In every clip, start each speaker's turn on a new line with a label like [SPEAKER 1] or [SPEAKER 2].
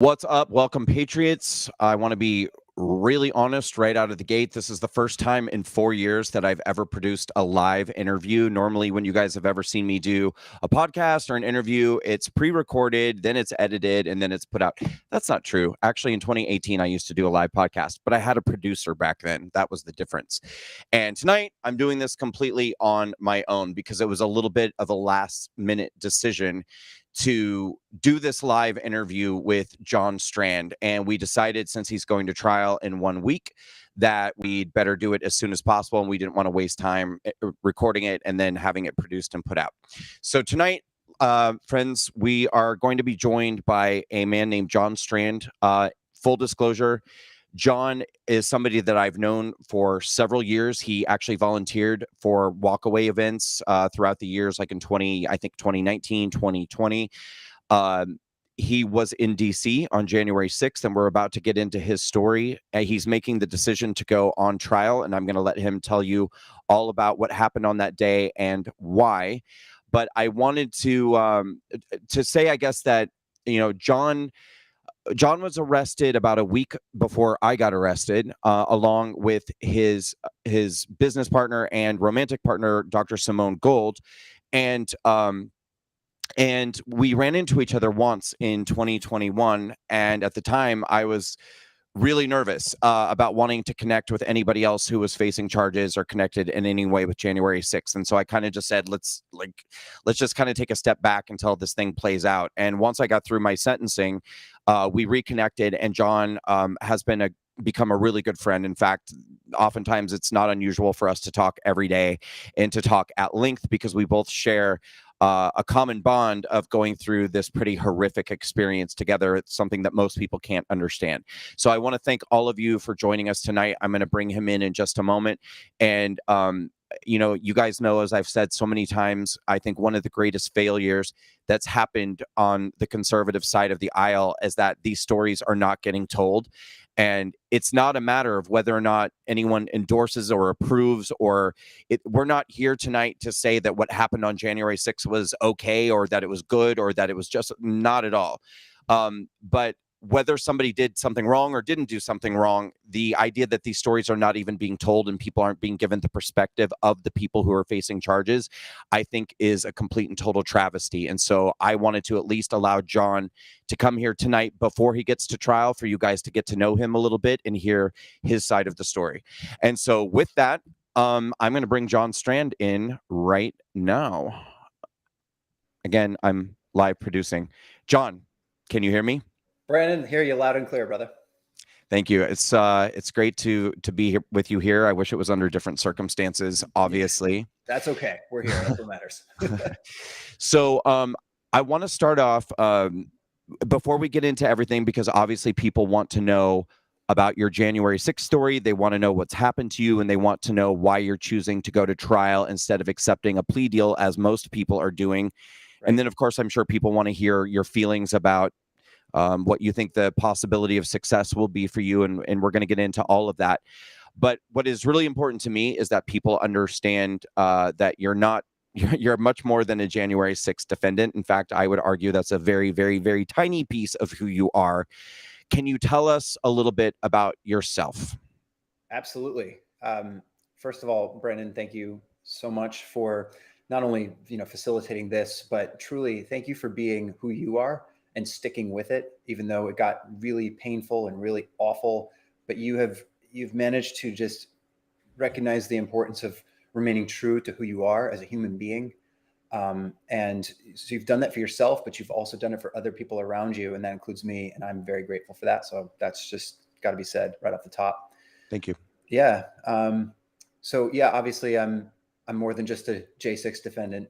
[SPEAKER 1] What's up? Welcome, Patriots. I want to be really honest right out of the gate. This is the first time in 4 years that I've ever produced a live interview. Normally, when you guys have ever seen me do a podcast or an interview, it's pre recorded, then it's edited, and then it's put out. That's not true. Actually, in 2018, I used to do a live podcast, but I had a producer back then. That was the difference. And tonight, I'm doing this completely on my own because it was a little bit of a last minute decision to do this live interview with John Strand. And we decided, since he's going to trial in 1 week, that we'd better do it as soon as possible. And we didn't want to waste time recording it and then having it produced and put out. So tonight, friends, we are going to be joined by a man named John Strand. Full disclosure, John is somebody that I've known for several years. He actually volunteered for walkaway events throughout the years, like in 2019, 2020. He was in DC on January 6th, and we're about to get into his story. He's making the decision to go on trial, and I'm going to let him tell you all about what happened on that day and why. But I wanted to say, I guess, that John was arrested about a week before I got arrested, along with his business partner and romantic partner, Dr. Simone Gold, and we ran into each other once in 2021. And at the time, I was really nervous about wanting to connect with anybody else who was facing charges or connected in any way with January 6th. And so I kind of just said, let's just kind of take a step back until this thing plays out. And once I got through my sentencing, we reconnected, and John has become a really good friend. In fact, oftentimes it's not unusual for us to talk every day and to talk at length because we both share a common bond of going through this pretty horrific experience together. It's something that most people can't understand. So I want to thank all of you for joining us tonight. I'm going to bring him in just a moment. And, you guys know, as I've said so many times, I think one of the greatest failures that's happened on the conservative side of the aisle is that these stories are not getting told. And it's not a matter of whether or not anyone endorses or approves, we're not here tonight to say that what happened on January 6th was okay, or that it was good, or that it was just not at all. But whether somebody did something wrong or didn't do something wrong, the idea that these stories are not even being told and people aren't being given the perspective of the people who are facing charges, I think is a complete and total travesty. And so I wanted to at least allow John to come here tonight before he gets to trial for you guys to get to know him a little bit and hear his side of the story. And so with that, I'm going to bring John Strand in right now. Again, I'm live producing. John, can you hear me?
[SPEAKER 2] Brandon, hear you loud and clear, brother.
[SPEAKER 1] Thank you. It's great to be here with you here. I wish it was under different circumstances, obviously.
[SPEAKER 2] That's okay. We're here. That's what matters.
[SPEAKER 1] So I want to start off before we get into everything, because obviously people want to know about your January 6th story. They want to know what's happened to you, and they want to know why you're choosing to go to trial instead of accepting a plea deal, as most people are doing. Right. And then, of course, I'm sure people want to hear your feelings about what you think the possibility of success will be for you. And we're going to get into all of that. But what is really important to me is that people understand that you're much more than a January 6th defendant. In fact, I would argue that's a very, very, very tiny piece of who you are. Can you tell us a little bit about yourself?
[SPEAKER 2] Absolutely. First of all, Brandon, thank you so much for not only facilitating this, but truly thank you for being who you are and sticking with it, even though it got really painful and really awful. But you've managed to just recognize the importance of remaining true to who you are as a human being. And so you've done that for yourself, but you've also done it for other people around you. And that includes me. And I'm very grateful for that. So that's just got to be said right off the top.
[SPEAKER 1] Thank you.
[SPEAKER 2] Yeah. So yeah, obviously I'm more than just a J6 defendant.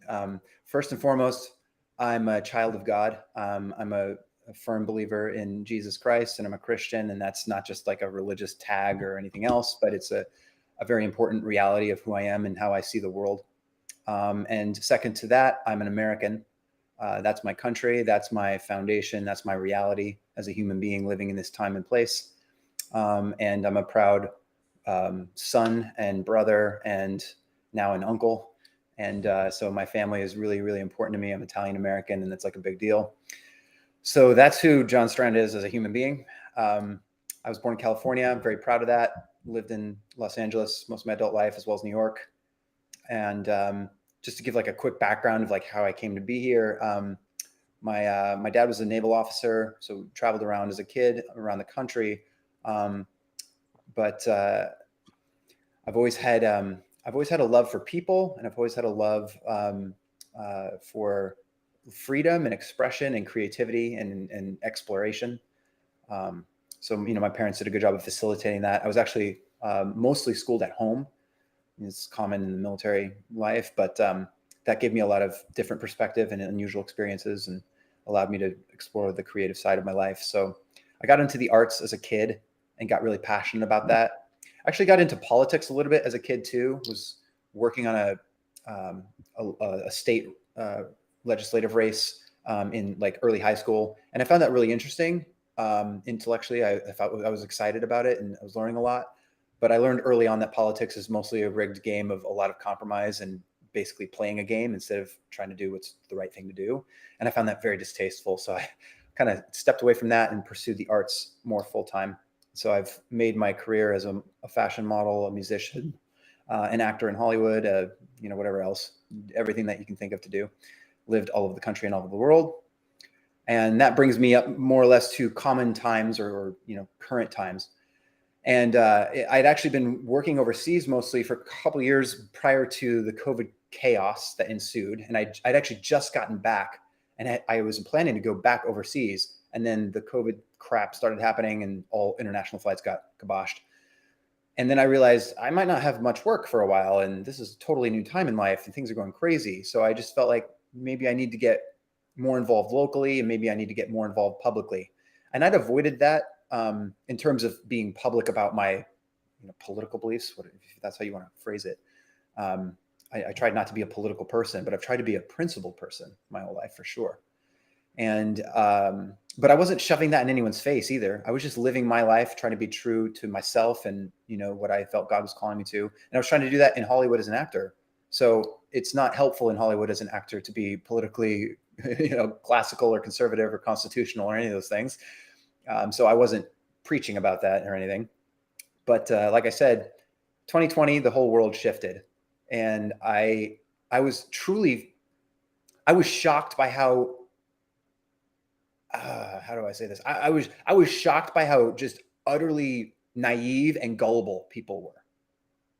[SPEAKER 2] First and foremost, I'm a child of God. I'm a firm believer in Jesus Christ, and I'm a Christian. And that's not just like a religious tag or anything else, but it's a very important reality of who I am and how I see the world. And second to that, I'm an American. That's my country. That's my foundation. That's my reality as a human being living in this time and place. And I'm a proud son and brother, and now an uncle. And so my family is really, really important to me. I'm Italian American, and that's like a big deal. So that's who John Strand is as a human being. I was born in California. I'm very proud of that. Lived in Los Angeles most of my adult life, as well as New York. And just to give like a quick background of like how I came to be here. My dad was a naval officer, so traveled around as a kid around the country. But I've always had a love for people, and I've always had a love for freedom and expression and creativity and exploration. So my parents did a good job of facilitating that. I was actually mostly schooled at home. It's common in the military life, but that gave me a lot of different perspective and unusual experiences, and allowed me to explore the creative side of my life. So I got into the arts as a kid and got really passionate about that. I actually got into politics a little bit as a kid too. Was working on a state legislative race in like early high school, and I found that really interesting. Intellectually, I thought I was excited about it, and I was learning a lot. But I learned early on that politics is mostly a rigged game of a lot of compromise and basically playing a game instead of trying to do what's the right thing to do. And I found that very distasteful. So I kind of stepped away from that and pursued the arts more full time. So I've made my career as a fashion model, a musician, an actor in Hollywood, whatever else, everything that you can think of to do. Lived all over the country and all over the world. And that brings me up more or less to common times or current times. And I'd actually been working overseas mostly for a couple of years prior to the COVID chaos that ensued. And I'd actually just gotten back, and I was planning to go back overseas. And then the COVID crap started happening and all international flights got kiboshed. And then I realized I might not have much work for a while, and this is a totally new time in life and things are going crazy. So I just felt like maybe I need to get more involved locally, and maybe I need to get more involved publicly. And I'd avoided that in terms of being public about my political beliefs, if that's how you want to phrase it. I tried not to be a political person, but I've tried to be a principled person my whole life for sure. And but I wasn't shoving that in anyone's face either. I was just living my life, trying to be true to myself and what I felt God was calling me to. And I was trying to do that in Hollywood as an actor. So it's not helpful in Hollywood as an actor to be politically classical or conservative or constitutional or any of those things. So I wasn't preaching about that or anything. But like I said, 2020, the whole world shifted. And I was shocked by how do I say this? I was shocked by how just utterly naive and gullible people were.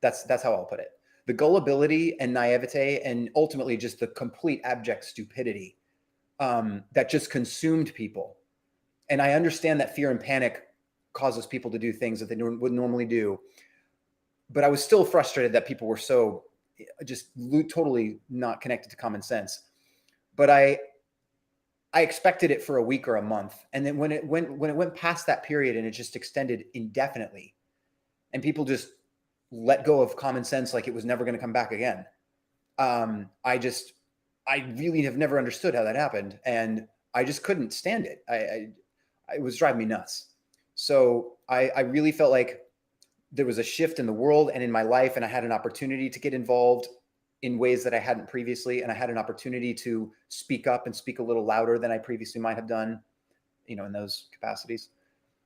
[SPEAKER 2] That's how I'll put it. The gullibility and naivete, and ultimately just the complete abject stupidity that just consumed people. And I understand that fear and panic causes people to do things that they would normally do. But I was still frustrated that people were so just totally not connected to common sense. But I expected it for a week or a month. And then when it went past that period and it just extended indefinitely, and people just let go of common sense like it was never going to come back again. I really have never understood how that happened. And I just couldn't stand it. It was driving me nuts. So I really felt like there was a shift in the world and in my life, and I had an opportunity to get involved in ways that I hadn't previously. And I had an opportunity to speak up and speak a little louder than I previously might have done, in those capacities.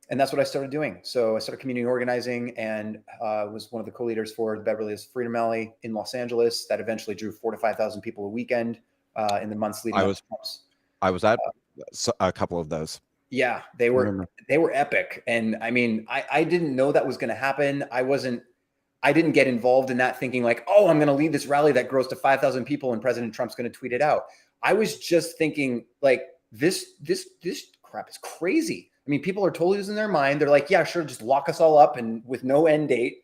[SPEAKER 2] And that's what I started doing. So I started community organizing and was one of the co-leaders for the Beverly Hills Freedom Rally in Los Angeles that eventually drew 4,000 to 5,000 people a weekend in the months leading up to Trump's.
[SPEAKER 1] I was at a couple of those.
[SPEAKER 2] Yeah, they were epic. And I mean, I didn't know that was going to happen. I didn't get involved in that thinking like, oh, I'm going to lead this rally that grows to 5,000 people and President Trump's going to tweet it out. I was just thinking like, this crap is crazy. I mean, people are totally losing their mind. They're like, yeah, sure. Just lock us all up and with no end date.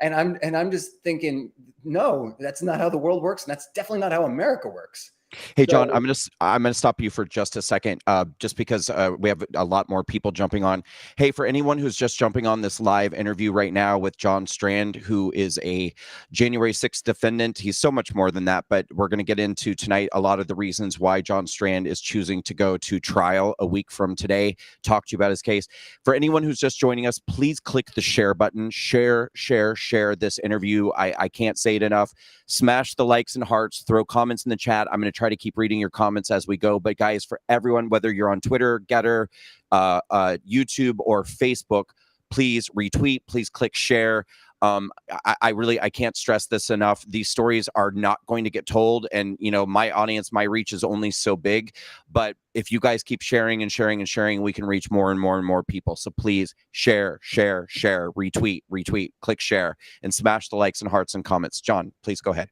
[SPEAKER 2] and I'm just thinking, no, that's not how the world works. And that's definitely not how America works.
[SPEAKER 1] Hey, John, I'm gonna stop you for just a second, just because we have a lot more people jumping on. Hey, for anyone who's just jumping on this live interview right now with John Strand, who is a January 6th defendant, he's so much more than that, but we're going to get into tonight a lot of the reasons why John Strand is choosing to go to trial a week from today, talk to you about his case. For anyone who's just joining us, please click the share button, share this interview. I can't say it enough. Smash the likes and hearts, throw comments in the chat. I'm going to try to keep reading your comments as we go. But guys, for everyone, whether you're on Twitter, Getter, YouTube, or Facebook, please retweet, please click share. I can't stress this enough. These stories are not going to get told. And, my audience, my reach is only so big. But if you guys keep sharing and sharing and sharing, we can reach more and more and more people. So please share, retweet, click share, and smash the likes and hearts and comments. John, please go ahead.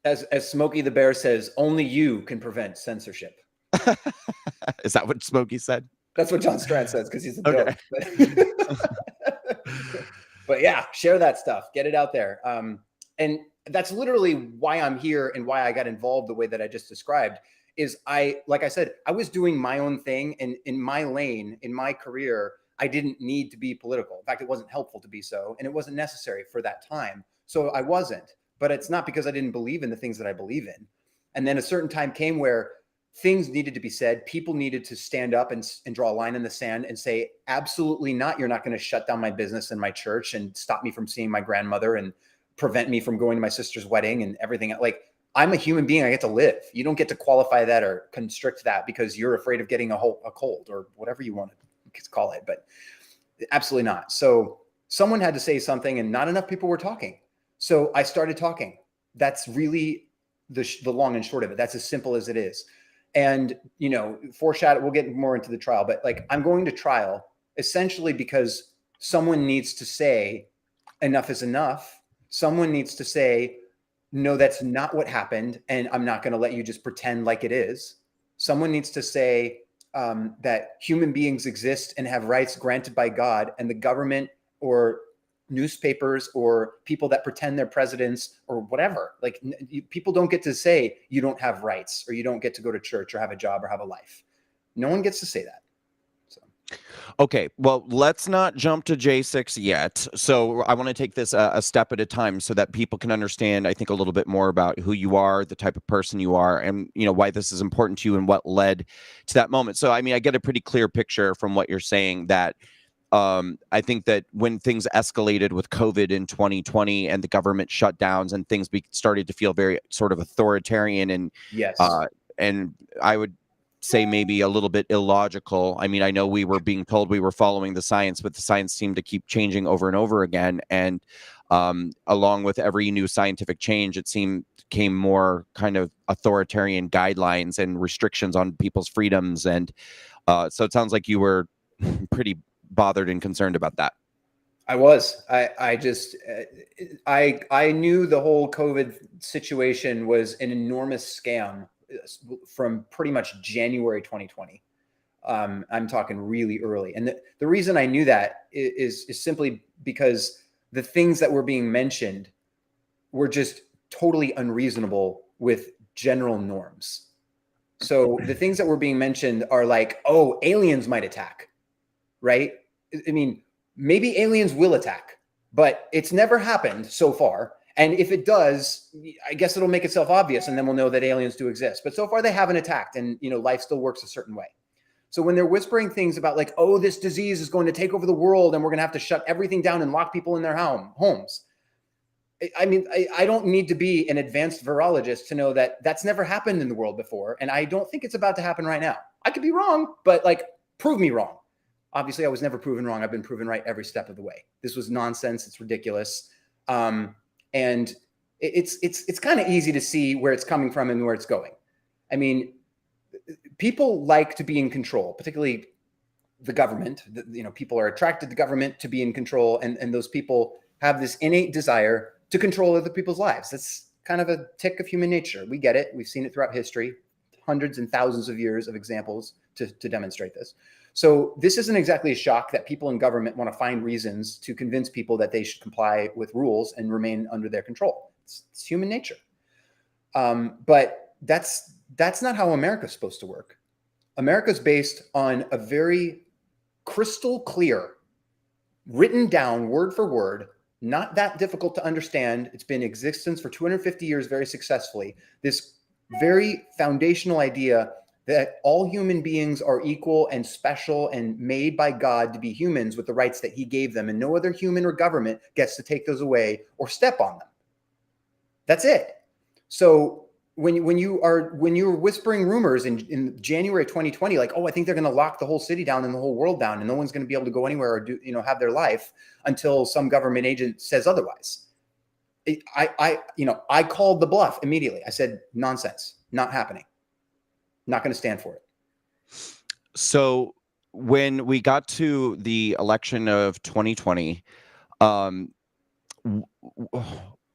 [SPEAKER 2] As Smokey the Bear says, only you can prevent censorship.
[SPEAKER 1] Is that what Smokey said?
[SPEAKER 2] That's what John Strand says, because he's a
[SPEAKER 1] Okay.
[SPEAKER 2] dope. But yeah, share that stuff, get it out there. And that's literally why I'm here and why I got involved the way that I just described. Is like I said, I was doing my own thing, and in my lane, in my career, I didn't need to be political. In fact, it wasn't helpful to be so, and it wasn't necessary for that time. So I wasn't. But it's not because I didn't believe in the things that I believe in. And then a certain time came where things needed to be said. People needed to stand up and draw a line in the sand and say, absolutely not. You're not going to shut down my business and my church and stop me from seeing my grandmother and prevent me from going to my sister's wedding and everything. Like, I'm a human being. I get to live. You don't get to qualify that or constrict that because you're afraid of getting a cold or whatever you want to call it. But absolutely not. So someone had to say something, and not enough people were talking. So I started talking. That's really the long and short of it. That's as simple as it is. And, foreshadow, we'll get more into the trial, but like, I'm going to trial essentially because someone needs to say enough is enough. Someone needs to say, no, that's not what happened, and I'm not going to let you just pretend like it is. Someone needs to say that human beings exist and have rights granted by God, and the government or newspapers or people that pretend they're presidents or whatever, like, people don't get to say you don't have rights, or you don't get to go to church or have a job or have a life. No one gets to say that. So
[SPEAKER 1] okay, well, let's not jump to J6 yet. So I want to take this a step at a time so that people can understand, I think, a little bit more about who you are, the type of person you are, and why this is important to you and what led to that moment. So I get a pretty clear picture from what you're saying that I think that when things escalated with COVID in 2020 and the government shutdowns and things started to feel very sort of authoritarian and
[SPEAKER 2] yes,
[SPEAKER 1] and I would say maybe a little bit illogical. I know we were being told we were following the science, but the science seemed to keep changing over and over again. And along with every new scientific change, it came more kind of authoritarian guidelines and restrictions on people's freedoms. And so it sounds like you were pretty bothered and concerned about that.
[SPEAKER 2] I was. I just I knew the whole COVID situation was an enormous scam from pretty much January 2020. I'm talking really early, and the reason I knew that is simply because the things that were being mentioned were just totally unreasonable with general norms. So the things that were being mentioned are like, oh, aliens might attack. Right? Maybe aliens will attack, but it's never happened so far. And if it does, I guess it'll make itself obvious, and then we'll know that aliens do exist. But so far they haven't attacked, and life still works a certain way. So when they're whispering things about like, oh, this disease is going to take over the world and we're going to have to shut everything down and lock people in their homes. I don't need to be an advanced virologist to know that that's never happened in the world before. And I don't think it's about to happen right now. I could be wrong, but like, prove me wrong. Obviously, I was never proven wrong. I've been proven right every step of the way. This was nonsense. It's ridiculous. And it's kind of easy to see where it's coming from and where it's going. People like to be in control, particularly the government. People are attracted to government to be in control. And those people have this innate desire to control other people's lives. That's kind of a tick of human nature. We get it. We've seen it throughout history, hundreds and thousands of years of examples to demonstrate this. So this isn't exactly a shock that people in government want to find reasons to convince people that they should comply with rules and remain under their control. It's human nature. But that's not how America's supposed to work. America's based on a very crystal clear, written down word for word, not that difficult to understand. It's been in existence for 250 years very successfully. This very foundational idea that all human beings are equal and special and made by God to be humans with the rights that he gave them, and no other human or government gets to take those away or step on them. That's it. So when you're whispering rumors in January 2020, like, oh, I think they're going to lock the whole city down and the whole world down, and no one's going to be able to go anywhere or do, have their life until some government agent says otherwise. I called the bluff immediately. I said, nonsense, not happening, not going to stand for it.
[SPEAKER 1] So when we got to the election of 2020, um,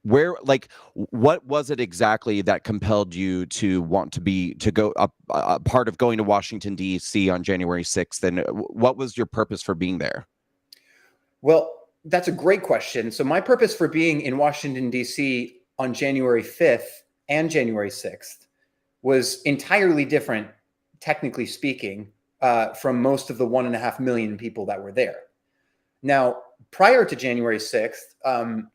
[SPEAKER 1] where, like, what was it exactly that compelled you to want to go a part of going to Washington, D.C. on January 6th? And what was your purpose for being there?
[SPEAKER 2] Well, that's a great question. So my purpose for being in Washington, D.C. on January 5th and January 6th was entirely different, technically speaking, from most of the 1.5 million people that were there. Now, prior to January 6th,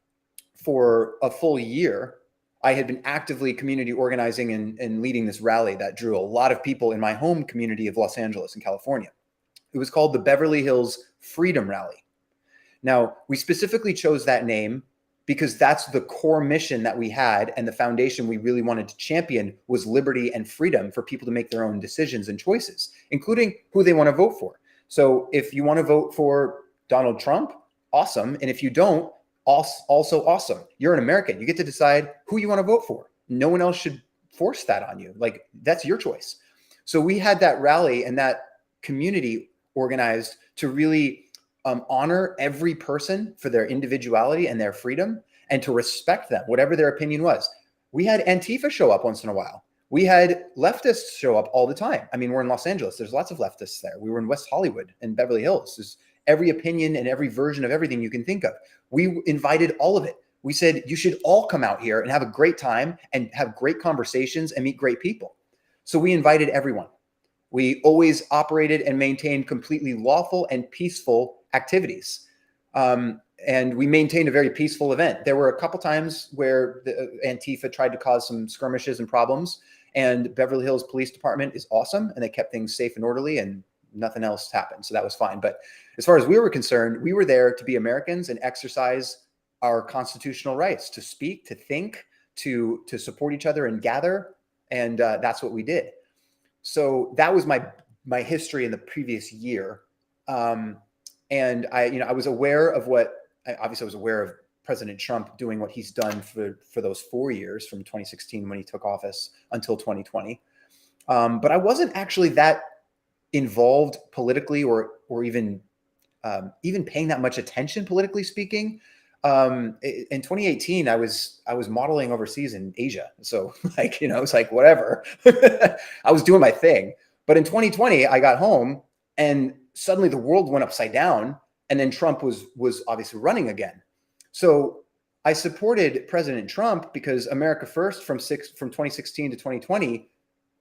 [SPEAKER 2] for a full year, I had been actively community organizing and leading this rally that drew a lot of people in my home community of Los Angeles in California. It was called the Beverly Hills Freedom Rally. Now, we specifically chose that name because that's the core mission that we had, and the foundation we really wanted to champion was liberty and freedom for people to make their own decisions and choices, including who they want to vote for. So if you want to vote for Donald Trump, awesome. And if you don't, also awesome. You're an American. You get to decide who you want to vote for. No one else should force that on you. Like, that's your choice. So we had that rally and that community organized to really honor every person for their individuality and their freedom, and to respect them, whatever their opinion was. We had Antifa show up once in a while. We had leftists show up all the time. I mean, we're in Los Angeles. There's lots of leftists there. We were in West Hollywood and Beverly Hills. There's every opinion and every version of everything you can think of. We invited all of it. We said, you should all come out here and have a great time and have great conversations and meet great people. So we invited everyone. We always operated and maintained completely lawful and peaceful activities. And we maintained a very peaceful event. There were a couple times where the Antifa tried to cause some skirmishes and problems, and Beverly Hills Police Department is awesome, and they kept things safe and orderly, and nothing else happened. So that was fine. But as far as we were concerned, we were there to be Americans and exercise our constitutional rights to speak, to think, to support each other and gather. And that's what we did. So that was my history in the previous year. And I was aware of obviously I was aware of President Trump doing what he's done for those 4 years, from 2016 when he took office until 2020. But I wasn't actually that involved politically or even paying that much attention, politically speaking. In 2018, I was modeling overseas in Asia. So it's like, whatever. I was doing my thing. But in 2020, I got home and suddenly the world went upside down, and then Trump was obviously running again. So I supported President Trump because America First from 2016 to 2020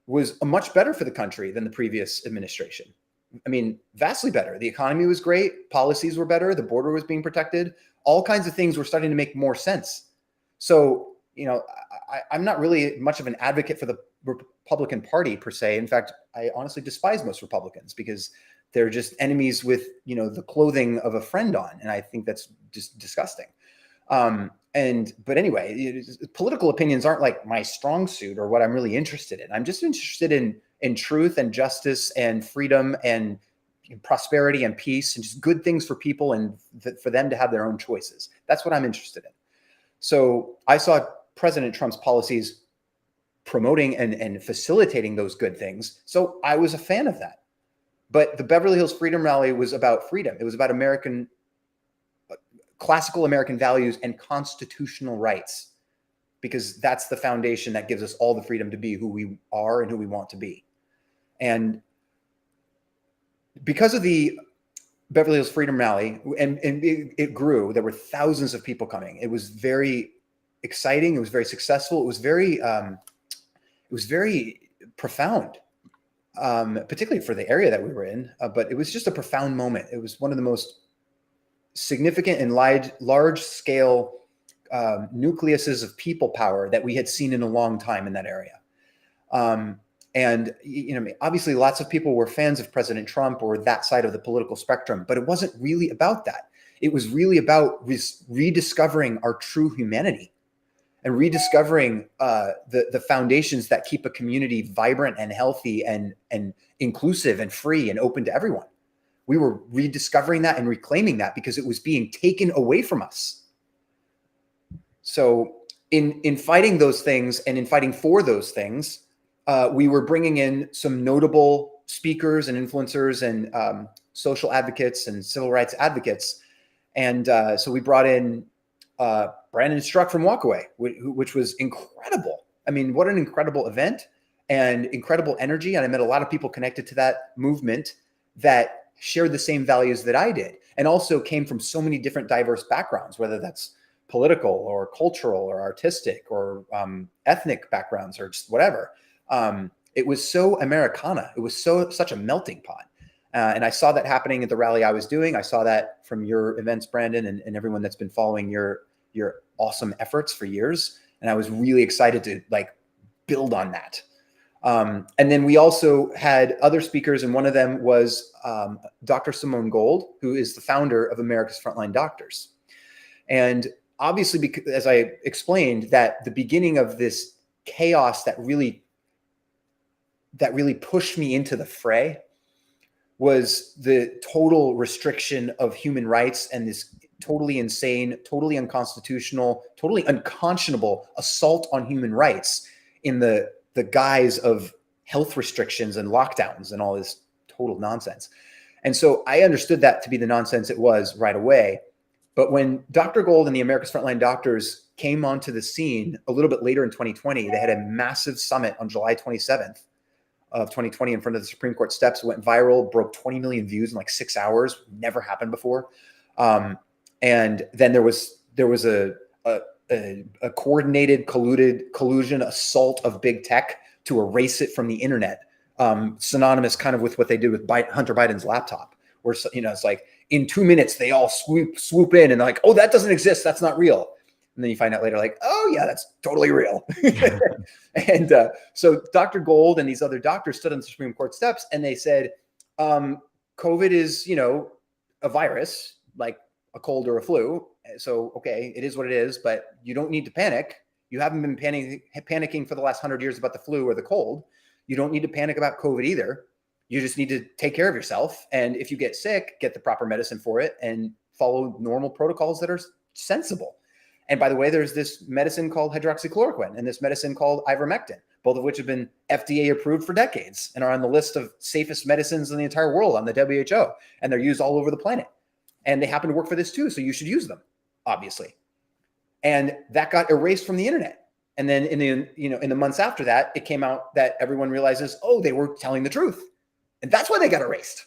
[SPEAKER 2] was much better for the country than the previous administration. I mean, vastly better. The economy was great. Policies were better. The border was being protected. All kinds of things were starting to make more sense. So, I'm not really much of an advocate for the Republican Party per se. In fact, I honestly despise most Republicans because they're just enemies with, the clothing of a friend on. And I think that's just disgusting. But anyway, political opinions aren't like my strong suit or what I'm really interested in. I'm just interested in truth and justice and freedom and prosperity and peace and just good things for people and for them to have their own choices. That's what I'm interested in. So I saw President Trump's policies promoting and facilitating those good things. So I was a fan of that. But the Beverly Hills Freedom Rally was about freedom. It was about classical American values and constitutional rights, because that's the foundation that gives us all the freedom to be who we are and who we want to be. And because of the Beverly Hills Freedom Rally, and it grew, there were thousands of people coming. It was very exciting. It was very successful. It was very profound. Particularly for the area that we were in, but it was just a profound moment. It was one of the most significant and large-scale nucleuses of people power that we had seen in a long time in that area. And obviously, lots of people were fans of President Trump or that side of the political spectrum, but it wasn't really about that. It was really about rediscovering our true humanity. and rediscovering the foundations that keep a community vibrant and healthy and inclusive and free and open to everyone. We were rediscovering that and reclaiming that because it was being taken away from us. So in fighting those things and in fighting for those things, we were bringing in some notable speakers and influencers and social advocates and civil rights advocates. And so we brought in Brandon Struck from Walkaway, which was incredible. I mean, what an incredible event and incredible energy. And I met a lot of people connected to that movement that shared the same values that I did, and also came from so many different diverse backgrounds, whether that's political or cultural or artistic or ethnic backgrounds or just whatever. It was so Americana. It was such a melting pot. And I saw that happening at the rally I was doing. I saw that from your events, Brandon, and everyone that's been following your awesome efforts for years. And I was really excited to like build on that. And then we also had other speakers, and one of them was Dr. Simone Gold, who is the founder of America's Frontline Doctors. And obviously, because, as I explained, that the beginning of this chaos that really pushed me into the fray was the total restriction of human rights and this totally insane, totally unconstitutional, totally unconscionable assault on human rights in the guise of health restrictions and lockdowns and all this total nonsense. And so I understood that to be the nonsense it was right away. But when Dr. Gold and the America's Frontline Doctors came onto the scene a little bit later in 2020, they had a massive summit on July 27th of 2020 in front of the Supreme Court steps. It went viral, broke 20 million views in like 6 hours. Never happened before. And then there was a coordinated collusion assault of big tech to erase it from the internet, synonymous kind of with what they did with Hunter Biden's laptop, where, you know, it's like in 2 minutes they all swoop in and they're like, oh, that doesn't exist, that's not real. And then you find out later, like, oh yeah, that's totally real. And so Dr. Gold and these other doctors stood on the Supreme Court steps and they said, COVID is, you know, a virus like a cold or a flu. So, okay, it is what it is, but you don't need to panic. You haven't been panicking for the last 100 years about the flu or the cold. You don't need to panic about COVID either. You just need to take care of yourself. And if you get sick, get the proper medicine for it and follow normal protocols that are sensible. And by the way, there's this medicine called hydroxychloroquine and this medicine called ivermectin, both of which have been FDA approved for decades and are on the list of safest medicines in the entire world on the WHO. And they're used all over the planet. And they happen to work for this too. So you should use them, obviously. And that got erased from the internet. And then in the months after that, it came out that everyone realizes, oh, they were telling the truth. And that's why they got erased.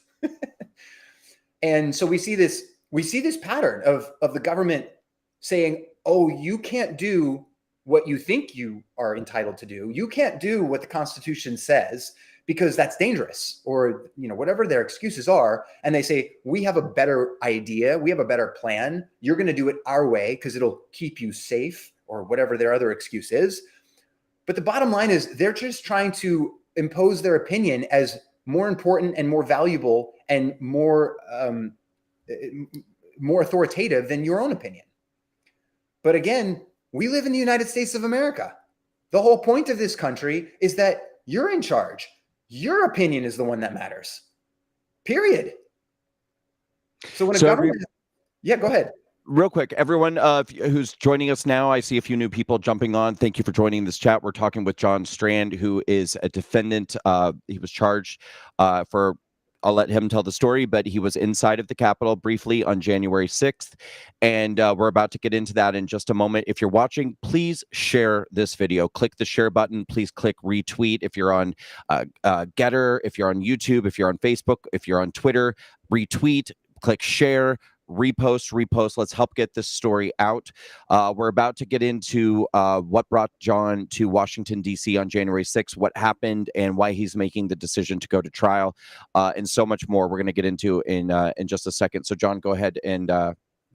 [SPEAKER 2] And so we see this pattern of the government saying, oh, you can't do what you think you are entitled to do. You can't do what the Constitution says because that's dangerous, or, you know, whatever their excuses are. And they say, we have a better idea. We have a better plan. You're going to do it our way because it'll keep you safe, or whatever their other excuse is. But the bottom line is they're just trying to impose their opinion as more important and more valuable and more authoritative than your own opinion. But again, we live in the United States of America. The whole point of this country is that you're in charge. Your opinion is the one that matters. Period. So when a government, yeah, go ahead.
[SPEAKER 1] Real quick, everyone who's joining us now, I see a few new people jumping on. Thank you for joining this chat. We're talking with John Strand, who is a defendant. He was charged for, I'll let him tell the story, but he was inside of the Capitol briefly on January 6th. And we're about to get into that in just a moment. If you're watching, please share this video. Click the share button. Please click retweet. If you're on Getter, if you're on YouTube, if you're on Facebook, if you're on Twitter, retweet, click share. Repost. Let's help get this story out. We're about to get into what brought John to Washington, D.C. on January 6th, what happened, and why he's making the decision to go to trial, and so much more we're going to get into in just a second. So, John, go ahead and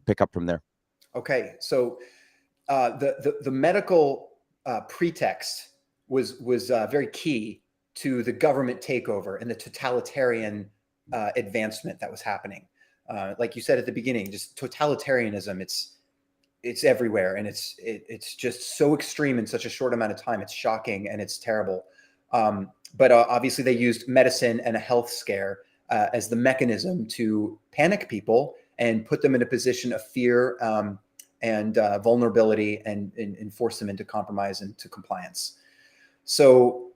[SPEAKER 1] pick up from there.
[SPEAKER 2] Okay. So the medical pretext was very key to the government takeover and the totalitarian advancement that was happening. Like you said at the beginning, just totalitarianism. it's everywhere, and it's just so extreme in such a short amount of time. It's shocking and it's terrible. But obviously they used medicine and a health scare as the mechanism to panic people and put them in a position of fear and vulnerability and force them into compromise and to compliance. So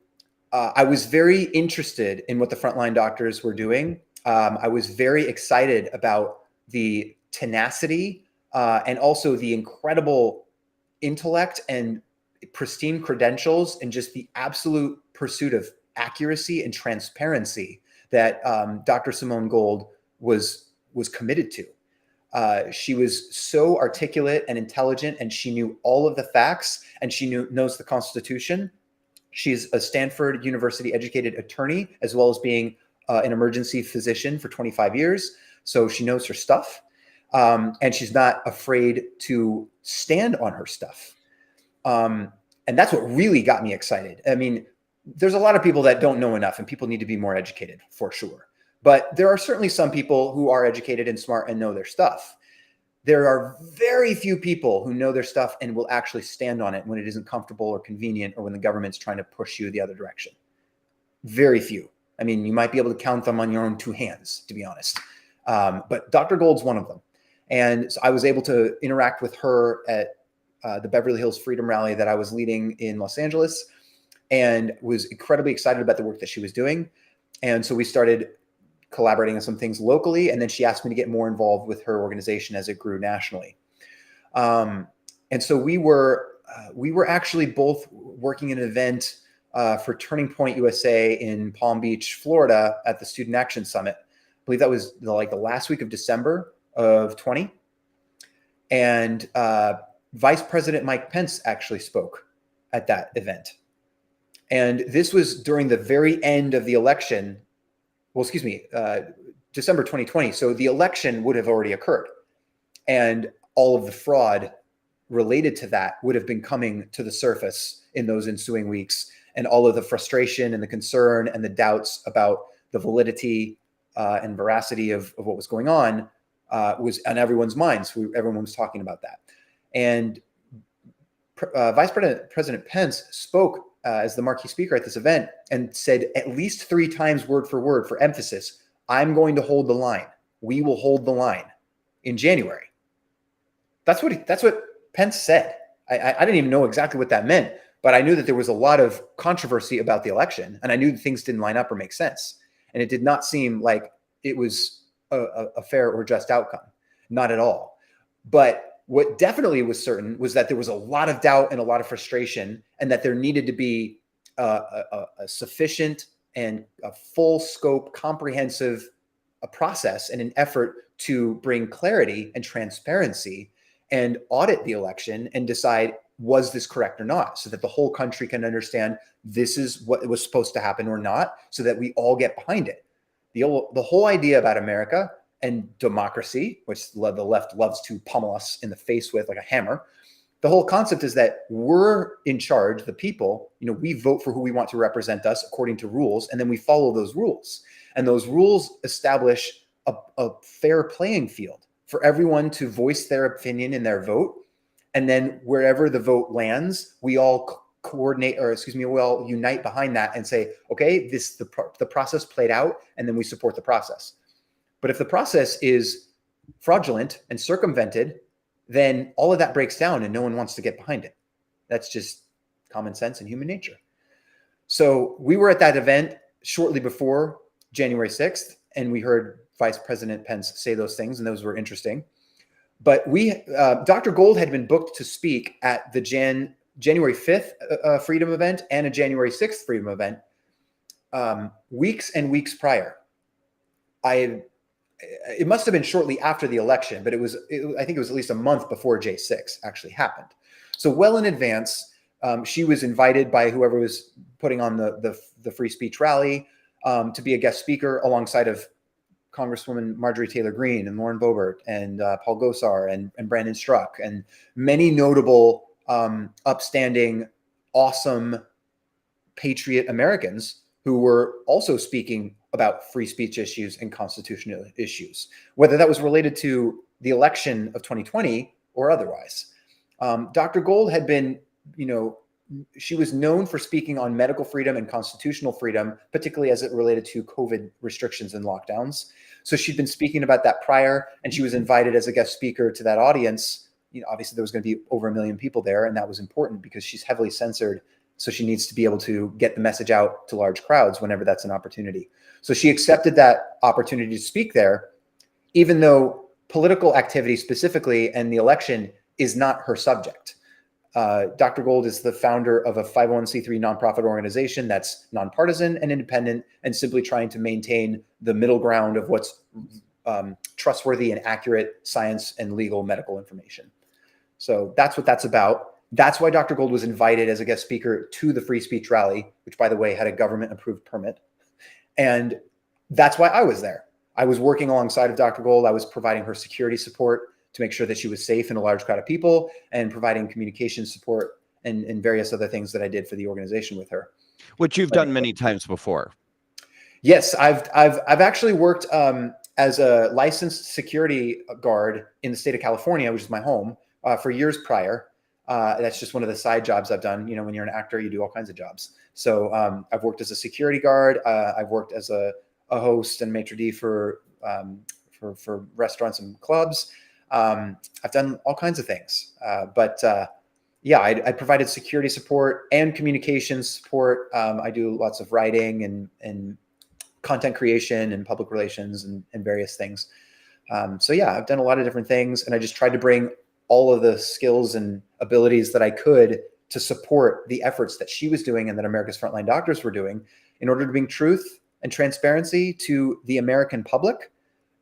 [SPEAKER 2] I was very interested in what the frontline doctors were doing. I was very excited about the tenacity and also the incredible intellect and pristine credentials and just the absolute pursuit of accuracy and transparency that Dr. Simone Gold was committed to. She was so articulate and intelligent, and she knew all of the facts, and she knows the Constitution. She's a Stanford University educated attorney, as well as being an emergency physician for 25 years. So she knows her stuff. And she's not afraid to stand on her stuff. And that's what really got me excited. I mean, there's a lot of people that don't know enough, and people need to be more educated for sure. But there are certainly some people who are educated and smart and know their stuff. There are very few people who know their stuff and will actually stand on it when it isn't comfortable or convenient, or when the government's trying to push you the other direction. Very few. I mean, you might be able to count them on your own two hands, to be honest. But Dr. Gold's one of them. And so I was able to interact with her at the Beverly Hills Freedom Rally that I was leading in Los Angeles, and was incredibly excited about the work that she was doing. And so we started collaborating on some things locally, and then she asked me to get more involved with her organization as it grew nationally. And so we were actually both working an event for Turning Point USA in Palm Beach, Florida, at the Student Action Summit. I believe that was the last week of December of 20. And Vice President Mike Pence actually spoke at that event. And this was during the very end of the election. Well, excuse me, December 2020. So the election would have already occurred, and all of the fraud related to that would have been coming to the surface in those ensuing weeks. And all of the frustration and the concern and the doubts about the validity and veracity of what was going on was on everyone's minds. Everyone was talking about that. And Vice President Pence spoke as the marquee speaker at this event and said at least 3 times, word for emphasis, "I'm going to hold the line. We will hold the line in January." That's what Pence said. I didn't even know exactly what that meant, but I knew that there was a lot of controversy about the election, and I knew that things didn't line up or make sense. And it did not seem like it was a fair or just outcome. Not at all. But what definitely was certain was that there was a lot of doubt and a lot of frustration, and that there needed to be a sufficient and a full scope, comprehensive process and an effort to bring clarity and transparency and audit the election and decide, was this correct or not, so that the whole country can understand this is what was supposed to happen or not, so that we all get behind it. The whole idea about America and democracy, which the left loves to pummel us in the face with like a hammer, the whole concept is that we're in charge, the people, we vote for who we want to represent us according to rules, and then we follow those rules. And those rules establish a fair playing field for everyone to voice their opinion in their vote. And then wherever the vote lands, we all we all unite behind that and say, okay, the process played out, and then we support the process. But if the process is fraudulent and circumvented, then all of that breaks down and no one wants to get behind it. That's just common sense and human nature. So we were at that event shortly before January 6th, and we heard Vice President Pence say those things, and those were interesting. But Dr. Gold had been booked to speak at the January 5th Freedom event and a January 6th Freedom event weeks and weeks prior. It must have been shortly after the election, but I think it was at least a month before J6 actually happened. So well in advance, she was invited by whoever was putting on the free speech rally to be a guest speaker alongside of Congresswoman Marjorie Taylor Greene and Lauren Boebert and Paul Gosar and Brandon Struck and many notable, upstanding, awesome patriot Americans who were also speaking about free speech issues and constitutional issues, whether that was related to the election of 2020 or otherwise. Dr. Gold had been, she was known for speaking on medical freedom and constitutional freedom, particularly as it related to COVID restrictions and lockdowns. So she'd been speaking about that prior, and she was invited as a guest speaker to that audience. Obviously there was going to be over 1 million people there, and that was important because she's heavily censored. So she needs to be able to get the message out to large crowds whenever that's an opportunity. So she accepted that opportunity to speak there, even though political activity specifically and the election is not her subject. Dr. Gold is the founder of a 501c3 nonprofit organization that's nonpartisan and independent and simply trying to maintain the middle ground of what's trustworthy and accurate science and legal medical information. So that's what that's about. That's why Dr. Gold was invited as a guest speaker to the free speech rally, which, by the way, had a government approved permit. And that's why I was there. I was working alongside of Dr. Gold. I was providing her security support to make sure that she was safe in a large crowd of people, and providing communication support and various other things that I did for the organization with her.
[SPEAKER 1] Which you've done many times before.
[SPEAKER 2] Yes, I've actually worked as a licensed security guard in the state of California, which is my home, for years prior. That's just one of the side jobs I've done. When you're an actor, you do all kinds of jobs. So I've worked as a security guard. I've worked as a host and maitre d' for restaurants and clubs. I've done all kinds of things, but I provided security support and communications support. I do lots of writing and content creation and public relations and various things. I've done a lot of different things, and I just tried to bring all of the skills and abilities that I could to support the efforts that she was doing and that America's Frontline Doctors were doing in order to bring truth and transparency to the American public,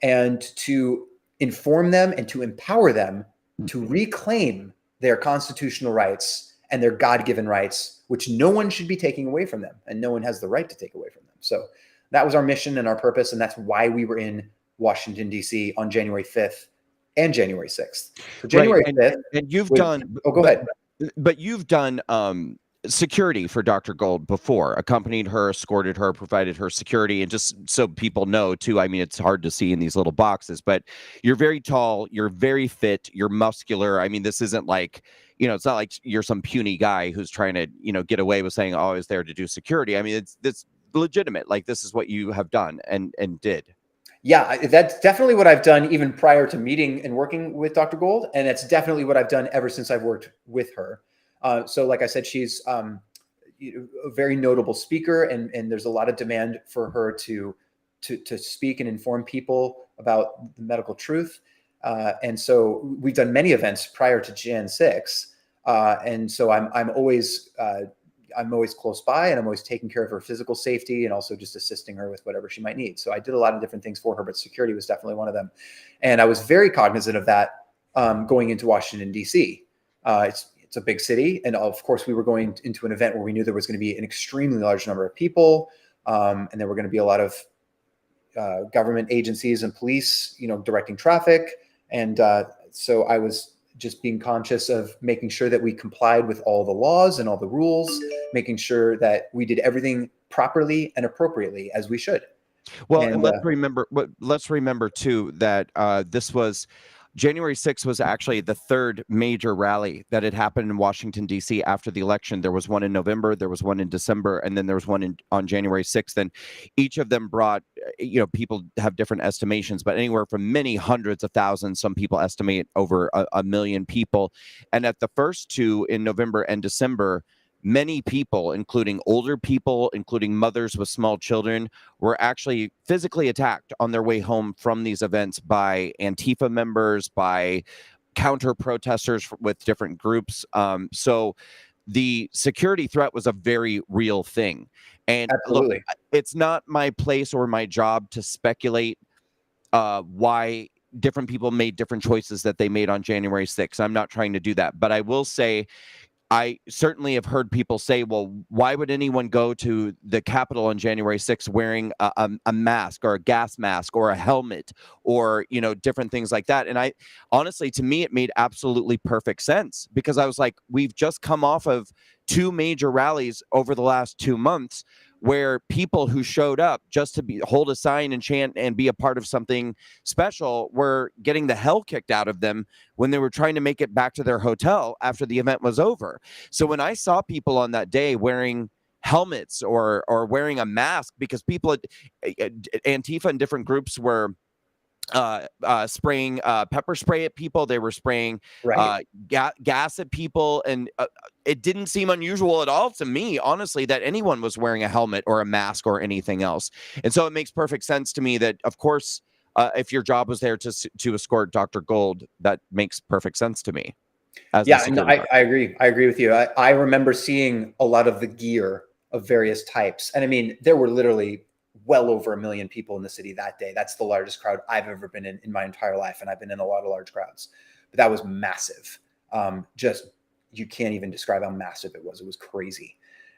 [SPEAKER 2] and to inform them and to empower them to reclaim their constitutional rights and their God-given rights, which no one should be taking away from them, and no one has the right to take away from them. So that was our mission and our purpose, and that's why we were in Washington, D.C. on January 5th and January 6th. So January 5th.
[SPEAKER 1] And you've done...
[SPEAKER 2] Oh, go ahead.
[SPEAKER 1] But you've done security for Dr. Gold before, accompanied her, escorted her, provided her security. And just so people know too, I mean, it's hard to see in these little boxes, but you're very tall, you're very fit, you're muscular. I mean, this isn't like, it's not like you're some puny guy who's trying to, get away with saying, oh, I was there to do security. I mean, it's legitimate. Like, this is what you have done and did.
[SPEAKER 2] Yeah, that's definitely what I've done even prior to meeting and working with Dr. Gold. And it's definitely what I've done ever since I've worked with her. So like I said, she's a very notable speaker, and there's a lot of demand for her to speak and inform people about the medical truth. And so we've done many events prior to Jan 6. And so I'm always close by, and I'm always taking care of her physical safety and also just assisting her with whatever she might need. So I did a lot of different things for her, but security was definitely one of them. And I was very cognizant of that going into Washington, D.C. It's a big city. And of course, we were going into an event where we knew there was going to be an extremely large number of people. And there were going to be a lot of government agencies and police, directing traffic. And so I was just being conscious of making sure that we complied with all the laws and all the rules, making sure that we did everything properly and appropriately as we should.
[SPEAKER 1] Well, and let's remember too that this was January 6th was actually the third major rally that had happened in Washington, D.C. after the election. There was one in November, there was one in December, and then there was one on January 6th. And each of them brought, people have different estimations, but anywhere from many hundreds of thousands. Some people estimate over a million people. And at the first two in November and December, many people, including older people, including mothers with small children, were actually physically attacked on their way home from these events by Antifa members, by counter protesters with different groups. So the security threat was a very real thing. And
[SPEAKER 2] absolutely,
[SPEAKER 1] look, it's not my place or my job to speculate why different people made different choices that they made on January 6th. I'm not trying to do that. But I will say, I certainly have heard people say, well, why would anyone go to the Capitol on January 6th wearing a mask or a gas mask or a helmet or, different things like that? And I honestly, to me, it made absolutely perfect sense, because I was like, we've just come off of two major rallies over the last 2 months. where people who showed up just to hold a sign and chant and be a part of something special were getting the hell kicked out of them when they were trying to make it back to their hotel after the event was over. So when I saw people on that day wearing helmets or wearing a mask, because people Antifa and different groups were spraying pepper spray at people. They were spraying gas at people, and it didn't seem unusual at all to me, honestly, that anyone was wearing a helmet or a mask or anything else. And so it makes perfect sense to me that, of course, if your job was there to escort Dr. Gold, that makes perfect sense to me.
[SPEAKER 2] Yeah, and I agree. I agree with you. I remember seeing a lot of the gear of various types, and I mean, there were literally well over 1 million people in the city that day. That's the largest crowd I've ever been in my entire life. And I've been in a lot of large crowds, but that was massive. Just, you can't even describe how massive it was. It was crazy.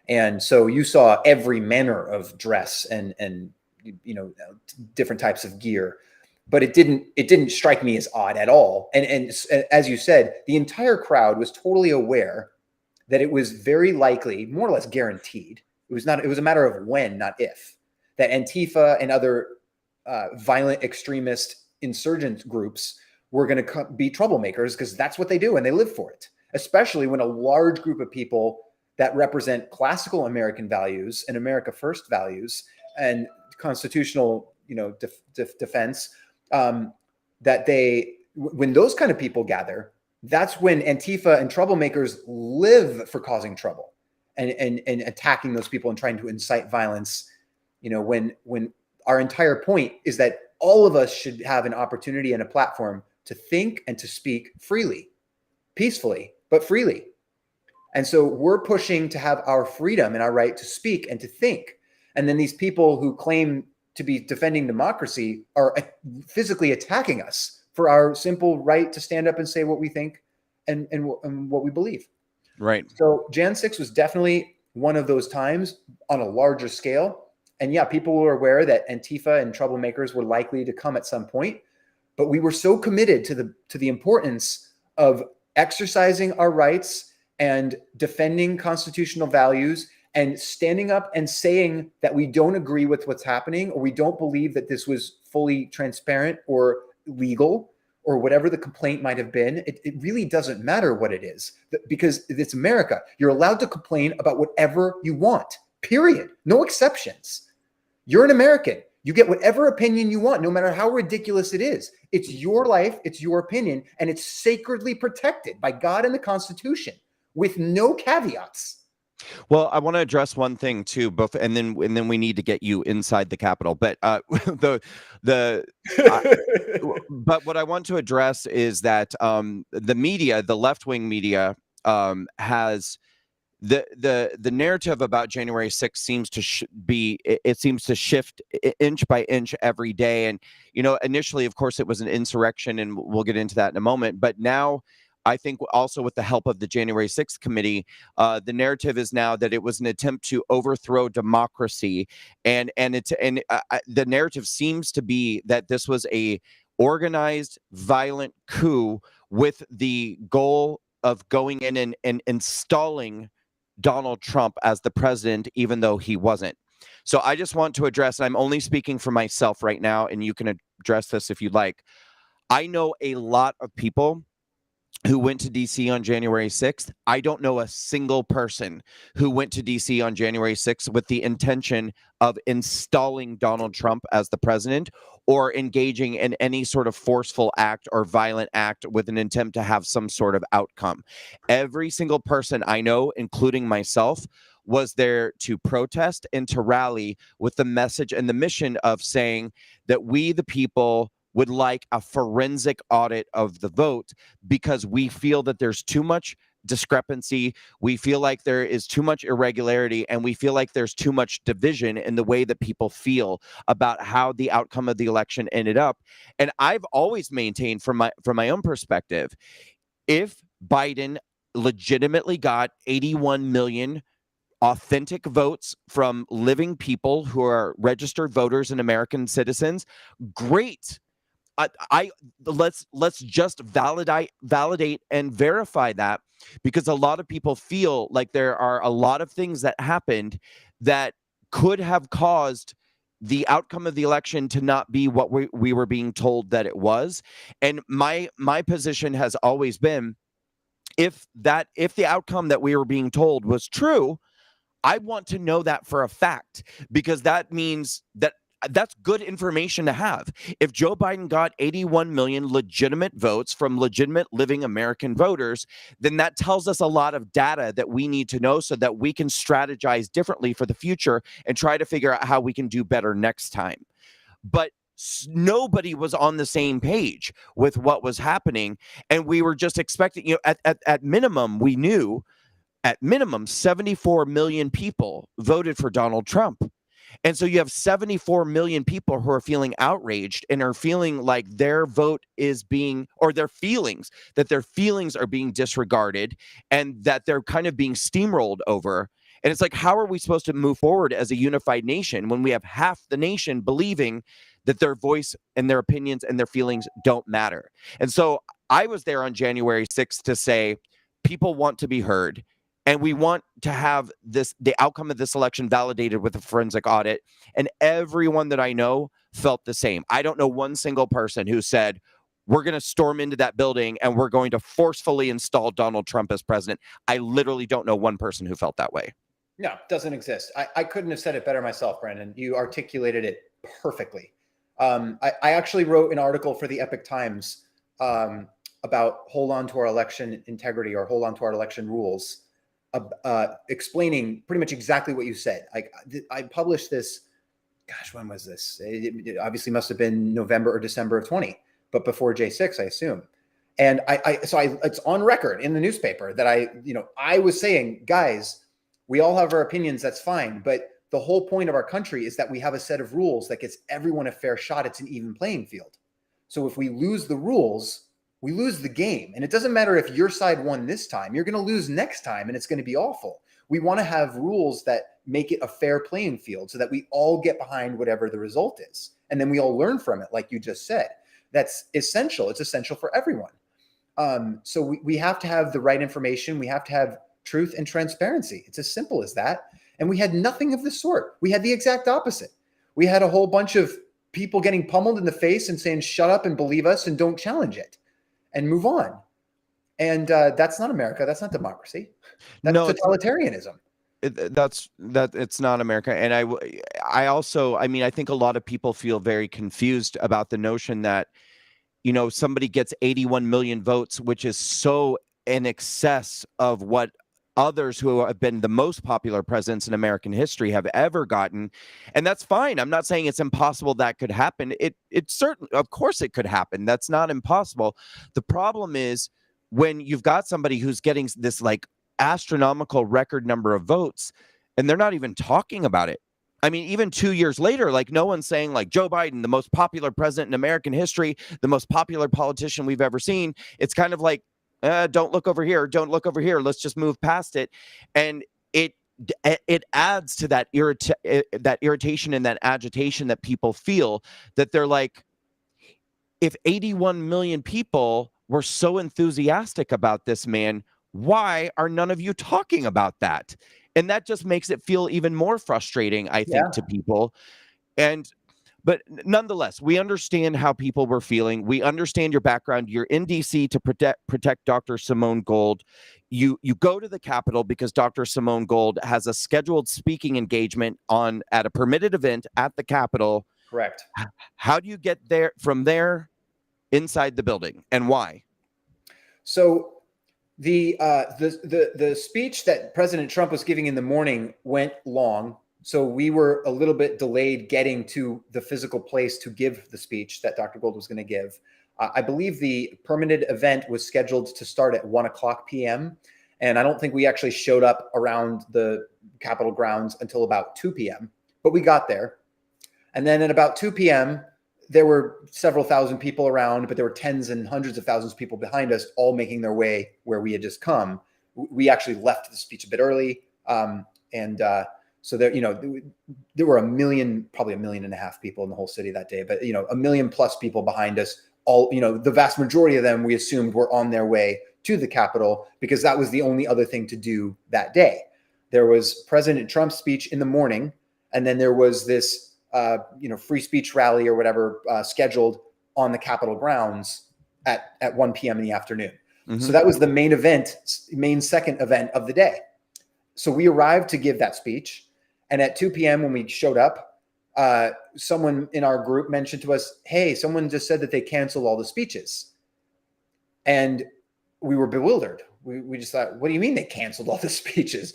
[SPEAKER 2] And so you saw every manner of dress and, you know, different types of gear, but it didn't strike me as odd at all. And as you said, the entire crowd was totally aware that it was very likely, more or less guaranteed. It was a matter of when, not if, that Antifa and other violent extremist insurgent groups were going to be troublemakers, because that's what they do and they live for it, especially when a large group of people that represent classical American values and America First values and constitutional, you know, defense, when those kind of people gather, that's when Antifa and troublemakers live for causing trouble and attacking those people and trying to incite violence. You know, when our entire point is that all of us should have an opportunity and a platform to think and to speak freely, peacefully, but freely. And so we're pushing to have our freedom and our right to speak and to think. And then these people who claim to be defending democracy are physically attacking us for our simple right to stand up and say what we think and what we believe.
[SPEAKER 1] Right.
[SPEAKER 2] So Jan 6 was definitely one of those times on a larger scale. And yeah, people were aware that Antifa and troublemakers were likely to come at some point, but we were so committed to the importance of exercising our rights and defending constitutional values and standing up and saying that we don't agree with what's happening, or we don't believe that this was fully transparent or legal, or whatever the complaint might have been. It really doesn't matter what it is, because it's America. You're allowed to complain about whatever you want, period. No exceptions. You're an American. You get whatever opinion you want, no matter how ridiculous it is. It's your life, it's your opinion, and it's sacredly protected by God and the Constitution with no caveats.
[SPEAKER 1] Well, I want to address one thing too, and then we need to get you inside the Capitol. But but what I want to address is that the media, the left-wing media, has the narrative about January 6th seems to seems to shift inch by inch every day. And, you know, initially, of course, it was an insurrection, and we'll get into that in a moment. But now, I think also with the help of the January 6th committee, the narrative is now that it was an attempt to overthrow democracy. And the narrative seems to be that this was a organized, violent coup with the goal of going in and installing Donald Trump as the president, even though he wasn't. So I just want to address, and I'm only speaking for myself right now, and you can address this if you'd like. I know a lot of people who went to DC on January 6th. I don't know a single person who went to DC on January 6th with the intention of installing Donald Trump as the president or engaging in any sort of forceful act or violent act with an attempt to have some sort of outcome. Every single person I know, including myself, was there to protest and to rally with the message and the mission of saying that we, the people, would like a forensic audit of the vote, because we feel that there's too much discrepancy. We feel like there is too much irregularity, and we feel like there's too much division in the way that people feel about how the outcome of the election ended up. And I've always maintained from my own perspective, if Biden legitimately got 81 million authentic votes from living people who are registered voters and American citizens, great. Let's just validate and verify that, because a lot of people feel like there are a lot of things that happened that could have caused the outcome of the election to not be what we were being told that it was. And my position has always been, if the outcome that we were being told was true, I want to know that for a fact, because that means that that's good information to have. If Joe Biden got 81 million legitimate votes from legitimate living American voters, then that tells us a lot of data that we need to know so that we can strategize differently for the future and try to figure out how we can do better next time. But nobody was on the same page with what was happening. And we were just expecting, at minimum, we knew at minimum 74 million people voted for Donald Trump. And so you have 74 million people who are feeling outraged and are feeling like their vote is being, or their feelings are being disregarded, and that they're kind of being steamrolled over. And it's like, how are we supposed to move forward as a unified nation when we have half the nation believing that their voice and their opinions and their feelings don't matter? And so I was there on January 6th to say, people want to be heard. And we want to have the outcome of this election validated with a forensic audit. And everyone that I know felt the same. I don't know one single person who said, we're going to storm into that building and we're going to forcefully install Donald Trump as president. I literally don't know one person who felt that way.
[SPEAKER 2] No, it doesn't exist. I couldn't have said it better myself, Brandon. You articulated it perfectly. I actually wrote an article for the Epoch Times about hold on to our election integrity, or hold on to our election rules, explaining pretty much exactly what you said. I published this, gosh, when was this? It obviously must have been November or December of 20, but before J6, I assume. And it's on record in the newspaper that I was saying, guys, we all have our opinions, that's fine. But the whole point of our country is that we have a set of rules that gets everyone a fair shot. It's an even playing field. So if we lose the rules, we lose the game. And it doesn't matter if your side won this time, you're going to lose next time, and it's going to be awful. We want to have rules that make it a fair playing field so that we all get behind whatever the result is. And then we all learn from it, like you just said. That's essential. It's essential for everyone. So we have to have the right information. We have to have truth and transparency. It's as simple as that. And we had nothing of the sort. We had the exact opposite. We had a whole bunch of people getting pummeled in the face and saying, shut up and believe us and don't challenge it and move on. And that's not America. That's not democracy. That's totalitarianism.
[SPEAKER 1] It's not America. And I also, I think a lot of people feel very confused about the notion that, somebody gets 81 million votes, which is so in excess of what others who have been the most popular presidents in American history have ever gotten. And that's fine. I'm not saying it's impossible that could happen. It certainly, of course it could happen. That's not impossible. The problem is when you've got somebody who's getting this like astronomical record number of votes and they're not even talking about it. I mean, even 2 years later, like no one's saying like Joe Biden, the most popular president in American history, the most popular politician we've ever seen. It's kind of like, don't look over here. Don't look over here. Let's just move past it. And it adds to that irritation and that agitation that people feel, that they're like, if 81 million people were so enthusiastic about this man, why are none of you talking about that? And that just makes it feel even more frustrating, I think, to people. But nonetheless, we understand how people were feeling. We understand your background. You're in D.C. to protect Dr. Simone Gold. You go to the Capitol because Dr. Simone Gold has a scheduled speaking engagement at a permitted event at the Capitol.
[SPEAKER 2] Correct.
[SPEAKER 1] How do you get there from there inside the building, and why?
[SPEAKER 2] So the speech that President Trump was giving in the morning went long. So we were a little bit delayed getting to the physical place to give the speech that Dr. Gold was going to give. I believe the permanent event was scheduled to start at 1:00 p.m. And I don't think we actually showed up around the Capitol grounds until about 2 p.m. But we got there. And then at about 2 p.m., there were several thousand people around, but there were tens and hundreds of thousands of people behind us, all making their way where we had just come. We actually left the speech a bit early. So there, there were probably 1.5 million people in the whole city that day, but 1 million plus people behind us. All, the vast majority of them we assumed were on their way to the Capitol because that was the only other thing to do that day. There was President Trump's speech in the morning, And then there was this, free speech rally or whatever scheduled on the Capitol grounds at 1 p.m. in the afternoon. So that was the main second event of the day. So we arrived to give that speech. And at 2 p.m. when we showed up, someone in our group mentioned to us, hey, someone just said that they canceled all the speeches. And we were bewildered. We just thought, what do you mean they canceled all the speeches?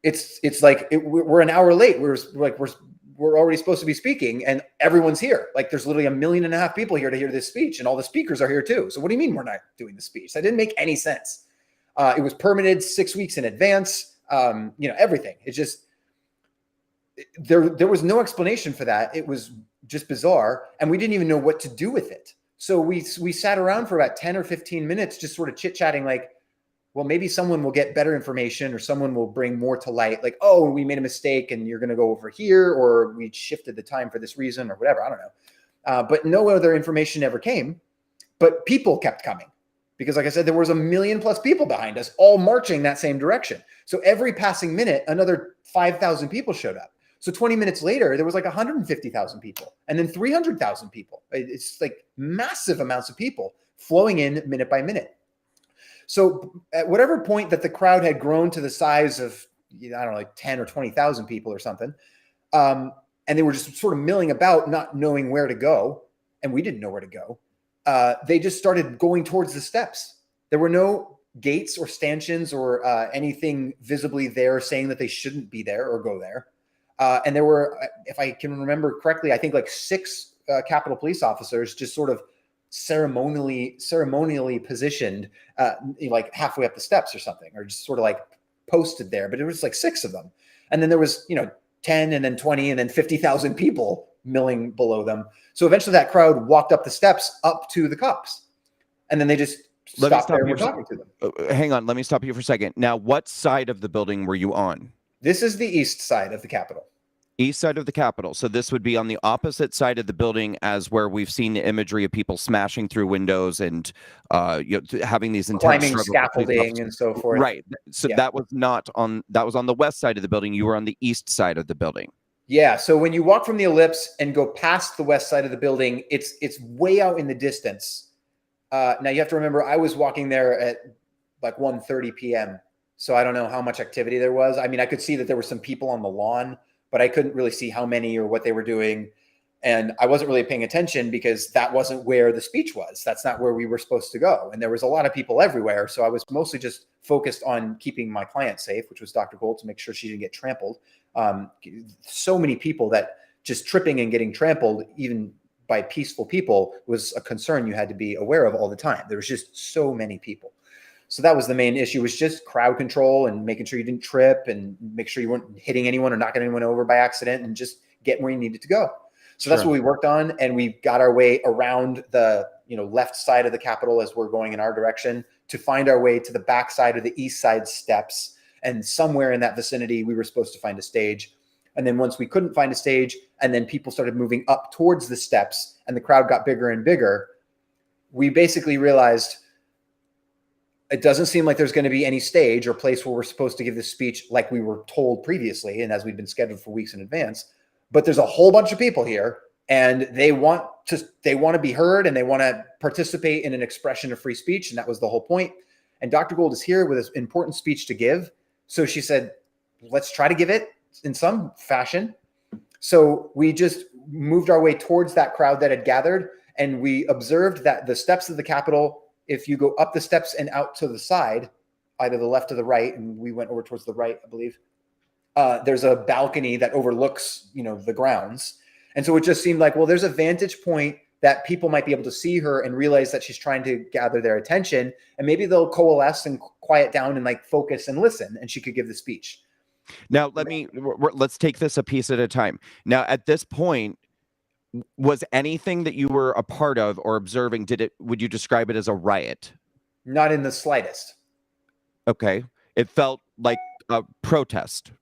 [SPEAKER 2] It's like we're an hour late. We're already supposed to be speaking and everyone's here. Like there's literally 1.5 million people here to hear this speech and all the speakers are here too. So what do you mean we're not doing the speech? That didn't make any sense. It was permitted 6 weeks in advance. Everything. It just, there was no explanation for that. It was just bizarre. And we didn't even know what to do with it. So we sat around for about 10 or 15 minutes, just sort of chit chatting like, well, maybe someone will get better information or someone will bring more to light. Like, oh, we made a mistake and you're going to go over here, or we shifted the time for this reason or whatever. I don't know. But no other information ever came, but people kept coming because like I said, there was 1 million+ people behind us all marching that same direction. So every passing minute, another 5,000 people showed up. So 20 minutes later, there was like 150,000 people and then 300,000 people. It's like massive amounts of people flowing in minute by minute. So at whatever point that the crowd had grown to the size of, I don't know, like 10 or 20,000 people or something, and they were just sort of milling about, not knowing where to go, and we didn't know where to go, they just started going towards the steps. There were no gates or stanchions or anything visibly there saying that they shouldn't be there or go there. And there were, if I can remember correctly, I think like 6 Capitol Police officers just sort of ceremonially positioned like halfway up the steps or something, or just sort of like posted there, but it was like 6 of them. And then there was, 10 and then 20 and then 50,000 people milling below them. So eventually that crowd walked up the steps up to the cops. And then they just stopped there and were talking to them.
[SPEAKER 1] Hang on. Let me stop you for a second. Now, what side of the building were you on?
[SPEAKER 2] This is the east side of the Capitol.
[SPEAKER 1] East side of the Capitol. So this would be on the opposite side of the building as where we've seen the imagery of people smashing through windows and having these intense
[SPEAKER 2] climbing scaffolding and so forth.
[SPEAKER 1] Right. So that was on the west side of the building. You were on the east side of the building.
[SPEAKER 2] Yeah. So when you walk from the ellipse and go past the west side of the building, it's way out in the distance. Now you have to remember, I was walking there at like 1:30 p.m. So I don't know how much activity there was. I mean, I could see that there were some people on the lawn, but I couldn't really see how many or what they were doing. And I wasn't really paying attention because that wasn't where the speech was. That's not where we were supposed to go. And there was a lot of people everywhere. So I was mostly just focused on keeping my client safe, which was Dr. Gold, to make sure she didn't get trampled. So many people that just tripping and getting trampled, even by peaceful people, was a concern you had to be aware of all the time. There was just so many people. So that was the main issue, was just crowd control and making sure you didn't trip and make sure you weren't hitting anyone or knocking anyone over by accident, and just getting where you needed to go. So that's what we worked on. And we got our way around the left side of the Capitol as we're going in our direction to find our way to the back side of the east side steps. And somewhere in that vicinity, we were supposed to find a stage. And then once we couldn't find a stage, and then people started moving up towards the steps and the crowd got bigger and bigger, we basically realized it doesn't seem like there's going to be any stage or place where we're supposed to give this speech like we were told previously and as we've been scheduled for weeks in advance. But there's a whole bunch of people here, and they want to be heard, and they want to participate in an expression of free speech. And that was the whole point. And Dr. Gold is here with an important speech to give. So she said, let's try to give it in some fashion. So we just moved our way towards that crowd that had gathered, and we observed that the steps of the Capitol, if you go up the steps and out to the side, either the left or the right, and we went over towards the right, I believe, there's a balcony that overlooks, the grounds. And so it just seemed like, well, there's a vantage point that people might be able to see her and realize that she's trying to gather their attention, and maybe they'll coalesce and quiet down and like focus and listen, and she could give the speech.
[SPEAKER 1] Now, let's take this a piece at a time. Now, at this point, was anything that you were a part of or observing, would you describe it as a riot?
[SPEAKER 2] Not in the slightest.
[SPEAKER 1] Okay. It felt like a protest.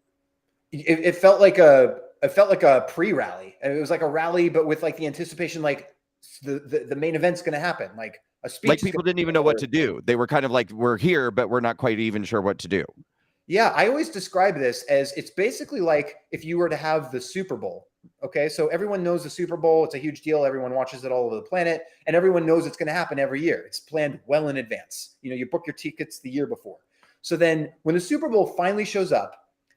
[SPEAKER 2] It felt like a pre-rally. It was like a rally, but with like the anticipation, like the main event's going to happen, like a speech.
[SPEAKER 1] Like people didn't even know what to do. They were kind of like, we're here, but we're not quite even sure what to do.
[SPEAKER 2] Yeah, I always describe this as it's basically like if you were to have the Super Bowl. Okay, so everyone knows the Super Bowl. It's a huge deal. Everyone watches it all over the planet, and everyone knows it's going to happen every year. It's planned well in advance. You know, you book your tickets the year before. So then when the Super Bowl finally shows up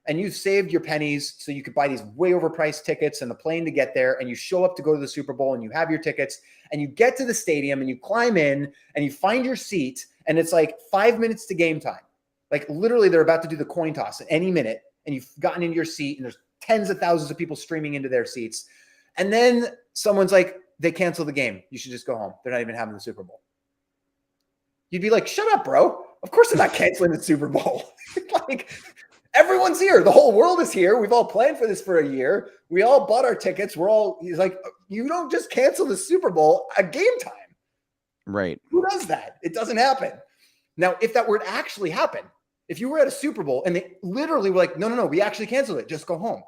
[SPEAKER 2] and you've saved your pennies so you could buy these way overpriced tickets and the plane to get there, and you show up to go to the Super Bowl and you have your tickets and you get to the stadium and you climb in and you find your seat, and it's like 5 minutes to game time. Like literally, they're about to do the coin toss at any minute, and you've gotten into your seat, and there's tens of thousands of people streaming into their seats. And then someone's like, they cancel the game. You should just go home. They're not even having the Super Bowl. You'd be like, shut up, bro. Of course they're not canceling the Super Bowl. Like, everyone's here. The whole world is here. We've all planned for this for a year. We all bought our tickets. He's like, you don't just cancel the Super Bowl at game time.
[SPEAKER 1] Right.
[SPEAKER 2] Who does that? It doesn't happen. Now, if that were to actually happen, if you were at a Super Bowl and they literally were like, no, we actually canceled it. Just go home.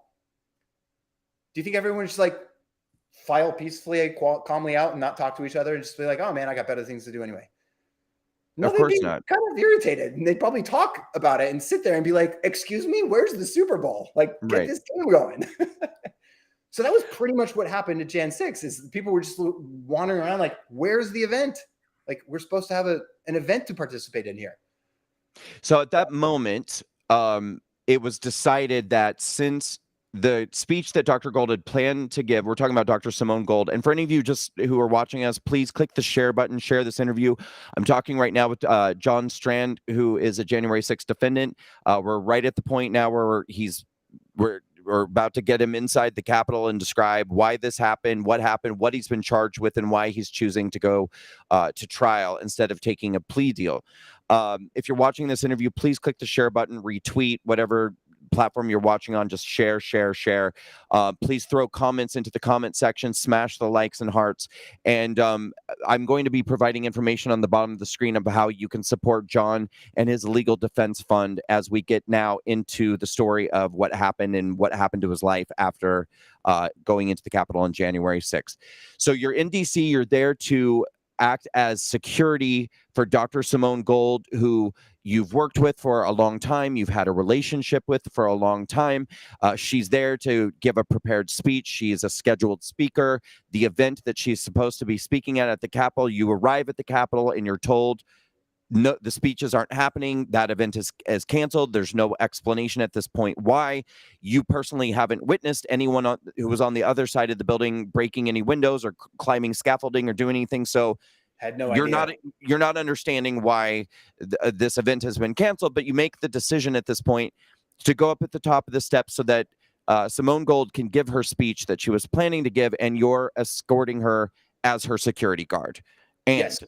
[SPEAKER 2] Do you think everyone would just like file peacefully, calmly out and not talk to each other and just be like, oh man, I got better things to do anyway? No,
[SPEAKER 1] Of course
[SPEAKER 2] they'd be
[SPEAKER 1] not.
[SPEAKER 2] kind of irritated, and they'd probably talk about it and sit there and be like, excuse me, where's the Super Bowl? Like, get
[SPEAKER 1] Right.
[SPEAKER 2] this game going. So that was pretty much what happened at Jan 6 is people were just wandering around like, where's the event? Like, we're supposed to have an event to participate in here.
[SPEAKER 1] So at that moment, it was decided that since the speech that Dr. Gold had planned to give, we're talking about Dr. Simone Gold. And for any of you just who are watching us, please click the share button, share this interview. I'm talking right now with John Strand, who is a January 6th defendant. We're right at the point now where we're about to get him inside the Capitol and describe why this happened, what he's been charged with, and why he's choosing to go to trial instead of taking a plea deal. If you're watching this interview, please click the share button, retweet, whatever platform you're watching on, just share. Please throw comments into the comment section, smash the likes and hearts. And I'm going to be providing information on the bottom of the screen about how you can support John and his legal defense fund as we get now into the story of what happened and what happened to his life after going into the Capitol on January 6th. So you're in DC, you're there to act as security for Dr. Simone Gold, who you've worked with for a long time, you've had a relationship with for a long time. She's there to give a prepared speech. She is a scheduled speaker. The event that she's supposed to be speaking at the Capitol, you arrive at the Capitol and you're told, no, the speeches aren't happening. That event is canceled. There's no explanation at this point why. You personally haven't witnessed anyone who was on the other side of the building breaking any windows or climbing scaffolding or doing anything. So
[SPEAKER 2] Had no idea.
[SPEAKER 1] You're not understanding why this event has been canceled, but you make the decision at this point to go up at the top of the steps so that Simone Gold can give her speech that she was planning to give, and you're escorting her as her security guard. And
[SPEAKER 2] yes.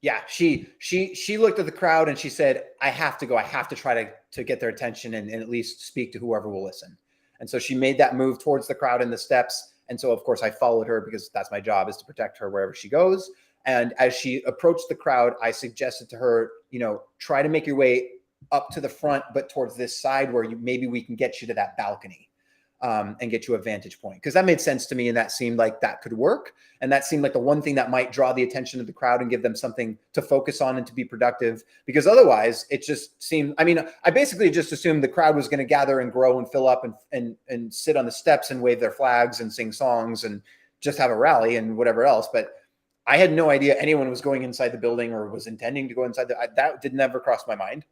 [SPEAKER 2] Yeah, she looked at the crowd and she said, I have to go. I have to try to get their attention and at least speak to whoever will listen. And so she made that move towards the crowd in the steps. And so, of course, I followed her because that's my job, is to protect her wherever she goes. And as she approached the crowd, I suggested to her, try to make your way up to the front, but towards this side where maybe we can get you to that balcony and get you a vantage point. Because that made sense to me, and that seemed like that could work. And that seemed like the one thing that might draw the attention of the crowd and give them something to focus on and to be productive. Because otherwise, it just seemed, I basically just assumed the crowd was going to gather and grow and fill up and sit on the steps and wave their flags and sing songs and just have a rally and whatever else. But I had no idea anyone was going inside the building or was intending to go inside. That did never cross my mind.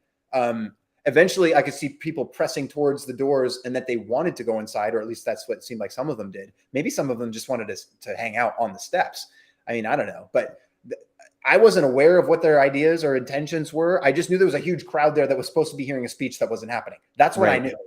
[SPEAKER 2] Eventually, I could see people pressing towards the doors and that they wanted to go inside, or at least that's what it seemed like some of them did. Maybe some of them just wanted to hang out on the steps. I don't know. But I wasn't aware of what their ideas or intentions were. I just knew there was a huge crowd there that was supposed to be hearing a speech that wasn't happening. That's what I knew.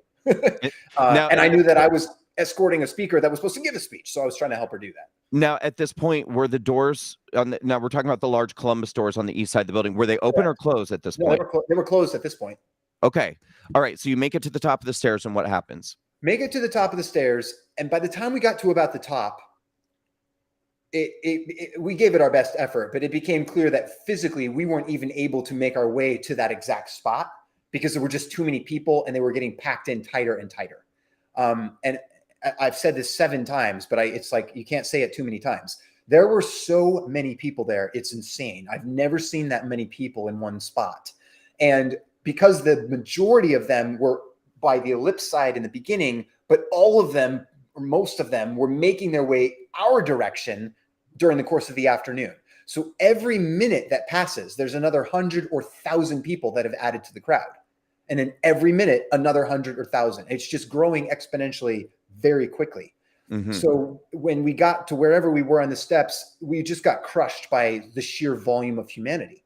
[SPEAKER 2] And I knew that I was escorting a speaker that was supposed to give a speech. So I was trying to help her do that.
[SPEAKER 1] Now, at this point, were the doors now we're talking about the large Columbus doors on the east side of the building. Were they open or closed at this point?
[SPEAKER 2] They were closed at this point.
[SPEAKER 1] Okay. All right. So you make it to the top of the stairs, and what happens?
[SPEAKER 2] Make it to the top of the stairs. And by the time we got to about the top, we gave it our best effort, but it became clear that physically we weren't even able to make our way to that exact spot because there were just too many people and they were getting packed in tighter and tighter. And I've said this 7 times, but it's like you can't say it too many times. There were so many people there. It's insane. I've never seen that many people in one spot. And because the majority of them were by the ellipse side in the beginning, but all of them, or most of them, were making their way our direction during the course of the afternoon. So every minute that passes, there's another 100 or 1,000 people that have added to the crowd. And then every minute, another 100 or 1,000. It's just growing exponentially very quickly.
[SPEAKER 1] Mm-hmm.
[SPEAKER 2] So when we got to wherever we were on the steps, we just got crushed by the sheer volume of humanity.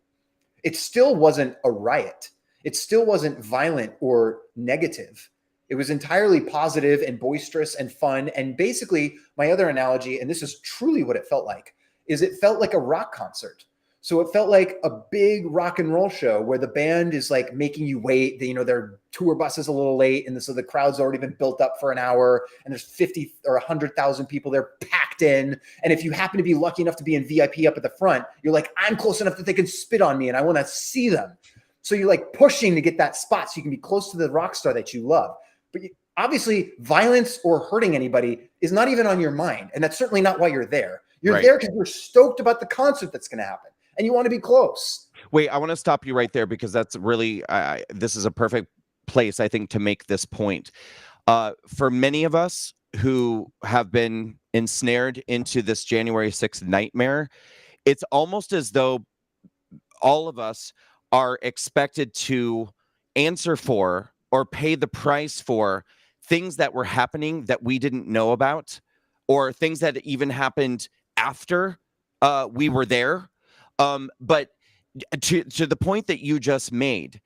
[SPEAKER 2] It still wasn't a riot. It still wasn't violent or negative. It was entirely positive and boisterous and fun. And basically, my other analogy, and this is truly what it felt like, is it felt like a rock concert. So it felt like a big rock and roll show where the band is like making you wait. Their tour bus is a little late, and so the crowd's already been built up for an hour, and there's 50 or 100,000 people there packed in. And if you happen to be lucky enough to be in VIP up at the front, you're like, I'm close enough that they can spit on me, and I want to see them. So you're like pushing to get that spot so you can be close to the rock star that you love. But obviously, violence or hurting anybody is not even on your mind, and that's certainly not why you're there. You're there because you're stoked about the concert that's going to happen, and you want to be close.
[SPEAKER 1] Wait, I want to stop you right there because that's really, this is a perfect place, I think, to make this point. For many of us who have been ensnared into this January 6th nightmare, it's almost as though all of us are expected to answer for or pay the price for things that were happening that we didn't know about, or things that even happened after we were there. But to the point that you just made,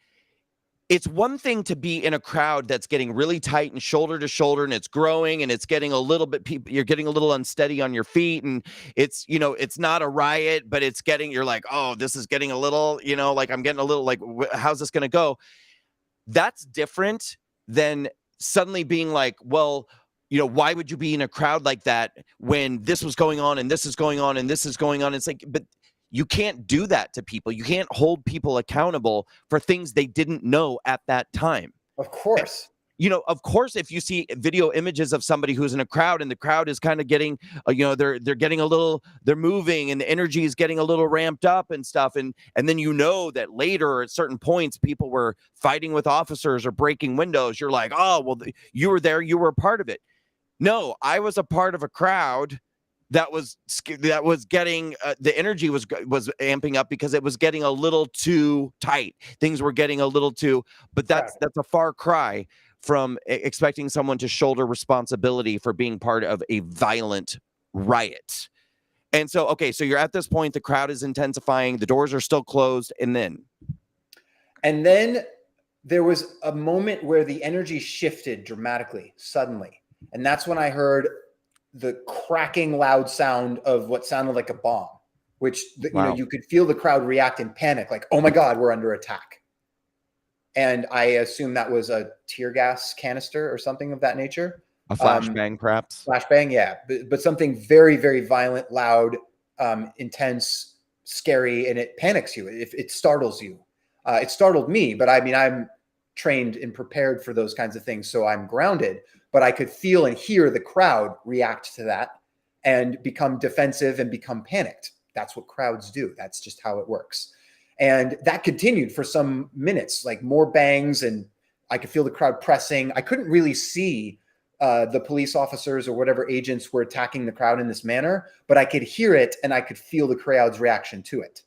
[SPEAKER 1] it's one thing to be in a crowd that's getting really tight and shoulder to shoulder, and it's growing, and it's getting a little bit, you're getting a little unsteady on your feet, and it's, it's not a riot, but it's getting, you're like, oh, this is getting a little, like I'm getting a little like, how's this going to go? That's different than suddenly being like, well, why would you be in a crowd like that when this was going on and this is going on and this is going on? It's like, but you can't do that to people. You can't hold people accountable for things they didn't know at that time.
[SPEAKER 2] Of course.
[SPEAKER 1] Of course, if you see video images of somebody who's in a crowd and the crowd is kind of getting, they're getting a little, they're moving and the energy is getting a little ramped up and stuff. And then that later at certain points, people were fighting with officers or breaking windows. You're like, oh, well, you were there. You were a part of it. No, I was a part of a crowd that was getting, the energy was amping up because it was getting a little too tight. Things were getting a little too, but that's a far cry from expecting someone to shoulder responsibility for being part of a violent riot. And so, okay, so you're at this point, the crowd is intensifying, the doors are still closed, and then
[SPEAKER 2] there was a moment where the energy shifted dramatically, suddenly. And that's when I heard the cracking loud sound of what sounded like a bomb, which, you could feel the crowd react in panic, like, oh my God, we're under attack. And I assume that was a tear gas canister or something of that nature.
[SPEAKER 1] A flashbang, perhaps.
[SPEAKER 2] Flashbang, yeah. But something very, very violent, loud, intense, scary, and it panics you. It startles you. It startled me, but I mean, I'm trained and prepared for those kinds of things, so I'm grounded. But I could feel and hear the crowd react to that and become defensive and become panicked. That's what crowds do. That's just how it works. And that continued for some minutes, like more bangs, and I could feel the crowd pressing. I couldn't really see the police officers or whatever agents were attacking the crowd in this manner, but I could hear it and I could feel the crowd's reaction to it.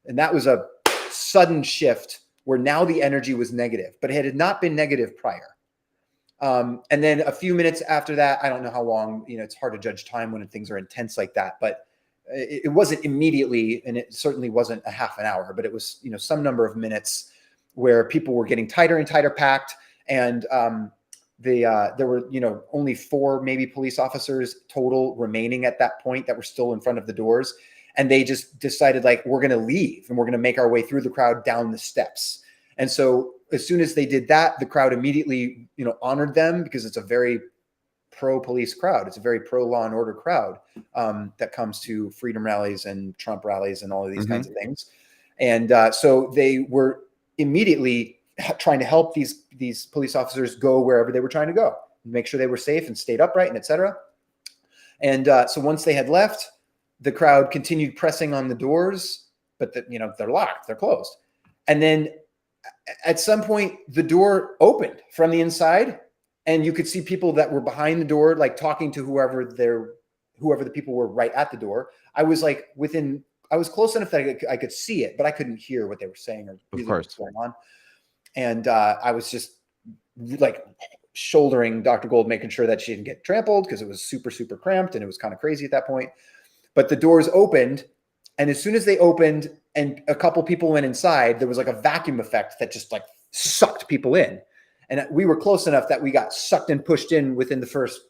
[SPEAKER 2] And that was a sudden shift where now the energy was negative, but it had not been negative prior. And then a few minutes after that, I don't know how long, it's hard to judge time when things are intense like that, but it wasn't immediately, and it certainly wasn't a half an hour, but it was, some number of minutes where people were getting tighter and tighter packed. And there were, only 4 maybe police officers total remaining at that point that were still in front of the doors. And they just decided, like, we're going to leave and we're going to make our way through the crowd down the steps. And so as soon as they did that, the crowd immediately, honored them, because it's a very pro-police crowd. It's a very pro-law and order crowd that comes to freedom rallies and Trump rallies and all of these kinds of things. And so they were immediately trying to help these police officers go wherever they were trying to go, make sure they were safe and stayed upright and et cetera. And so once they had left, the crowd continued pressing on the doors, but they're locked, they're closed. And then at some point, the door opened from the inside, and you could see people that were behind the door, like talking to whoever the people were right at the door. I was like I was close enough that I could see it, but I couldn't hear what they were saying or really what was going on. And I was just like shouldering Dr. Gold, making sure that she didn't get trampled because it was super, super cramped and it was kind of crazy at that point. But the doors opened, and as soon as they opened and a couple people went inside, there was like a vacuum effect that just like sucked people in. And we were close enough that we got sucked and pushed in within the first,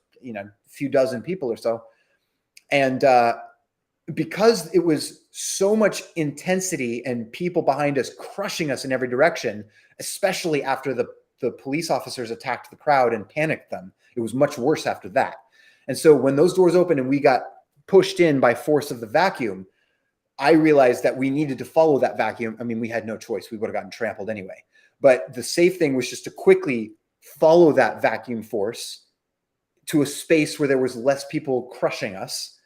[SPEAKER 2] few dozen people or so. And because it was so much intensity and people behind us crushing us in every direction, especially after the police officers attacked the crowd and panicked them, it was much worse after that. And so when those doors opened and we got pushed in by force of the vacuum, I realized that we needed to follow that vacuum. I mean, we had no choice. We would have gotten trampled anyway. But the safe thing was just to quickly follow that vacuum force to a space where there was less people crushing us.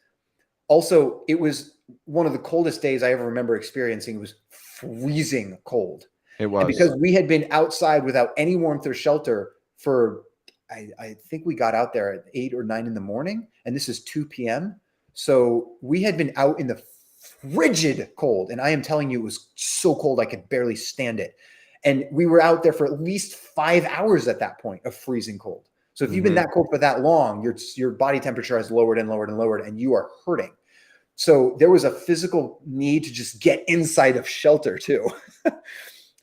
[SPEAKER 2] Also, it was one of the coldest days I ever remember experiencing. It was freezing cold.
[SPEAKER 1] It was.
[SPEAKER 2] And because we had been outside without any warmth or shelter for, I think we got out there at 8 or 9 in the morning, and this is 2 p.m. So we had been out in the frigid cold. And I am telling you, it was so cold I could barely stand it. And we were out there for at least 5 hours at that point of freezing cold. So if you've been that cold for that long, your body temperature has lowered and lowered and lowered, and you are hurting. So there was a physical need to just get inside of shelter too.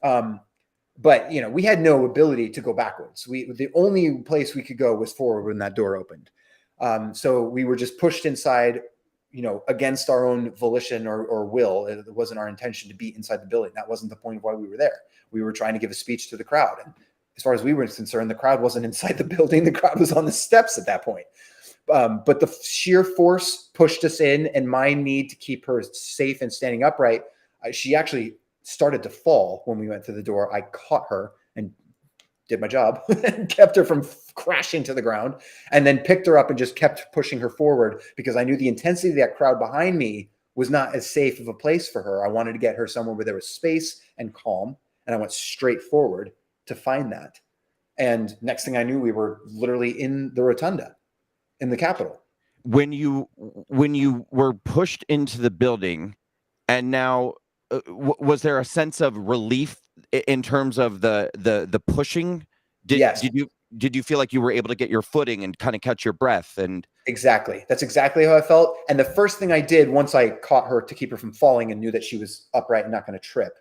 [SPEAKER 2] But we had no ability to go backwards. The only place we could go was forward when that door opened. So we were just pushed inside, against our own volition or will. It wasn't our intention to be inside the building. That wasn't the point of why we were there. We were trying to give a speech to the crowd. And as far as we were concerned, the crowd wasn't inside the building. The crowd was on the steps at that point. But the sheer force pushed us in, and my need to keep her safe and standing upright, she actually started to fall when we went through the door. I caught her and did my job and kept her from crashing to the ground, and then picked her up and just kept pushing her forward because I knew the intensity of that crowd behind me was not as safe of a place for her. I wanted to get her somewhere where there was space and calm, and I went straight forward to find that. And next thing I knew, we were literally in the rotunda in the Capitol.
[SPEAKER 1] When you were pushed into the building, and now was there a sense of relief in terms of the pushing?
[SPEAKER 2] Yes.
[SPEAKER 1] Did you feel like you were able to get your footing and kind of catch your breath? And
[SPEAKER 2] exactly, that's exactly how I felt. And the first thing I did once I caught her to keep her from falling and knew that she was upright and not going to trip,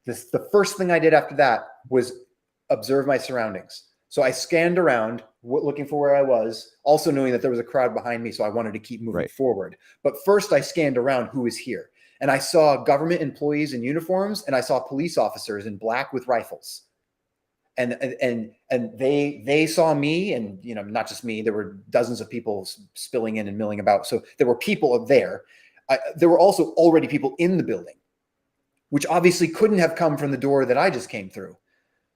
[SPEAKER 2] the first thing I did after that was observe my surroundings. So I scanned around looking for where I was, also knowing that there was a crowd behind me. So I wanted to keep moving forward. But first I scanned around who was here. And I saw government employees in uniforms, and I saw police officers in black with rifles. And they saw me, and not just me. There were dozens of people spilling in and milling about. So there were people there. There were also already people in the building, which obviously couldn't have come from the door that I just came through.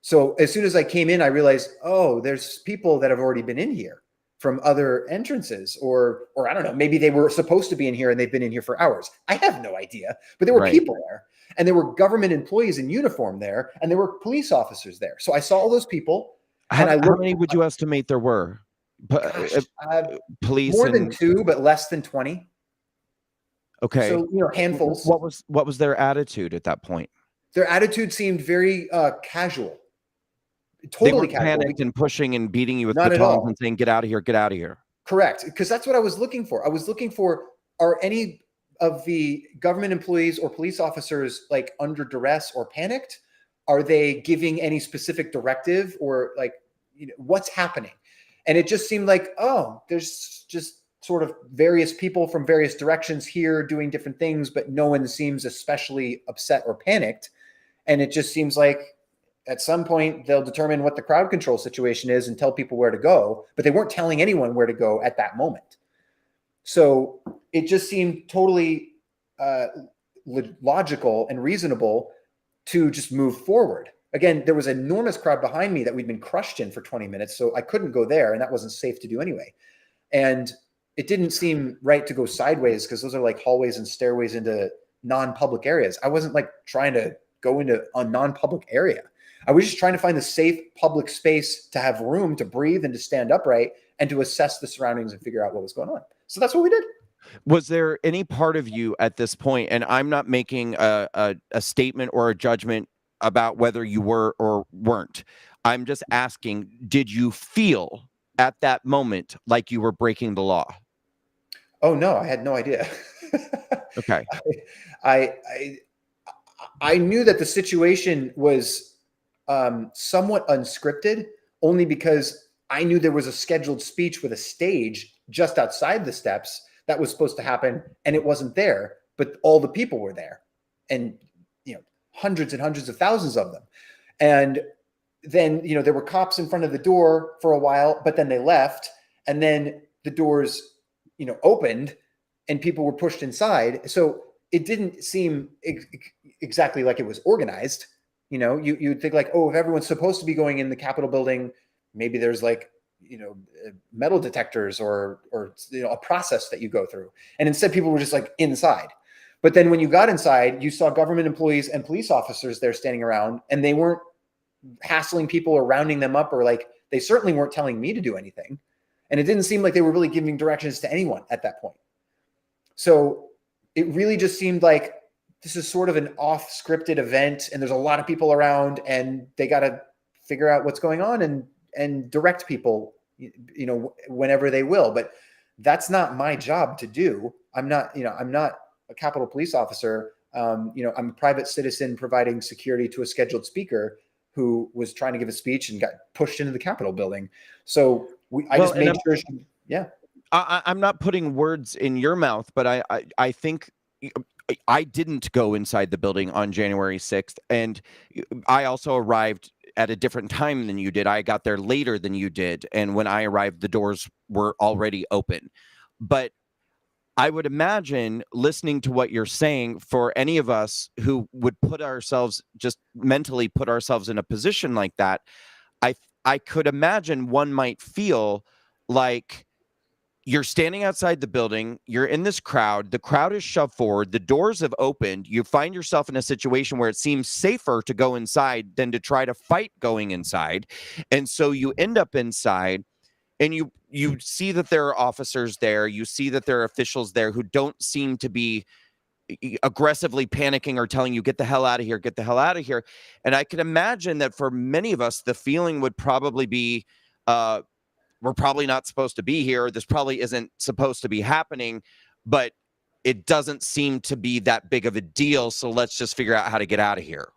[SPEAKER 2] So as soon as I came in, I realized, oh, there's people that have already been in here from other entrances, or I don't know, maybe they were supposed to be in here and they've been in here for hours. I have no idea, but there were people there, and there were government employees in uniform there, and there were police officers there. So I saw all those people.
[SPEAKER 1] How many would you estimate there were? Police
[SPEAKER 2] more than 2, but less than 20.
[SPEAKER 1] Okay.
[SPEAKER 2] So, handfuls.
[SPEAKER 1] What was their attitude at that point?
[SPEAKER 2] Their attitude seemed very casual. Totally
[SPEAKER 1] they weren't panicked and pushing and beating you with batons and saying, get out of here, get out of here.
[SPEAKER 2] Correct. Because that's what I was looking for. I was looking for, are any of the government employees or police officers like under duress or panicked? Are they giving any specific directive, or like, what's happening? And it just seemed like, oh, there's just sort of various people from various directions here doing different things, but no one seems especially upset or panicked. And it just seems like at some point they'll determine what the crowd control situation is and tell people where to go, but they weren't telling anyone where to go at that moment. So it just seemed totally logical and reasonable to just move forward. Again, there was an enormous crowd behind me that we'd been crushed in for 20 minutes, so I couldn't go there, and that wasn't safe to do anyway. And it didn't seem right to go sideways because those are like hallways and stairways into non-public areas. I wasn't like trying to go into a non-public area. I was just trying to find the safe public space to have room to breathe and to stand upright and to assess the surroundings and figure out what was going on. So that's what we did.
[SPEAKER 1] Was there any part of you at this point, and I'm not making a statement or a judgment about whether you were or weren't. I'm just asking, did you feel at that moment like you were breaking the law?
[SPEAKER 2] Oh no, I had no idea.
[SPEAKER 1] Okay.
[SPEAKER 2] I, I knew that the situation was somewhat unscripted, only because I knew there was a scheduled speech with a stage just outside the steps that was supposed to happen, and it wasn't there, but all the people were there, and hundreds and hundreds of thousands of them. And then there were cops in front of the door for a while, but then they left, and then the doors opened and people were pushed inside. So it didn't seem exactly like it was organized. You'd think like, oh, if everyone's supposed to be going in the Capitol building, maybe there's like metal detectors or a process that you go through. And instead people were just like inside. But then when you got inside, you saw government employees and police officers there standing around, and they weren't hassling people or rounding them up, or like, they certainly weren't telling me to do anything. And it didn't seem like they were really giving directions to anyone at that point. So it really just seemed like this is sort of an off-scripted event, and there's a lot of people around, and they got to figure out what's going on and direct people, whenever they will. But that's not my job to do. I'm not a Capitol police officer. I'm a private citizen providing security to a scheduled speaker who was trying to give a speech and got pushed into the Capitol building. So I just made sure. Yeah.
[SPEAKER 1] I'm not putting words in your mouth, but I think I didn't go inside the building on January 6th. And I also arrived at a different time than you did. I got there later than you did. And when I arrived, the doors were already open. But I would imagine, listening to what you're saying, for any of us who would just mentally put ourselves in a position like that, I could imagine one might feel like you're standing outside the building, you're in this crowd, the crowd is shoved forward, the doors have opened, you find yourself in a situation where it seems safer to go inside than to try to fight going inside. And so you end up inside, and you see that there are officers there, you see that there are officials there who don't seem to be aggressively panicking or telling you, get the hell out of here, get the hell out of here. And I can imagine that for many of us, the feeling would probably be, we're probably not supposed to be here. This probably isn't supposed to be happening, but it doesn't seem to be that big of a deal. So let's just figure out how to get out of here.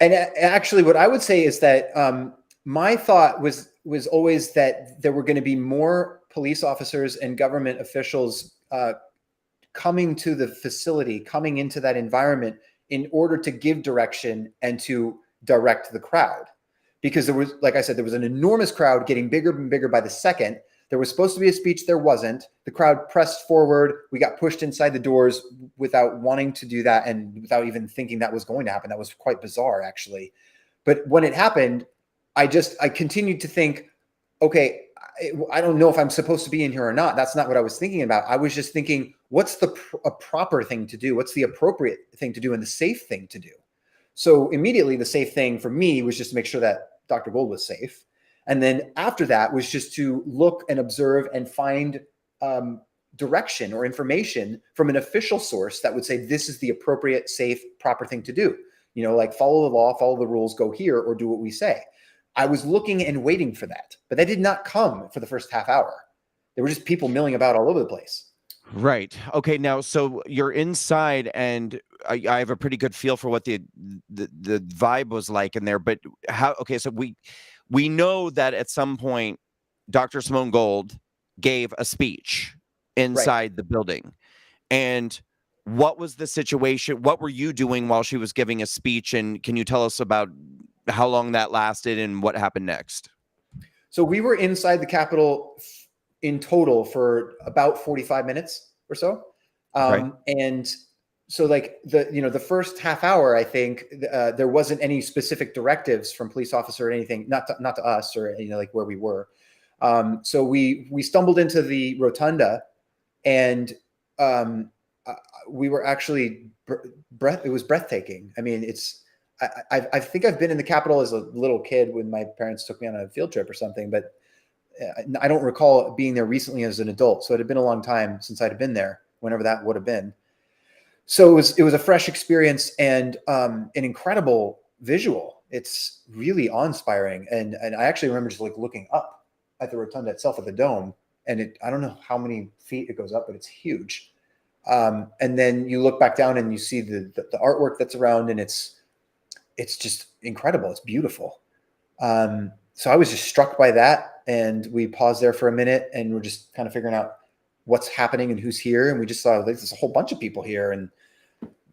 [SPEAKER 2] And actually, what I would say is that my thought was always that there were going to be more police officers and government officials coming to the facility, coming into that environment in order to give direction and to direct the crowd. Because there was, like I said, there was an enormous crowd getting bigger and bigger by the second. There was supposed to be a speech. There wasn't. The crowd pressed forward. We got pushed inside the doors without wanting to do that and without even thinking that was going to happen. That was quite bizarre, actually. But when it happened, I continued to think, okay, I don't know if I'm supposed to be in here or not. That's not what I was thinking about. I was just thinking, what's a proper thing to do? What's the appropriate thing to do and the safe thing to do? So immediately the safe thing for me was just to make sure that Dr. Gold was safe. And then after that was just to look and observe and find direction or information from an official source that would say, this is the appropriate, safe, proper thing to do. Like follow the law, follow the rules, go here, or do what we say. I was looking and waiting for that, but that did not come for the first half hour. There were just people milling about all over the place.
[SPEAKER 1] Right. Okay. Now, so you're inside, and I have a pretty good feel for what the vibe was like in there. But how? Okay, so we know that at some point, Dr. Simone Gold gave a speech inside the building, and what was the situation? What were you doing while she was giving a speech? And can you tell us about how long that lasted and what happened next?
[SPEAKER 2] So we were inside the Capitol in total for about 45 minutes or so. And so like the first half hour, I think there wasn't any specific directives from police officer or anything, not to us or, like where we were. So we stumbled into the rotunda, and we were actually it was breathtaking. I mean, I think I've been in the Capitol as a little kid when my parents took me on a field trip or something, but I don't recall being there recently as an adult. So it had been a long time since I'd been there, whenever that would have been. So it was a fresh experience and an incredible visual. It's really awe-inspiring. And I actually remember just like looking up at the rotunda itself, at the dome. And I don't know how many feet it goes up, but it's huge. And then you look back down and you see the artwork that's around, and it's just incredible. It's beautiful. So I was just struck by that, and we paused there for a minute, and we're just kind of figuring out what's happening and who's here. And we just saw like there's a whole bunch of people here, and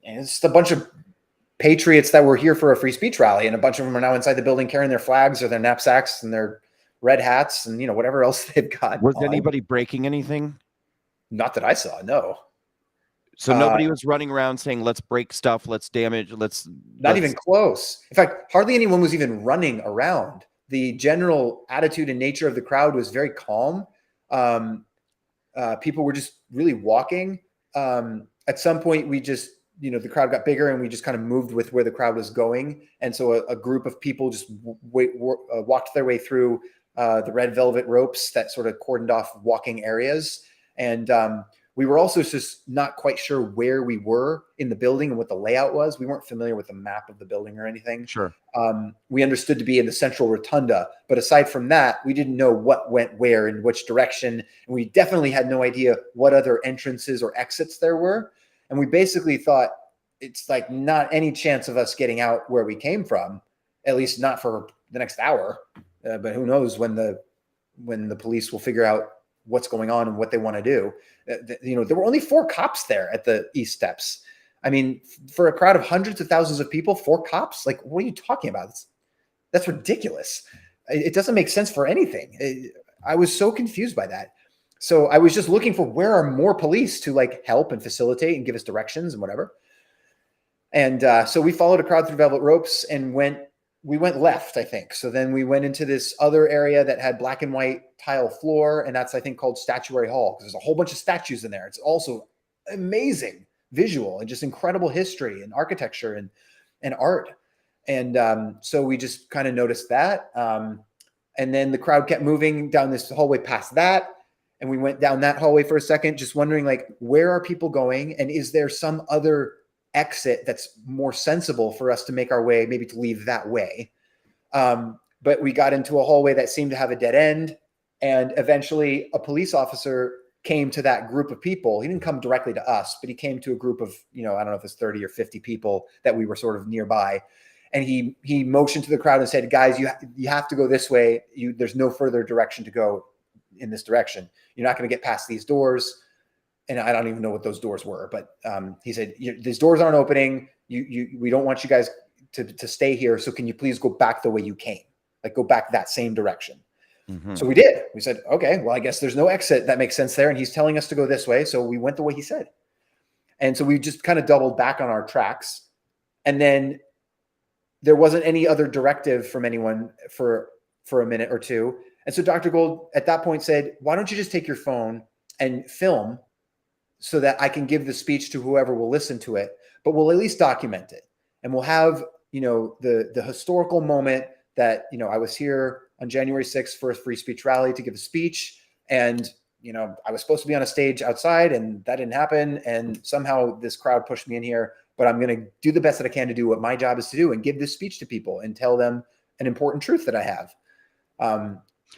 [SPEAKER 2] it's just a bunch of patriots that were here for a free speech rally, and a bunch of them are now inside the building carrying their flags or their knapsacks and their red hats and whatever else they've got.
[SPEAKER 1] Was anybody breaking anything?
[SPEAKER 2] Not that I saw, no.
[SPEAKER 1] So nobody was running around saying, let's break stuff, let's damage,
[SPEAKER 2] not even close. In fact, hardly anyone was even running around. The general attitude and nature of the crowd was very calm. People were just really walking. At some point, we just, the crowd got bigger, and we just kind of moved with where the crowd was going. And so a group of people just walked their way through the red velvet ropes that sort of cordoned off walking areas. And we were also just not quite sure where we were in the building and what the layout was. We weren't familiar with the map of the building or anything.
[SPEAKER 1] Sure.
[SPEAKER 2] We understood to be in the central rotunda, but aside from that, we didn't know what went where in which direction. And we definitely had no idea what other entrances or exits there were. And we basically thought it's like not any chance of us getting out where we came from, at least not for the next hour. But who knows when the police will figure out what's going on and what they want to do. There were only 4 cops there at the East Steps. I mean, for a crowd of hundreds of thousands of people, 4 cops? Like, what are you talking about? That's ridiculous. It doesn't make sense for anything. I was so confused by that. So I was just looking for where are more police to like help and facilitate and give us directions and whatever. And so we followed a crowd through velvet ropes and we went left, I think. So then we went into this other area that had black and white tile floor. And that's, I think, called Statuary Hall, because there's a whole bunch of statues in there. It's also amazing visual and just incredible history and architecture and art. And so we just kind of noticed that. And then the crowd kept moving down this hallway past that. And we went down that hallway for a second, just wondering, like, where are people going? And is there some other exit that's more sensible for us to make our way, maybe to leave that way? But we got into a hallway that seemed to have a dead end. And eventually a police officer came to that group of people. He didn't come directly to us, but he came to a group of, I don't know if it's 30 or 50 people that we were sort of nearby. And he motioned to the crowd and said, guys, you have to go this way. There's no further direction to go in this direction. You're not going to get past these doors. And I don't even know what those doors were, but he said, these doors aren't opening. We don't want you guys to stay here. So can you please go back the way you came? Like, go back that same direction. Mm-hmm. So we did. We said, okay, well, I guess there's no exit that makes sense there. And he's telling us to go this way. So we went the way he said. And so we just kind of doubled back on our tracks. And then there wasn't any other directive from anyone for a minute or two. And so Dr. Gold at that point said, why don't you just take your phone and film so that I can give the speech to whoever will listen to it, but we'll at least document it. And we'll have, the historical moment that, I was here on January 6th for a free speech rally to give a speech. And, I was supposed to be on a stage outside, and that didn't happen. And somehow this crowd pushed me in here, but I'm going to do the best that I can to do what my job is to do and give this speech to people and tell them an important truth that I have.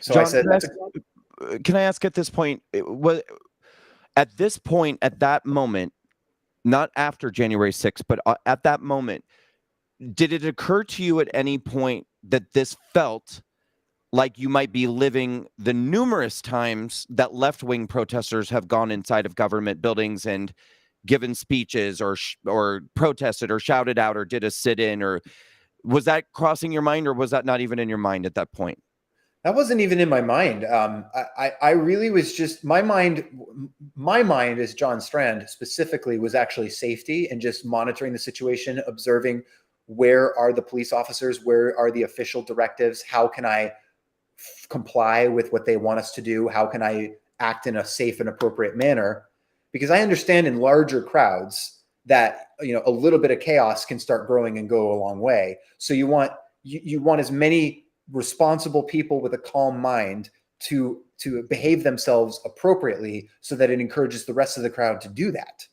[SPEAKER 2] So John, I said,
[SPEAKER 1] can I ask at this point, at that moment, not after January 6th, but at that moment, did it occur to you at any point that this felt like you might be living the numerous times that left-wing protesters have gone inside of government buildings and given speeches or protested or shouted out or did a sit-in? Or was that crossing your mind, or was that not even in your mind at that point?
[SPEAKER 2] That wasn't even in my mind. I really was just, my mind as John Strand specifically was actually safety and just monitoring the situation, observing where are the police officers, where are the official directives, how can I comply with what they want us to do, how can I act in a safe and appropriate manner? Because I understand in larger crowds that, a little bit of chaos can start growing and go a long way. So you want as many responsible people with a calm mind to behave themselves appropriately so that it encourages the rest of the crowd to do that.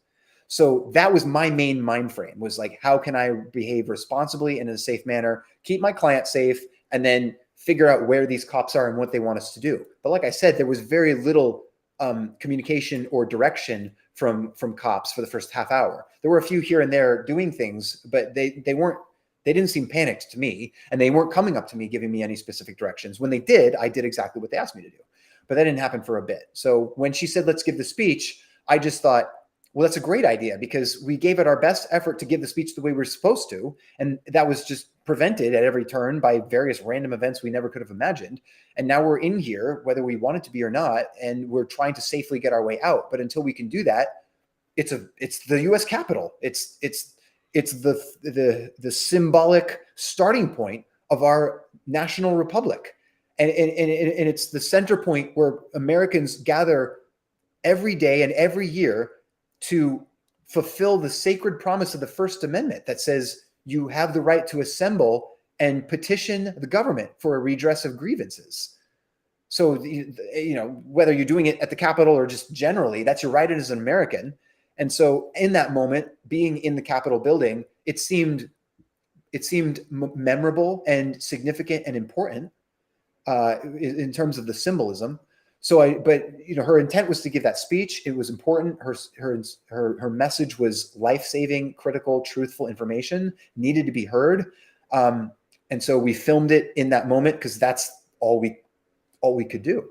[SPEAKER 2] So that was my main mind frame, was like, how can I behave responsibly and in a safe manner, keep my client safe, and then figure out where these cops are and what they want us to do. But like I said, there was very little communication or direction from cops for the first half hour. There were a few here and there doing things, but they didn't seem panicked to me, and they weren't coming up to me giving me any specific directions. When they did, I did exactly what they asked me to do. But that didn't happen for a bit. So when she said, let's give the speech, I just thought, well, that's a great idea, because we gave it our best effort to give the speech the way we're supposed to. And that was just prevented at every turn by various random events we never could have imagined. And now we're in here, whether we want it to be or not, and we're trying to safely get our way out. But until we can do that, it's the US Capitol. It's the symbolic starting point of our national republic. And it's the center point where Americans gather every day and every year to fulfill the sacred promise of the First Amendment that says you have the right to assemble and petition the government for a redress of grievances. So, whether you're doing it at the Capitol or just generally, that's your right as an American. And so in that moment, being in the Capitol building, it seemed memorable and significant and important in terms of the symbolism. So but her intent was to give that speech. It was important. Her message was life-saving, critical, truthful information, needed to be heard. And so we filmed it in that moment, because that's all we could do.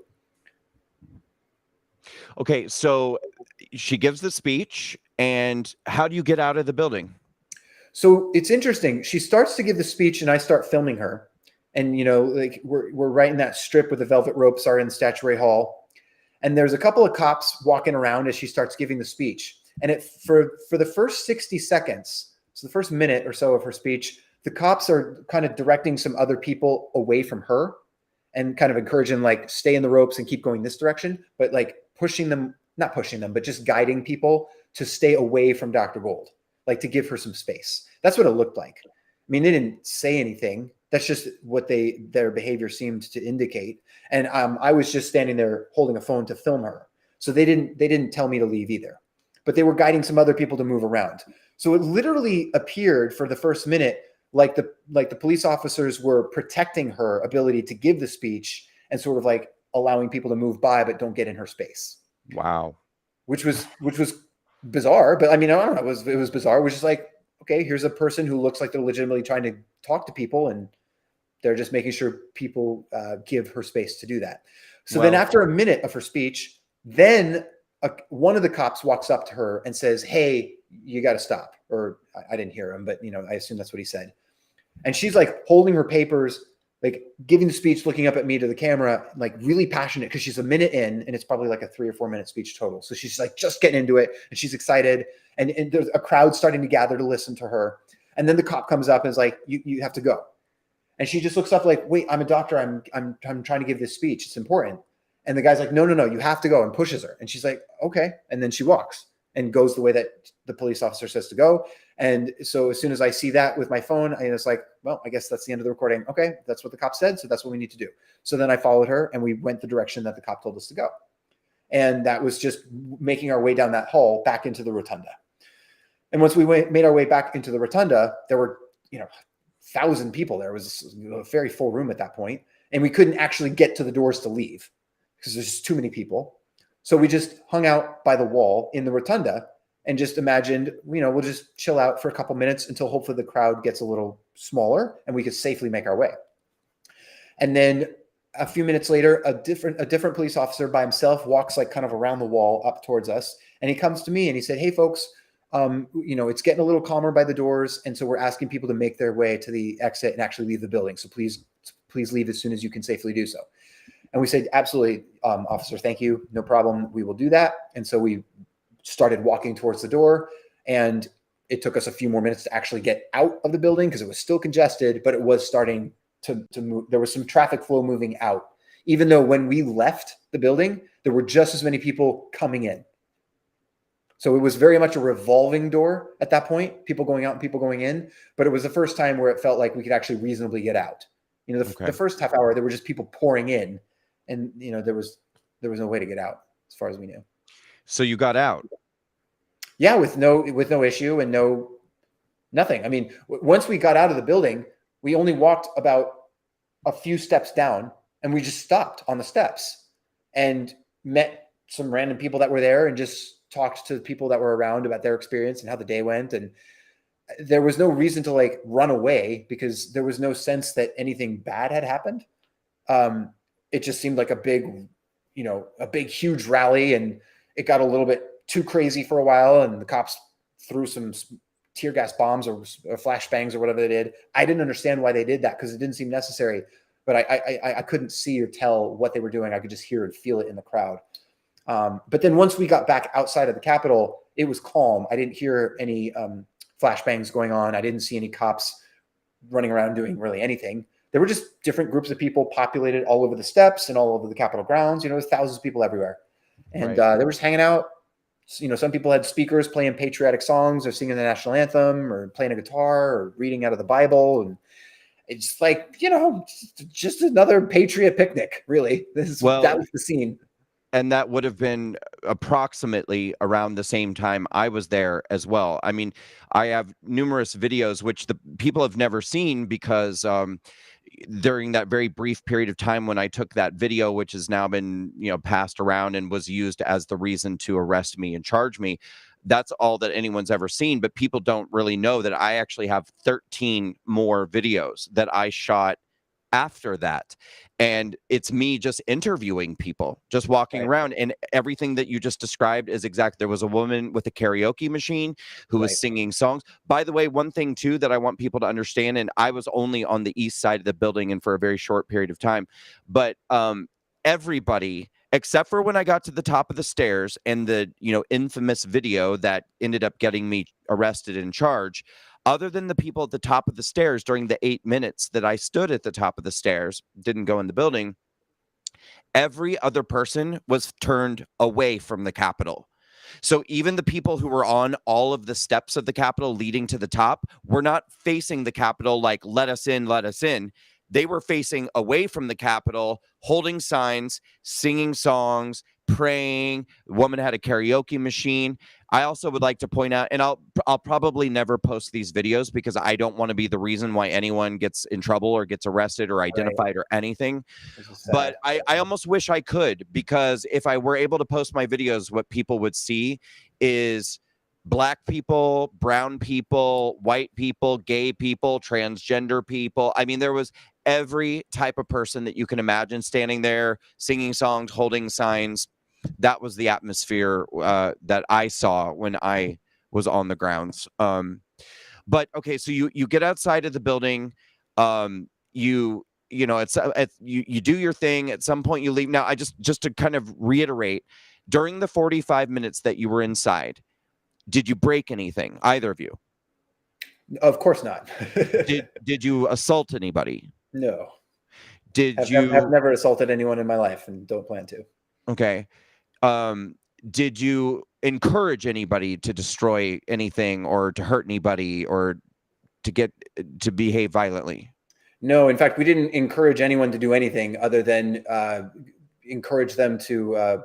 [SPEAKER 1] Okay, so she gives the speech, and how do you get out of the building?
[SPEAKER 2] So it's interesting. She starts to give the speech, and I start filming her. And, like we're right in that strip where the velvet ropes are in the Statuary Hall. And there's a couple of cops walking around as she starts giving the speech. And for the first 60 seconds, so the first minute or so of her speech, the cops are kind of directing some other people away from her and kind of encouraging, like, stay in the ropes and keep going this direction, but like not pushing them, but just guiding people to stay away from Dr. Gold, like to give her some space. That's what it looked like. I mean, they didn't say anything. That's just what their behavior seemed to indicate. And I was just standing there holding a phone to film her. So they didn't tell me to leave either, but they were guiding some other people to move around. So it literally appeared for the first minute like the police officers were protecting her ability to give the speech and sort of like allowing people to move by, but don't get in her space.
[SPEAKER 1] Wow.
[SPEAKER 2] Which was bizarre. But I mean, I don't know. It was bizarre. It was just like, okay, here's a person who looks like they're legitimately trying to talk to people, and they're just making sure people give her space to do that. So then after a minute of her speech, then one of the cops walks up to her and says, hey, you got to stop. Or I didn't hear him, but I assume that's what he said. And she's like holding her papers, like giving the speech, looking up at me to the camera, like really passionate, because she's a minute in and it's probably like a 3 or 4 minute speech total. So she's like just getting into it, and she's excited, and there's a crowd starting to gather to listen to her. And then the cop comes up and is like, you have to go. And she just looks up like, wait, I'm a doctor. I'm trying to give this speech. It's important. And the guy's like, no, you have to go, and pushes her. And she's like, okay. And then she walks and goes the way that the police officer says to go. And so as soon as I see that with my phone, I was like, well, I guess that's the end of the recording. Okay, that's what the cop said. So that's what we need to do. So then I followed her, and we went the direction that the cop told us to go. And that was just making our way down that hall back into the rotunda. And once we made our way back into the rotunda, there were, 1,000 people there. It was a very full room at that point. And we couldn't actually get to the doors to leave because there's just too many people. So we just hung out by the wall in the rotunda and just imagined, we'll just chill out for a couple minutes until hopefully the crowd gets a little smaller and we could safely make our way. And then a few minutes later, a different police officer by himself walks like kind of around the wall up towards us. And he comes to me and he said, hey folks, it's getting a little calmer by the doors. And so we're asking people to make their way to the exit and actually leave the building. So please leave as soon as you can safely do so. And we said, absolutely, officer, thank you. No problem. We will do that. And so we started walking towards the door, and it took us a few more minutes to actually get out of the building because it was still congested, but it was starting to move. There was some traffic flow moving out, even though when we left the building, there were just as many people coming in. So it was very much a revolving door at that point, people going out and people going in. But it was the first time where it felt like we could actually reasonably get out. You know, the
[SPEAKER 1] Okay.
[SPEAKER 2] first half hour, there were just people pouring in, and you know, there was no way to get out as far as we knew.
[SPEAKER 1] So you got out.
[SPEAKER 2] Yeah, with no issue and nothing. I mean, once we got out of the building, we only walked about a few steps down, and we just stopped on the steps and met some random people that were there and just talked to the people that were around about their experience and how the day went. And there was no reason to like run away because there was no sense that anything bad had happened. It just seemed like a big, huge rally, and it got a little bit too crazy for a while. And the cops threw some tear gas bombs or flashbangs or whatever they did. I didn't understand why they did that because it didn't seem necessary, but I couldn't see or tell what they were doing. I could just hear and feel it in the crowd. But then once we got back outside of the Capitol, it was calm. I didn't hear any flashbangs going on. I didn't see any cops running around doing really anything. There were just different groups of people populated all over the steps and all over the Capitol grounds. You know, there's thousands of people everywhere. And they were just hanging out. You know, some people had speakers playing patriotic songs or singing the national anthem or playing a guitar or reading out of the Bible. And it's like, you know, just another patriot picnic, really. That was the scene.
[SPEAKER 1] And that would have been approximately around the same time I was there as well. I mean, I have numerous videos which the people have never seen because during that very brief period of time when I took that video, which has now been, passed around and was used as the reason to arrest me and charge me, that's all that anyone's ever seen. But people don't really know that I actually have 13 more videos that I shot after that. And it's me just interviewing people, just walking around. And everything that you just described is exact. There was a woman with a karaoke machine who was singing songs. By the way, one thing too that I want people to understand, and I was only on the east side of the building and for a very short period of time, but everybody, except for when I got to the top of the stairs and the, infamous video that ended up getting me arrested and charged, other than the people at the top of the stairs during the 8 minutes that I stood at the top of the stairs, didn't go in the building, every other person was turned away from the Capitol. So even the people who were on all of the steps of the Capitol leading to the top were not facing the Capitol like, let us in, let us in. They were facing away from the Capitol, holding signs, singing songs, praying. The woman had a karaoke machine. I also would like to point out, and I'll probably never post these videos because I don't want to be the reason why anyone gets in trouble or gets arrested or identified or anything. But I almost wish I could, because if I were able to post my videos, what people would see is Black people, brown people, white people, gay people, transgender people. I mean, there was every type of person that you can imagine standing there, singing songs, holding signs. That was the atmosphere that I saw when I was on the grounds. But okay, so you get outside of the building, you do your thing. At some point, you leave. Now, I just to kind of reiterate, during the 45 minutes that you were inside, did you break anything, either of you?
[SPEAKER 2] Of course not.
[SPEAKER 1] Did you assault anybody?
[SPEAKER 2] No.
[SPEAKER 1] I've
[SPEAKER 2] never assaulted anyone in my life and don't plan to.
[SPEAKER 1] Okay. Did you encourage anybody to destroy anything or to hurt anybody or to behave violently?
[SPEAKER 2] No, in fact, we didn't encourage anyone to do anything other than encourage them to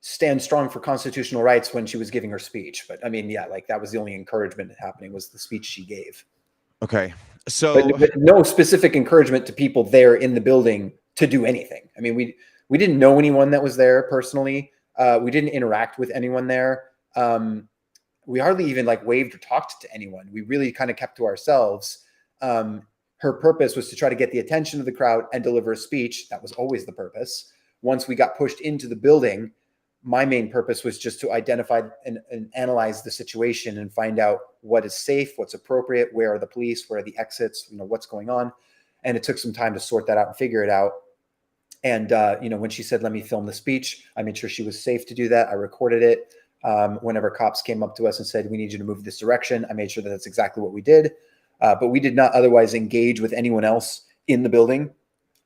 [SPEAKER 2] stand strong for constitutional rights when she was giving her speech. But I mean, yeah, like that was the only encouragement happening, was the speech she gave.
[SPEAKER 1] Okay. So
[SPEAKER 2] but no specific encouragement to people there in the building to do anything. I mean, we didn't know anyone that was there personally. We didn't interact with anyone there. We hardly even like waved or talked to anyone. We really kind of kept to ourselves. Her purpose was to try to get the attention of the crowd and deliver a speech. That was always the purpose. Once we got pushed into the building, my main purpose was just to identify and analyze the situation and find out what is safe, what's appropriate, where are the police, where are the exits, what's going on. And it took some time to sort that out and figure it out. And, when she said, let me film the speech, I made sure she was safe to do that. I recorded it. Whenever cops came up to us and said, we need you to move this direction, I made sure that that's exactly what we did. But we did not otherwise engage with anyone else in the building.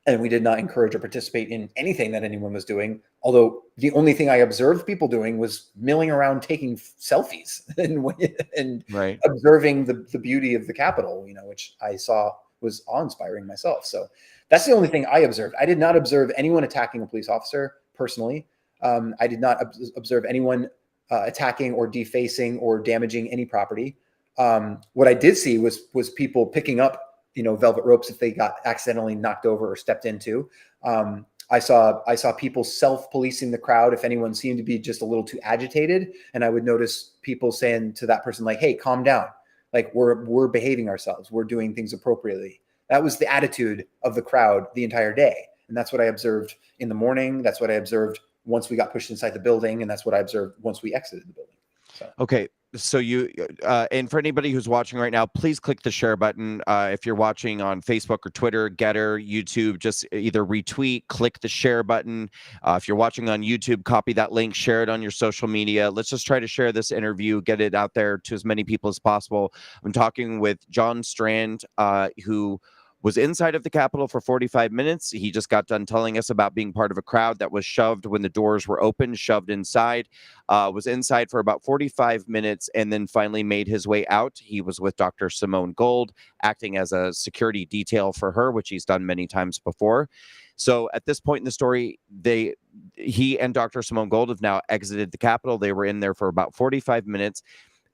[SPEAKER 2] and we did not encourage or participate in anything that anyone was doing. Although the only thing I observed people doing was milling around taking selfies and
[SPEAKER 1] Right.
[SPEAKER 2] observing the beauty of the Capitol, which I saw was awe-inspiring myself. So that's the only thing I observed. I did not observe anyone attacking a police officer personally. I did not observe anyone attacking or defacing or damaging any property. What I did see was people picking up velvet ropes if they got accidentally knocked over or stepped into. I saw people self-policing the crowd if anyone seemed to be just a little too agitated, and I would notice people saying to that person, like, "Hey, calm down. Like, we're behaving ourselves. We're doing things appropriately." That was the attitude of the crowd the entire day, and that's what I observed in the morning. That's what I observed once we got pushed inside the building, and that's what I observed once we exited the building. So.
[SPEAKER 1] Okay. So and for anybody who's watching right now, please click the share button. If you're watching on Facebook or Twitter, Getter, YouTube, just either retweet, click the share button. If you're watching on YouTube, copy that link, share it on your social media. Let's just try to share this interview, get it out there to as many people as possible. I'm talking with John Strand, who was inside of the Capitol for 45 minutes. He just got done telling us about being part of a crowd that was shoved when the doors were open, shoved inside, was inside for about 45 minutes, and then finally made his way out. He was with Dr. Simone Gold, acting as a security detail for her, which he's done many times before. So at this point in the story, he and Dr. Simone Gold have now exited the Capitol. They were in there for about 45 minutes.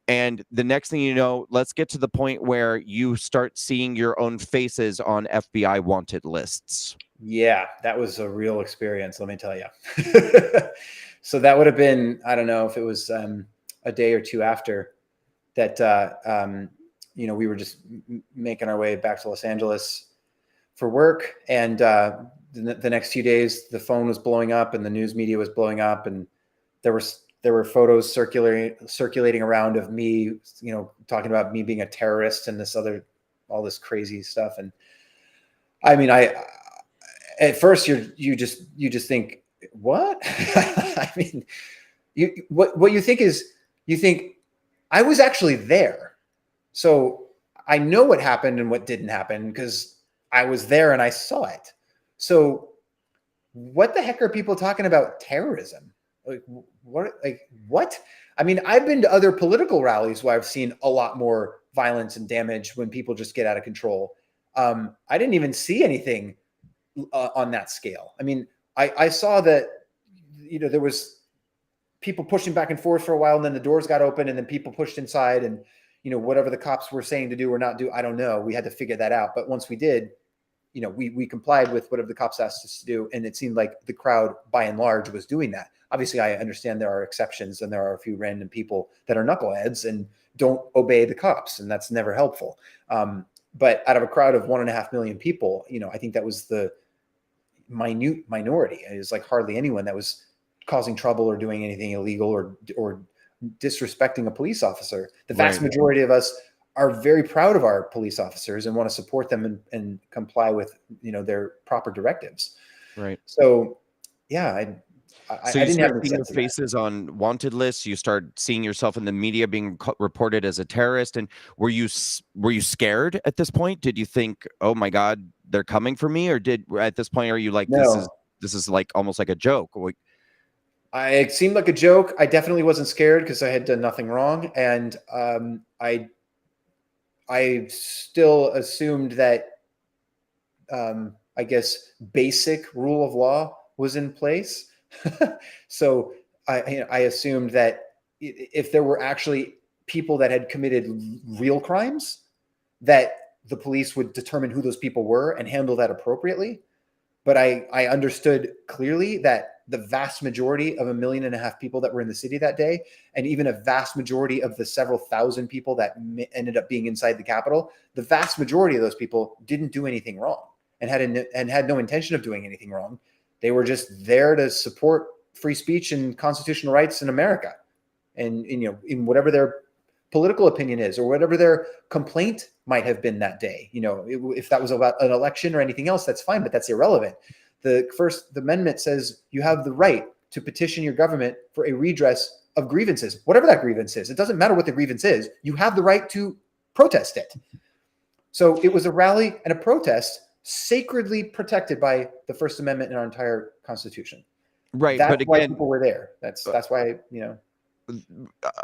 [SPEAKER 1] And the next thing you know, let's get to the point where you start seeing your own faces on FBI wanted lists.
[SPEAKER 2] Yeah, that was a real experience, let me tell you. So that would have been, I don't know if it was a day or two after that, we were just making our way back to Los Angeles for work. And the next few days, the phone was blowing up and the news media was blowing up. And there were photos circulating around of me, talking about me being a terrorist and all this crazy stuff. And I mean, at first you just think, what? I mean, what you think is, you think I was actually there. So I know what happened and what didn't happen because I was there and I saw it. So what the heck are people talking about terrorism? Like what? I mean, I've been to other political rallies where I've seen a lot more violence and damage when people just get out of control. I didn't even see anything on that scale. I mean, I saw that, there was people pushing back and forth for a while, and then the doors got open, and then people pushed inside, and whatever the cops were saying to do or not do, I don't know. We had to figure that out. But once we did, we complied with whatever the cops asked us to do, and it seemed like the crowd, by and large, was doing that. Obviously, I understand there are exceptions, and there are a few random people that are knuckleheads and don't obey the cops, and that's never helpful. But out of a crowd of 1.5 million people, I think that was the minute minority. It was like hardly anyone that was causing trouble or doing anything illegal or disrespecting a police officer. The vast majority of us are very proud of our police officers and want to support them and comply with their proper directives.
[SPEAKER 1] Right.
[SPEAKER 2] So yeah,
[SPEAKER 1] So
[SPEAKER 2] I
[SPEAKER 1] you
[SPEAKER 2] didn't have
[SPEAKER 1] start seeing your faces on wanted lists. You start seeing yourself in the media being reported as a terrorist. And were you scared at this point? Did you think, oh my God, they're coming for me? Or at this point, are you like,
[SPEAKER 2] No.
[SPEAKER 1] this is like almost like a joke?
[SPEAKER 2] It seemed like a joke. I definitely wasn't scared because I had done nothing wrong. And I still assumed that, I guess, basic rule of law was in place. So I assumed that if there were actually people that had committed real crimes, that the police would determine who those people were and handle that appropriately. But I understood clearly that the vast majority of 1.5 million people that were in the city that day, and even a vast majority of the several thousand people that ended up being inside the Capitol, the vast majority of those people didn't do anything wrong and had no intention of doing anything wrong. They were just there to support free speech and constitutional rights in America, and in whatever their political opinion is or whatever their complaint might have been that day. If that was about an election or anything else, that's fine, but that's irrelevant. The First Amendment says you have the right to petition your government for a redress of grievances, whatever that grievance is. It doesn't matter what the grievance is. You have the right to protest it. So it was a rally and a protest sacredly protected by the First Amendment in our entire Constitution.
[SPEAKER 1] Right,
[SPEAKER 2] That's
[SPEAKER 1] but
[SPEAKER 2] why
[SPEAKER 1] again,
[SPEAKER 2] people were there. That's why, you know.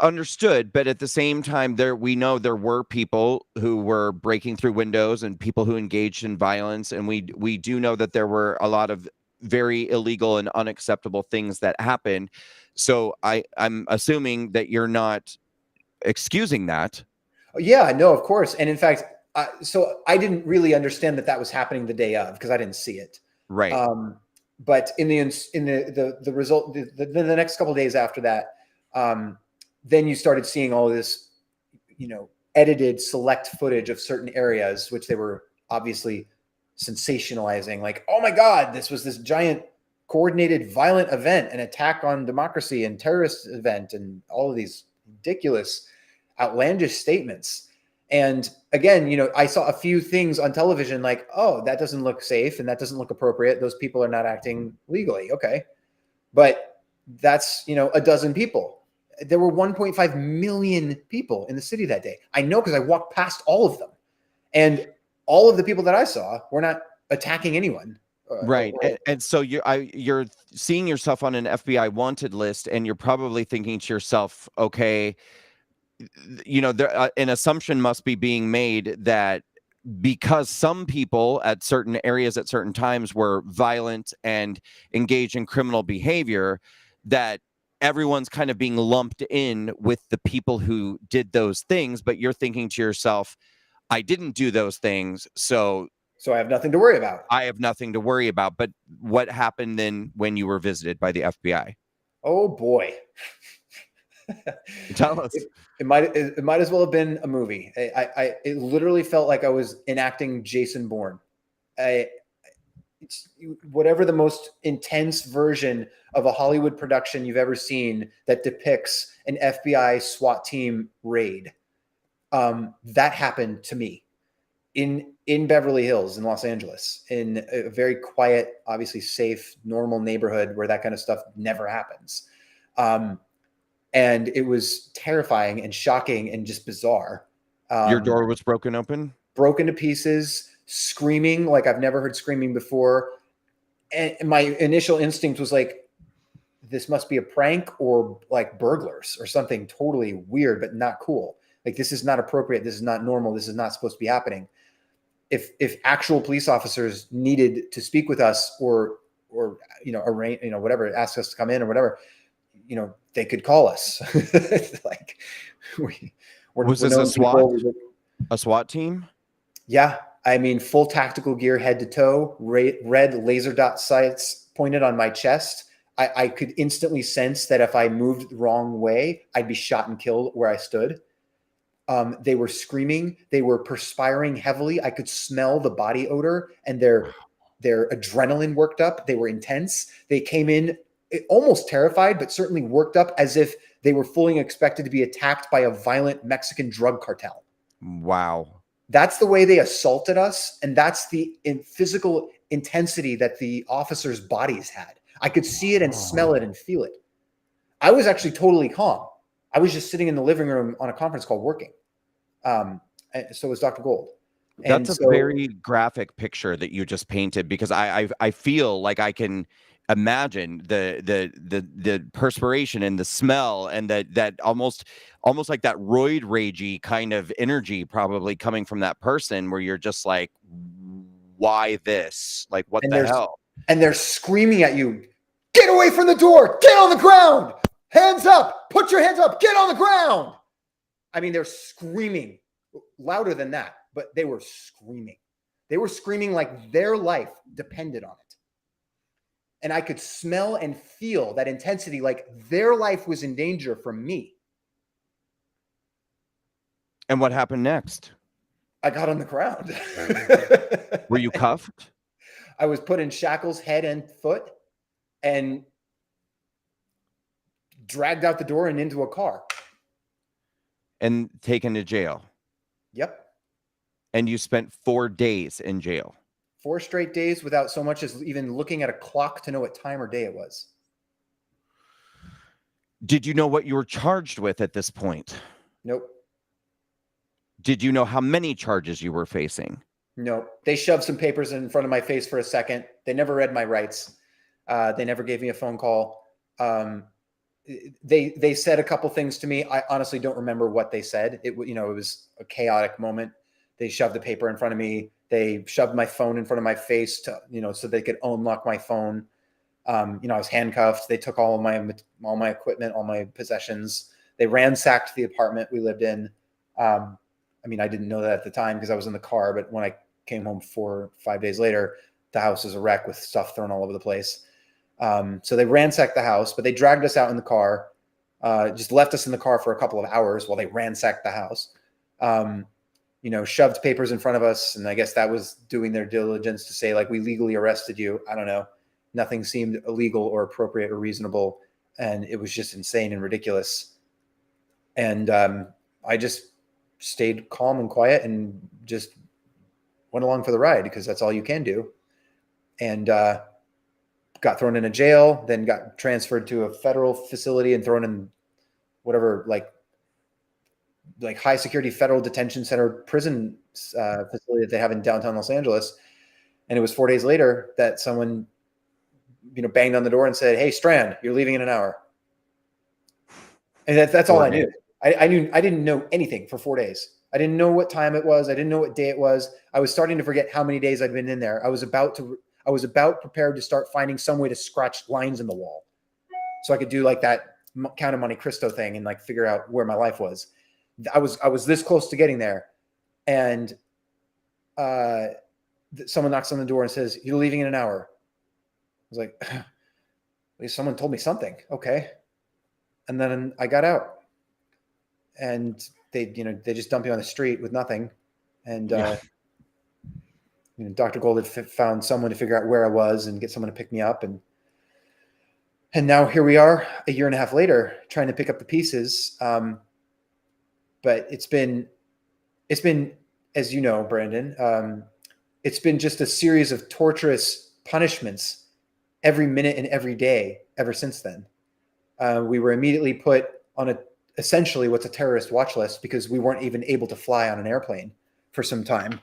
[SPEAKER 1] understood, but at the same time, we know there were people who were breaking through windows and people who engaged in violence, and we do know that there were a lot of very illegal and unacceptable things that happened. So I'm assuming that you're not excusing that.
[SPEAKER 2] Yeah, no, of course. And in fact, so I didn't really understand that that was happening the day of, because I didn't see it.
[SPEAKER 1] Right.
[SPEAKER 2] But in the result, the next couple of days after that, then you started seeing all this, you know, edited select footage of certain areas, which they were obviously sensationalizing. Like, oh my God, this was this giant coordinated violent event, an attack on democracy and terrorist event, and all of these ridiculous, outlandish statements. And again, you know, I saw a few things on television like, oh, that doesn't look safe and that doesn't look appropriate. Those people are not acting legally. Okay. But that's, you know, a dozen people. There were 1.5 million people in the city that day. I know because I walked past all of them. And all of the people that I saw were not attacking anyone.
[SPEAKER 1] Right. And so you're seeing yourself on an FBI wanted list, and you're probably thinking to yourself, okay, you know, there, an assumption must be being made that because some people at certain areas at certain times were violent and engaged in criminal behavior, that everyone's kind of being lumped in with the people who did those things. But you're thinking to yourself, I didn't do those things, so
[SPEAKER 2] I have nothing to worry about.
[SPEAKER 1] I have nothing to worry about. But what happened then when you were visited by the FBI?
[SPEAKER 2] Oh boy.
[SPEAKER 1] Tell us.
[SPEAKER 2] It might as well have been a movie. It literally felt like I was enacting Jason Bourne. It's whatever the most intense version of a Hollywood production you've ever seen that depicts an FBI SWAT team raid. That happened to me in Beverly Hills in Los Angeles, in a very quiet, obviously safe, normal neighborhood where that kind of stuff never happens. And it was terrifying and shocking and just bizarre.
[SPEAKER 1] Your door was broken open?
[SPEAKER 2] Broken to pieces, screaming like I've never heard screaming before. And my initial instinct was like, this must be a prank or like burglars or something totally weird, but not cool. Like, this is not appropriate. This is not normal. This is not supposed to be happening. If actual police officers needed to speak with us or you know, arrange, you know, whatever, ask us to come in or whatever, you know, they could call us. Like,
[SPEAKER 1] was this a SWAT team?
[SPEAKER 2] Yeah. I mean, full tactical gear, head to toe, red laser dot sights pointed on my chest. I could instantly sense that if I moved the wrong way, I'd be shot and killed where I stood. They were screaming. They were perspiring heavily. I could smell the body odor, and their adrenaline worked up. They were intense. They came in almost terrified, but certainly worked up as if they were fully expected to be attacked by a violent Mexican drug cartel.
[SPEAKER 1] Wow.
[SPEAKER 2] That's the way they assaulted us. And that's the physical intensity that the officers' bodies had. I could see it and smell it and feel it. I was actually totally calm. I was just sitting in the living room on a conference call working. So was Dr. Gold.
[SPEAKER 1] That's a very graphic picture that you just painted, because I feel like I can imagine the perspiration and the smell and that almost like that roid ragey kind of energy probably coming from that person, where you're just like, why this? Like, what the hell?
[SPEAKER 2] And they're screaming at you, get away from the door, get on the ground, hands up, put your hands up, get on the ground. I mean, they're screaming louder than that, but they were screaming. They were screaming like their life depended on it. And I could smell and feel that intensity, like their life was in danger from me.
[SPEAKER 1] And what happened next?
[SPEAKER 2] I got on the ground.
[SPEAKER 1] Were you cuffed?
[SPEAKER 2] I was put in shackles, head and foot, and dragged out the door and into a car.
[SPEAKER 1] And taken to jail?
[SPEAKER 2] Yep.
[SPEAKER 1] And you spent 4 days in jail?
[SPEAKER 2] 4 straight days without so much as even looking at a clock to know what time or day it was.
[SPEAKER 1] Did you know what you were charged with at this point?
[SPEAKER 2] Nope.
[SPEAKER 1] Did you know how many charges you were facing?
[SPEAKER 2] No, they shoved some papers in front of my face for a second. They never read my rights. They never gave me a phone call. They said a couple things to me. I honestly don't remember what they said. It was a chaotic moment. They shoved the paper in front of me. They shoved my phone in front of my face to, so they could unlock my phone. I was handcuffed. They took all my equipment, all my possessions. They ransacked the apartment we lived in. I didn't know that at the time because I was in the car, but when I came home 4 or 5 days later, the house was a wreck with stuff thrown all over the place. So they ransacked the house, but they dragged us out in the car, just left us in the car for a couple of hours while they ransacked the house, shoved papers in front of us. And I guess that was doing their diligence to say, like, we legally arrested you. I don't know. Nothing seemed illegal or appropriate or reasonable. And it was just insane and ridiculous. And I just stayed calm and quiet and just went along for the ride because that's all you can do. And got thrown in a jail, then got transferred to a federal facility and thrown in whatever, like high security federal detention center prison facility that they have in downtown Los Angeles. And it was 4 days later that someone, banged on the door and said, "Hey, Strand, you're leaving in an hour." And that's all I knew. I didn't know anything for 4 days. I didn't know what time it was. I didn't know what day it was. I was starting to forget how many days I'd been in there. I was about prepared to start finding some way to scratch lines in the wall so I could do like that Count of Monte Cristo thing and like figure out where my life was. I was this close to getting there. And someone knocks on the door and says, "You're leaving in an hour." I was like, at least someone told me something. Okay. And then I got out and they just dumped me on the street with nothing. And Dr. Gold had found someone to figure out where I was and get someone to pick me up. And now here we are a year and a half later trying to pick up the pieces. But it's been, as you know, Brandon, it's been just a series of torturous punishments every minute and every day ever since then. We were immediately put on essentially what's a terrorist watch list because we weren't even able to fly on an airplane for some time.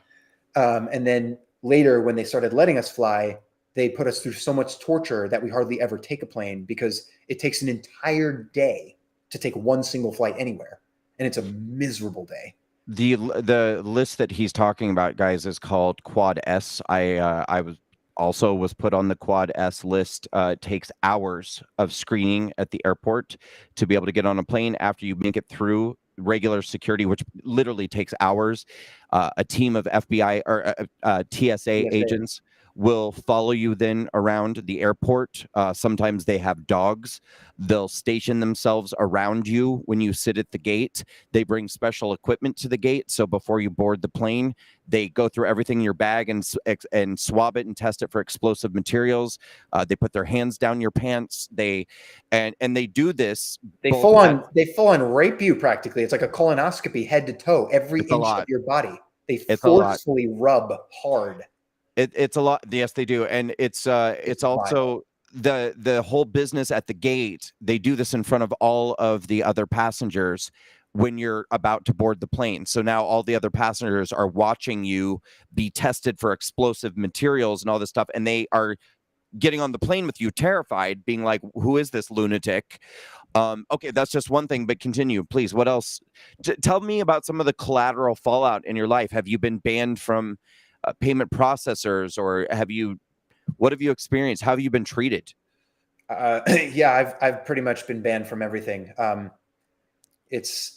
[SPEAKER 2] And then later, when they started letting us fly, they put us through so much torture that we hardly ever take a plane because it takes an entire day to take one single flight anywhere. And it's a miserable day.
[SPEAKER 1] The list that he's talking about, guys, is called Quad S. I was put on the Quad S list. It takes hours of screening at the airport to be able to get on a plane. After you make it through regular security, which literally takes hours, a team of FBI or TSA agents will follow you then around the airport. Sometimes they have dogs. They'll station themselves around you when you sit at the gate. They bring special equipment to the gate. So before you board the plane, they go through everything in your bag and swab it and test it for explosive materials. They put their hands down your pants. They do this.
[SPEAKER 2] They full on rape you practically. It's like a colonoscopy head to toe, every inch of your body. They forcefully rub hard.
[SPEAKER 1] It's a lot. Yes, they do. And it's also the whole business at the gate. They do this in front of all of the other passengers when you're about to board the plane. So now all the other passengers are watching you be tested for explosive materials and all this stuff. And they are getting on the plane with you terrified, being like, "Who is this lunatic?" Okay, that's just one thing, but continue, please. What else? Tell me about some of the collateral fallout in your life. Have you been banned from payment processors, or what have you experienced? How have you been treated?
[SPEAKER 2] Yeah, I've pretty much been banned from everything. It's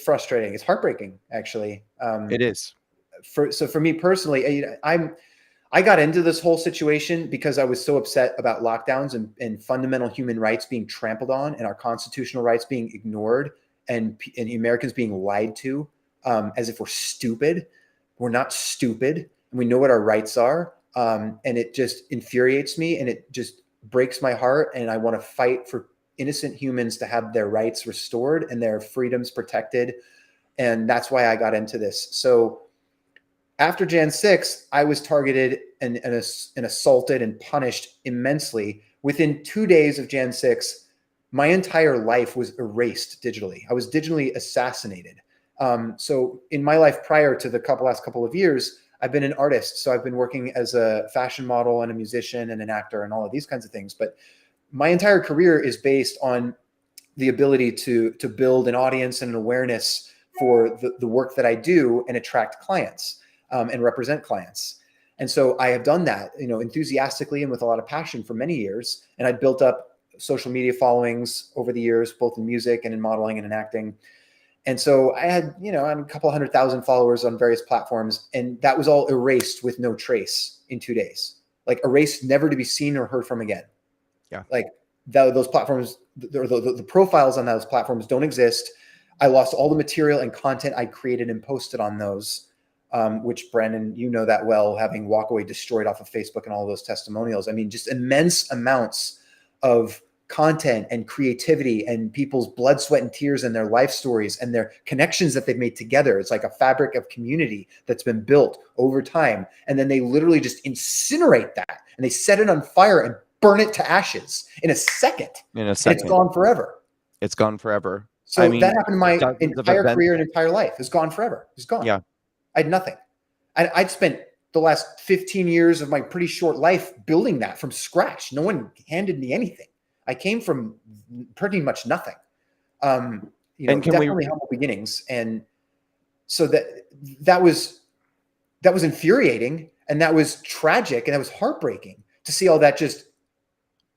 [SPEAKER 2] frustrating. It's heartbreaking, actually.
[SPEAKER 1] It is.
[SPEAKER 2] For me personally, I got into this whole situation because I was so upset about lockdowns and fundamental human rights being trampled on and our constitutional rights being ignored and Americans being lied to as if we're stupid. We're not stupid, and we know what our rights are. And it just infuriates me, and it just breaks my heart. And I want to fight for innocent humans to have their rights restored and their freedoms protected. And that's why I got into this. So after Jan 6, I was targeted and assaulted and punished immensely. Within 2 days of Jan 6, my entire life was erased digitally. I was digitally assassinated. So in my life prior to the last couple of years, I've been an artist. So I've been working as a fashion model and a musician and an actor and all of these kinds of things. But my entire career is based on the ability to build an audience and an awareness for the work that I do and attract clients and represent clients. And so I have done that, enthusiastically and with a lot of passion for many years. And I built up social media followings over the years, both in music and in modeling and in acting. And so I had, a couple 100,000 followers on various platforms, and that was all erased with no trace in 2 days, like erased, never to be seen or heard from again.
[SPEAKER 1] Yeah.
[SPEAKER 2] Like those platforms, the profiles on those platforms don't exist. I lost all the material and content I created and posted on those, which Brandon, you know that well, having Walkaway destroyed off of Facebook and all of those testimonials. I mean, just immense amounts of content and creativity and people's blood, sweat, and tears and their life stories and their connections that they've made together. It's like a fabric of community that's been built over time. And then they literally just incinerate that and they set it on fire and burn it to ashes in a second.
[SPEAKER 1] In a second.
[SPEAKER 2] And it's gone forever.
[SPEAKER 1] It's gone forever.
[SPEAKER 2] So that happened in my entire career and entire life. It's gone forever. It's gone.
[SPEAKER 1] Yeah.
[SPEAKER 2] I had nothing. I'd spent the last 15 years of my pretty short life building that from scratch. No one handed me anything. I came from pretty much nothing. And definitely humble beginnings. And so that was infuriating, and that was tragic, and that was heartbreaking to see all that just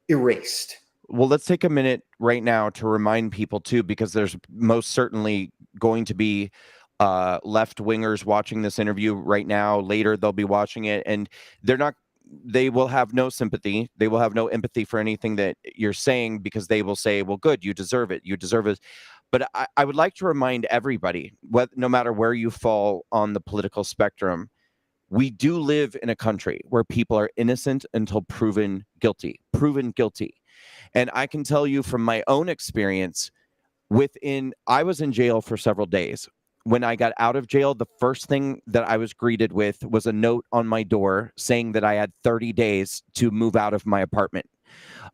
[SPEAKER 2] erased.
[SPEAKER 1] Well, let's take a minute right now to remind people too, because there's most certainly going to be left wingers watching this interview right now. Later, they'll be watching it, and they will have no sympathy. They will have no empathy for anything that you're saying, because they will say, well, good, you deserve it. You deserve it. But I would like to remind everybody, no matter where you fall on the political spectrum, we do live in a country where people are innocent until proven guilty. And I can tell you from my own experience, I was in jail for several days. When I got out of jail, the first thing that I was greeted with was a note on my door saying that I had 30 days to move out of my apartment.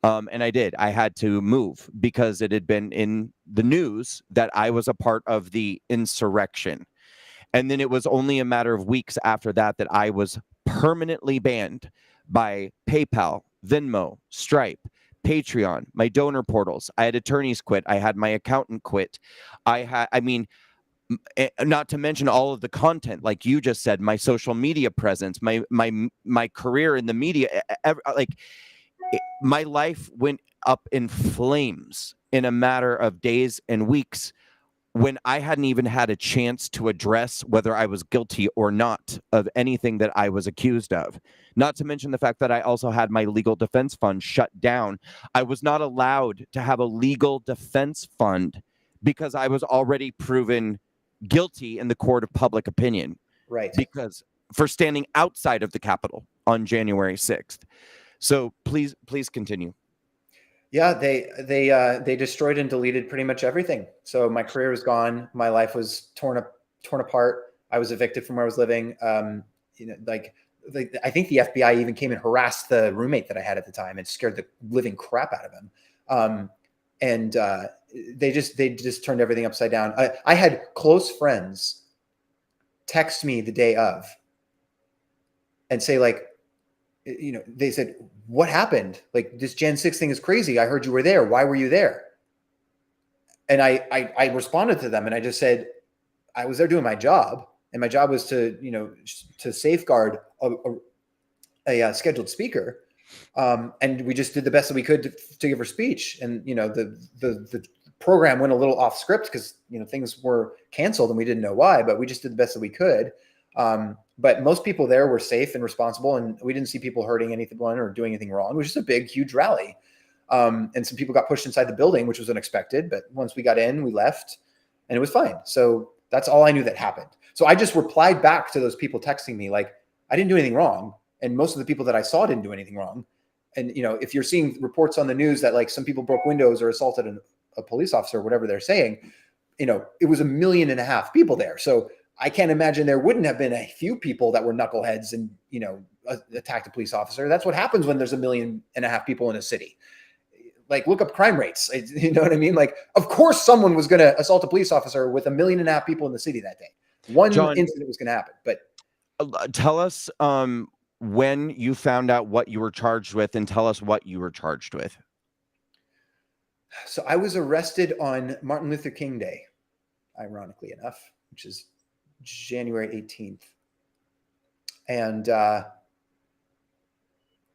[SPEAKER 1] And I did. I had to move because it had been in the news that I was a part of the insurrection. And then it was only a matter of weeks after that I was permanently banned by PayPal, Venmo, Stripe, Patreon, my donor portals. I had attorneys quit. I had my accountant quit. Not to mention all of the content, like you just said, my social media presence, my career in the media, my life went up in flames in a matter of days and weeks, when I hadn't even had a chance to address whether I was guilty or not of anything that I was accused of. Not to mention the fact that I also had my legal defense fund shut down. I was not allowed to have a legal defense fund because I was already proven guilty in the court of public opinion.
[SPEAKER 2] Right.
[SPEAKER 1] Because for standing outside of the Capitol on January 6th. So please continue.
[SPEAKER 2] Yeah, they destroyed and deleted pretty much everything. So my career was gone. My life was torn apart. I was evicted from where I was living. I think the FBI even came and harassed the roommate that I had at the time and scared the living crap out of him. They just turned everything upside down. I had close friends text me the day of and say, like, they said, what happened? Like, this Jan 6 thing is crazy. I heard you were there. Why were you there? And I responded to them, and I just said, I was there doing my job, and my job was to safeguard a scheduled speaker. And we just did the best that we could to give her speech. And, the program went a little off script because, things were canceled and we didn't know why, but we just did the best that we could. But most people there were safe and responsible, and we didn't see people hurting anyone or doing anything wrong. It was just a big, huge rally. And some people got pushed inside the building, which was unexpected. But once we got in, we left and it was fine. So that's all I knew that happened. So I just replied back to those people texting me, like, I didn't do anything wrong. And most of the people that I saw didn't do anything wrong. And, if you're seeing reports on the news that, like, some people broke windows or assaulted a police officer, or whatever they're saying, it was 1.5 million people there. So I can't imagine there wouldn't have been a few people that were knuckleheads and, attacked a police officer. That's what happens when there's 1.5 million people in a city. like look up crime rates. You know what I mean? Like, of course someone was going to assault a police officer with 1.5 million people in the city that day. One
[SPEAKER 1] John,
[SPEAKER 2] incident was going to happen. But
[SPEAKER 1] tell us when you found out what you were charged with, and tell us what you were charged with.
[SPEAKER 2] so I was arrested on Martin Luther King Day, ironically enough, which is January 18th. And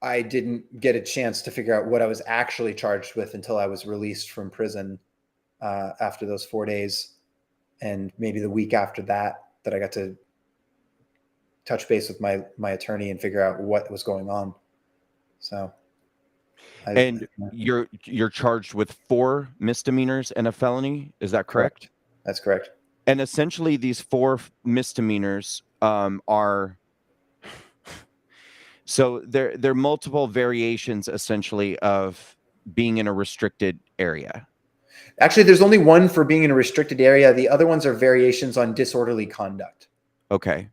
[SPEAKER 2] I didn't get a chance to figure out what I was actually charged with until I was released from prison after those 4 days. And maybe the week after that I got to touch base with my attorney and figure out what was going on. So.
[SPEAKER 1] And you're charged with 4 misdemeanors and a felony. Is that correct?
[SPEAKER 2] That's correct.
[SPEAKER 1] And essentially these 4 misdemeanors are, so they're multiple variations essentially of being in a restricted area.
[SPEAKER 2] Actually, there's only one for being in a restricted area. The other ones are variations on disorderly conduct.
[SPEAKER 1] Okay.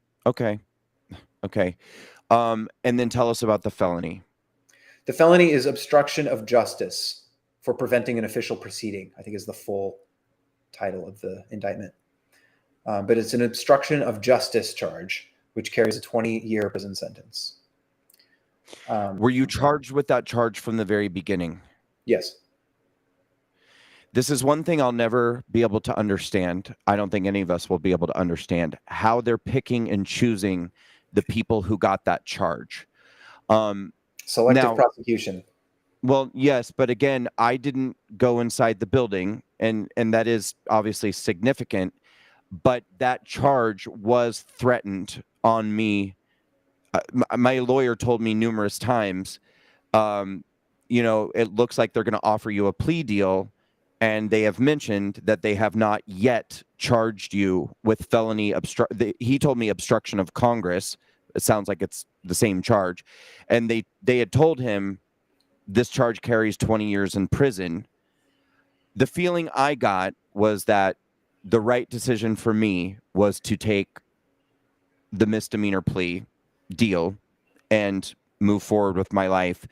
[SPEAKER 1] And then tell us about the felony.
[SPEAKER 2] The felony is obstruction of justice for preventing an official proceeding, I think is the full title of the indictment. But it's an obstruction of justice charge, which carries a 20-year prison sentence.
[SPEAKER 1] Were you charged with that charge from the very beginning?
[SPEAKER 2] Yes.
[SPEAKER 1] This is one thing I'll never be able to understand. I don't think any of us will be able to understand how they're picking and choosing the people who got that charge.
[SPEAKER 2] Selective prosecution.
[SPEAKER 1] Well, yes, but again, I didn't go inside the building, and that is obviously significant, but that charge was threatened on me. My lawyer told me numerous times, it looks like they're going to offer you a plea deal, and they have mentioned that they have not yet charged you with felony he told me obstruction of Congress. It sounds like it's the same charge. And they had told him this charge carries 20 years in prison. The feeling I got was that the right decision for me was to take the misdemeanor plea deal and move forward with my life.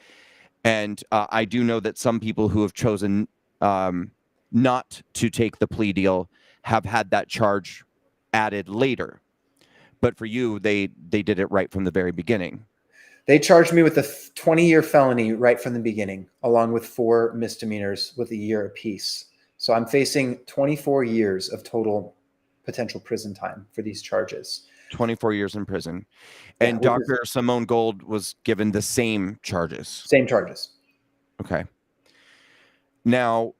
[SPEAKER 1] And I do know that some people who have chosen not to take the plea deal have had that charge added later. But for you, they did it right from the very beginning.
[SPEAKER 2] They charged me with a 20-year felony right from the beginning, along with 4 misdemeanors with a year apiece. So I'm facing 24 years of total potential prison time for these charges.
[SPEAKER 1] 24 years in prison. And Dr. Simone Gold was given the same charges.
[SPEAKER 2] Same charges.
[SPEAKER 1] Okay. Now,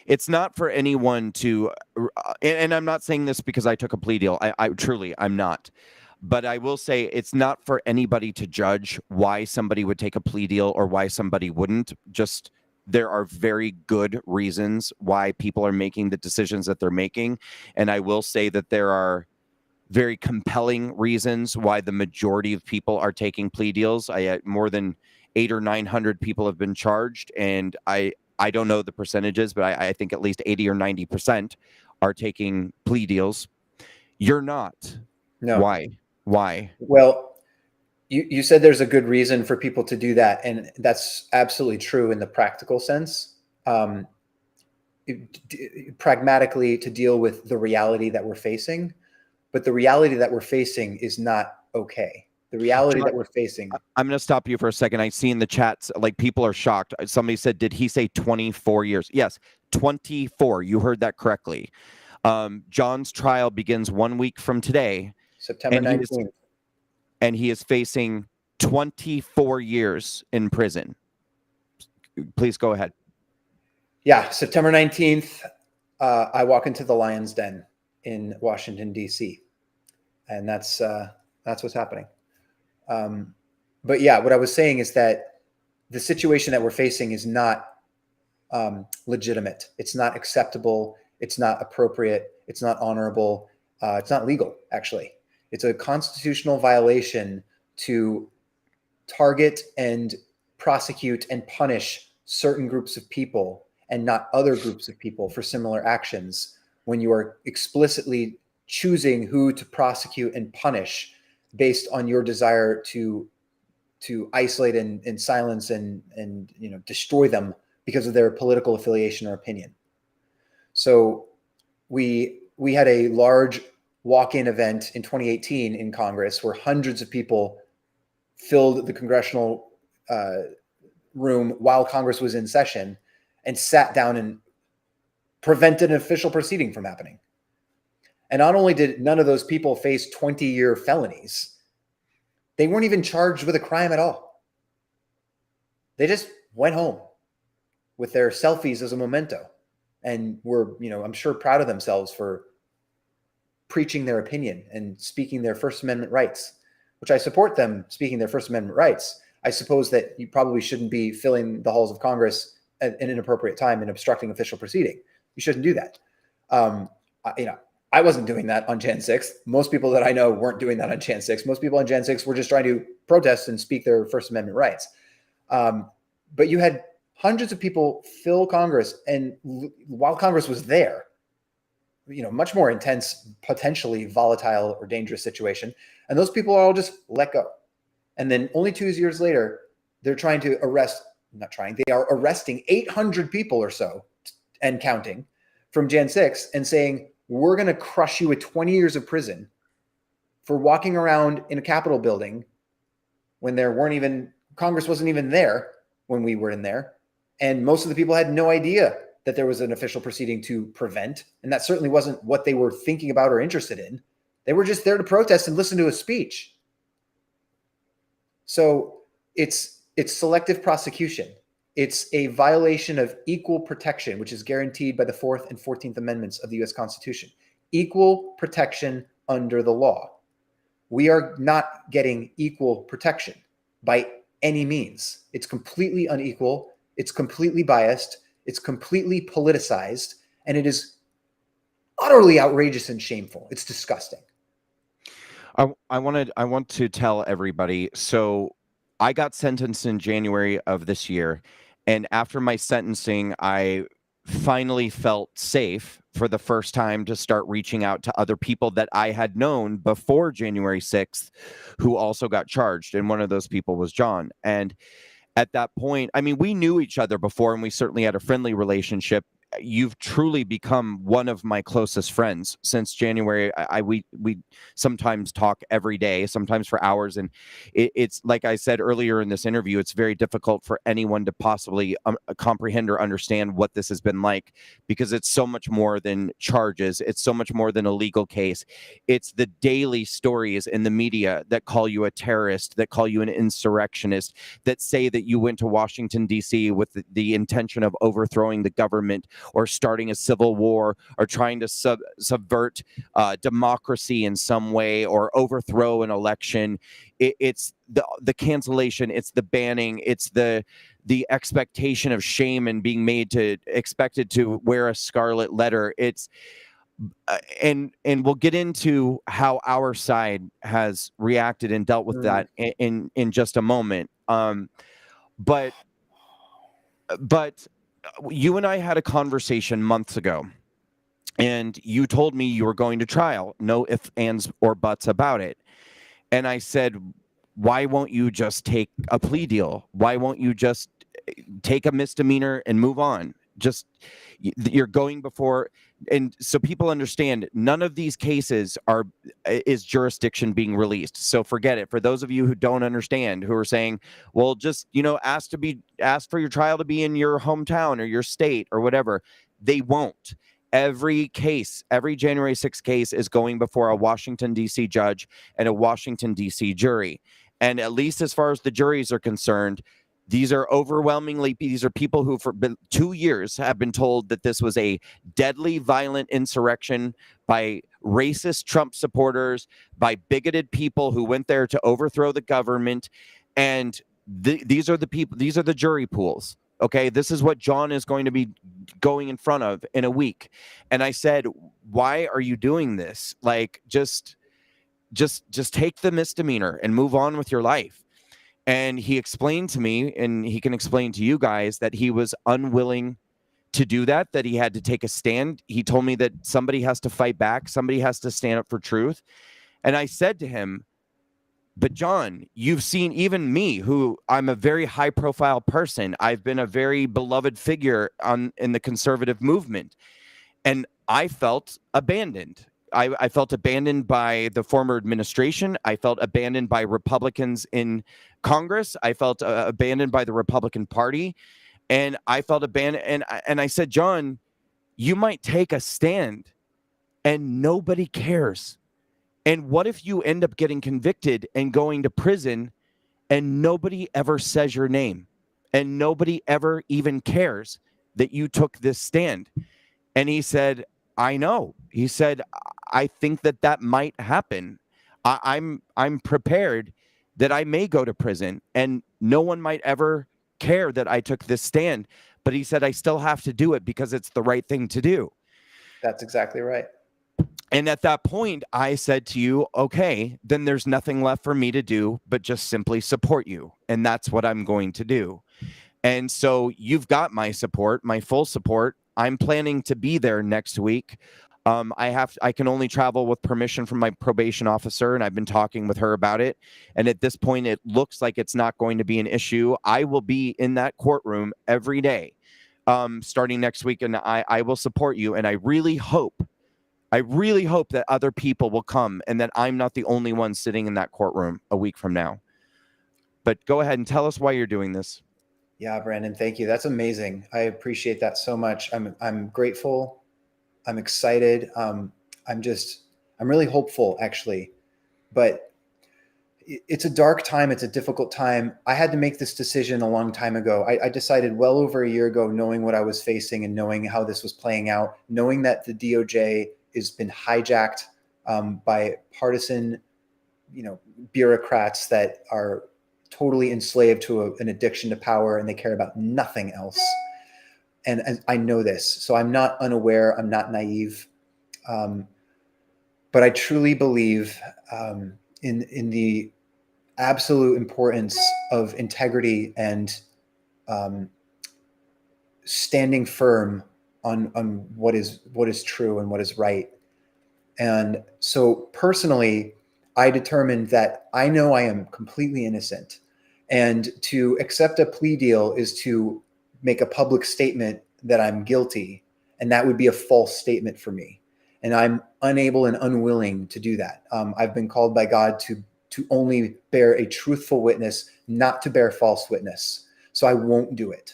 [SPEAKER 1] it's not for anyone to, and I'm not saying this because I took a plea deal. I truly, I'm not. But I will say it's not for anybody to judge why somebody would take a plea deal or why somebody wouldn't. Just there are very good reasons why people are making the decisions that they're making. And I will say that there are very compelling reasons why the majority of people are taking plea deals. More than 800 or 900 people have been charged, and I don't know the percentages, but I think at least 80 or 90% are taking plea deals. You're not.
[SPEAKER 2] No.
[SPEAKER 1] Why?
[SPEAKER 2] Well, you said there's a good reason for people to do that, and that's absolutely true in the practical sense. Pragmatically, to deal with the reality that we're facing, but the reality that we're facing is not okay. The reality that we're facing.
[SPEAKER 1] I'm going to stop you for a second. I see in the chats, like, people are shocked. Somebody said, did he say 24 years? Yes, 24. You heard that correctly. John's trial begins 1 week from today.
[SPEAKER 2] September 19th.
[SPEAKER 1] And he is facing 24 years in prison. Please go ahead.
[SPEAKER 2] Yeah, September 19th, I walk into the Lion's Den in Washington, D.C. And that's what's happening. But yeah, what I was saying is that the situation that we're facing is not legitimate. It's not acceptable. It's not appropriate. It's not honorable. It's not legal, actually. It's a constitutional violation to target and prosecute and punish certain groups of people and not other groups of people for similar actions when you are explicitly choosing who to prosecute and punish based on your desire to isolate and silence and destroy them because of their political affiliation or opinion. So we had a large walk-in event in 2018 in Congress where hundreds of people filled the congressional room while Congress was in session and sat down and prevented an official proceeding from happening. And not only did none of those people face 20-year felonies, they weren't even charged with a crime at all. They just went home with their selfies as a memento and were, I'm sure proud of themselves for preaching their opinion and speaking their First Amendment rights, which I support them speaking their First Amendment rights. I suppose that you probably shouldn't be filling the halls of Congress at an inappropriate time and obstructing official proceeding. You shouldn't do that. I wasn't doing that on Jan 6th. Most people that I know weren't doing that on Jan 6th. Most people on Jan 6th were just trying to protest and speak their First Amendment rights. But you had hundreds of people fill Congress, and while Congress was there, much more intense, potentially volatile or dangerous situation, and those people are all just let go. And then only 2 years later, they're trying to they are arresting 800 people or so and counting from Jan 6 and saying, we're going to crush you with 20 years of prison for walking around in a Capitol building when Congress wasn't even there when we were in there. And most of the people had no idea that there was an official proceeding to prevent. And that certainly wasn't what they were thinking about or interested in. They were just there to protest and listen to a speech. So it's selective prosecution. It's a violation of equal protection, which is guaranteed by the 4th and 14th Amendments of the U.S. Constitution. Equal protection under the law. We are not getting equal protection by any means. It's completely unequal. It's completely biased. It's completely politicized. And it is utterly outrageous and shameful. It's disgusting.
[SPEAKER 1] I want to tell everybody. So I got sentenced in January of this year. And after my sentencing, I finally felt safe for the first time to start reaching out to other people that I had known before January 6th who also got charged. And one of those people was John. And at that point, we knew each other before, and we certainly had a friendly relationship. You've truly become one of my closest friends since January. We sometimes talk every day, sometimes for hours. And it's like I said earlier in this interview, it's very difficult for anyone to possibly comprehend or understand what this has been like, because it's so much more than charges. It's so much more than a legal case. It's the daily stories in the media that call you a terrorist, that call you an insurrectionist, that say that you went to Washington, D.C. with the intention of overthrowing the government, or starting a civil war, or trying to subvert democracy in some way, or overthrow an election. It's the cancellation, it's the banning, it's the expectation of shame and being expected to wear a scarlet letter. It's and we'll get into how our side has reacted and dealt with that in just a moment. But you and I had a conversation months ago, and you told me you were going to trial. No ifs, ands, or buts about it. And I said, why won't you just take a plea deal? Why won't you just take a misdemeanor and move on? You're going before. And so people understand, none of these cases is jurisdiction being released. So forget it. For those of you who don't understand, who are saying, well, just, ask for your trial to be in your hometown or your state or whatever, they won't. Every January 6th case is going before a Washington, D.C. judge and a Washington, D.C. jury. And at least as far as the juries are concerned, these are people who for 2 years have been told that this was a deadly, violent insurrection by racist Trump supporters, by bigoted people who went there to overthrow the government. And these are the jury pools. Okay, this is what John is going to be going in front of in a week. And I said, why are you doing this? Like, just take the misdemeanor and move on with your life. And he explained to me, and he can explain to you guys, that he was unwilling to do that he had to take a stand. He told me that somebody has to fight back. Somebody has to stand up for truth. And I said to him, But John, you've seen even me, who I'm a very high profile person. I've been a very beloved figure in the conservative movement. And I felt abandoned. I felt abandoned by the former administration. I felt abandoned by Republicans in Congress. I felt abandoned by the Republican Party. And I felt abandoned. And I said, John, you might take a stand and nobody cares. And what if you end up getting convicted and going to prison and nobody ever says your name and nobody ever even cares that you took this stand? And he said, I know. He said, I think that might happen. I'm prepared that I may go to prison and no one might ever care that I took this stand. But he said, I still have to do it because it's the right thing to do.
[SPEAKER 2] That's exactly right.
[SPEAKER 1] And at that point, I said to you, okay, then there's nothing left for me to do but just simply support you. And that's what I'm going to do. And so you've got my support, my full support. I'm planning to be there next week. I can only travel with permission from my probation officer, and I've been talking with her about it. And at this point, it looks like it's not going to be an issue. I will be in that courtroom every day, starting next week, and I will support you. And I really hope that other people will come and that I'm not the only one sitting in that courtroom a week from now. But go ahead and tell us why you're doing this.
[SPEAKER 2] Yeah, Brandon, thank you. That's amazing. I appreciate that so much. I'm grateful. I'm excited. I'm really hopeful, actually. But it's a dark time. It's a difficult time. I had to make this decision a long time ago. I decided well over a year ago, knowing what I was facing and knowing how this was playing out, knowing that the DOJ has been hijacked by partisan, bureaucrats that are totally enslaved to an addiction to power, and they care about nothing else. And I know this, so I'm not unaware. I'm not naive, but I truly believe in the absolute importance of integrity and standing firm on what is true and what is right. And so personally, I determined that I know I am completely innocent, and to accept a plea deal is to make a public statement that I'm guilty, and that would be a false statement for me. And I'm unable and unwilling to do that. I've been called by God to only bear a truthful witness, not to bear false witness. So I won't do it.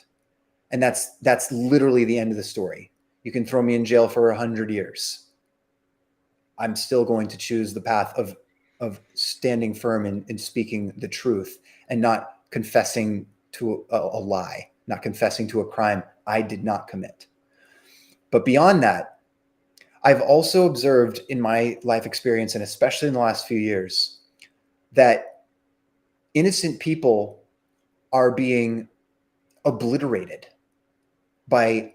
[SPEAKER 2] And that's literally the end of the story. You can throw me in jail for 100 years. I'm still going to choose the path of standing firm in speaking the truth and not confessing to a lie, not confessing to a crime I did not commit. But beyond that, I've also observed in my life experience, and especially in the last few years, that innocent people are being obliterated by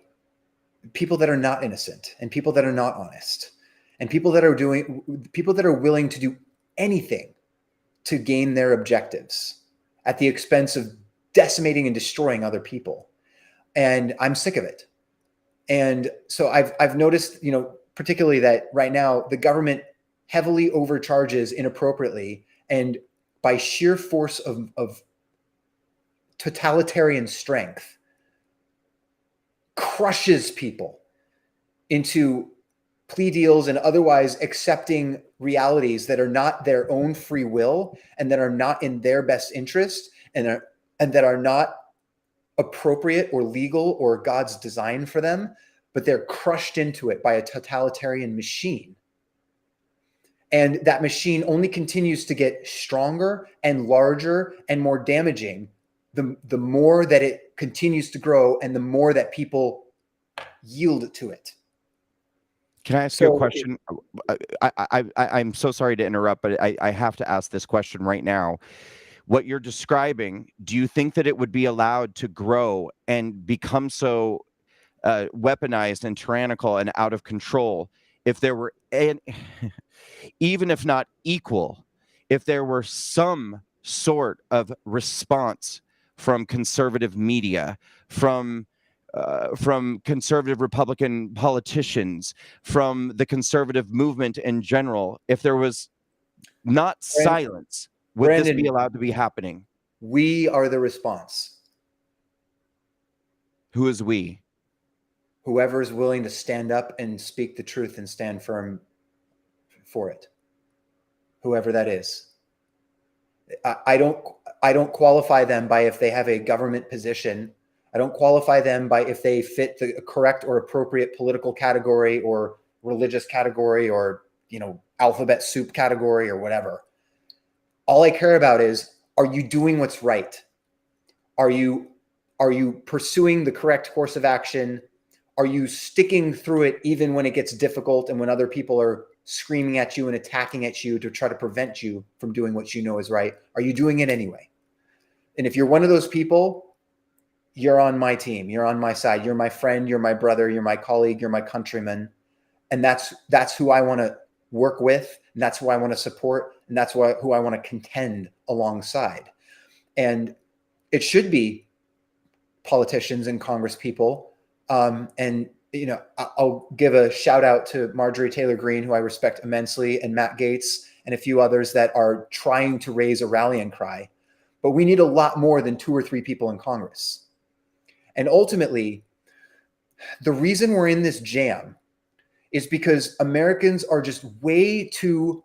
[SPEAKER 2] people that are not innocent and people that are not honest and people that are willing to do anything to gain their objectives at the expense of decimating and destroying other people. And I'm sick of it. And so I've noticed, particularly that right now the government heavily overcharges inappropriately and by sheer force of totalitarian strength crushes people into plea deals and otherwise accepting realities that are not their own free will and that are not in their best interest and that are not appropriate or legal or God's design for them, but they're crushed into it by a totalitarian machine. And that machine only continues to get stronger and larger and more damaging the more that it continues to grow and the more that people yield to it.
[SPEAKER 1] Can I ask you a question? I'm so sorry to interrupt, but I have to ask this question right now. What you're describing, do you think that it would be allowed to grow and become so weaponized and tyrannical and out of control if there were, even if not equal, if there were some sort of response from conservative media, from conservative Republican politicians, from the conservative movement in general, if there was not silence, Would this
[SPEAKER 2] Brandon,
[SPEAKER 1] be allowed to be happening?
[SPEAKER 2] we are the response.
[SPEAKER 1] Who is we?
[SPEAKER 2] Whoever is willing to stand up and speak the truth and stand firm for it. Whoever that is. I don't qualify them by if they have a government position. I don't qualify them by if they fit the correct or appropriate political category or religious category or, alphabet soup category or whatever. All I care about is, are you doing what's right? Are you pursuing the correct course of action? Are you sticking through it even when it gets difficult and when other people are screaming at you and attacking at you to try to prevent you from doing what you know is right? Are you doing it anyway? And if you're one of those people, you're on my team. You're on my side. You're my friend. You're my brother. You're my colleague. You're my countryman. And that's who I want to work with. And that's who I want to support. And that's who I want to contend alongside. And it should be politicians and Congress people. And I'll give a shout out to Marjorie Taylor Greene, who I respect immensely, and Matt Gaetz, and a few others that are trying to raise a rallying cry. But we need a lot more than 2 or 3 people in Congress. And ultimately, the reason we're in this jam is because Americans are just way too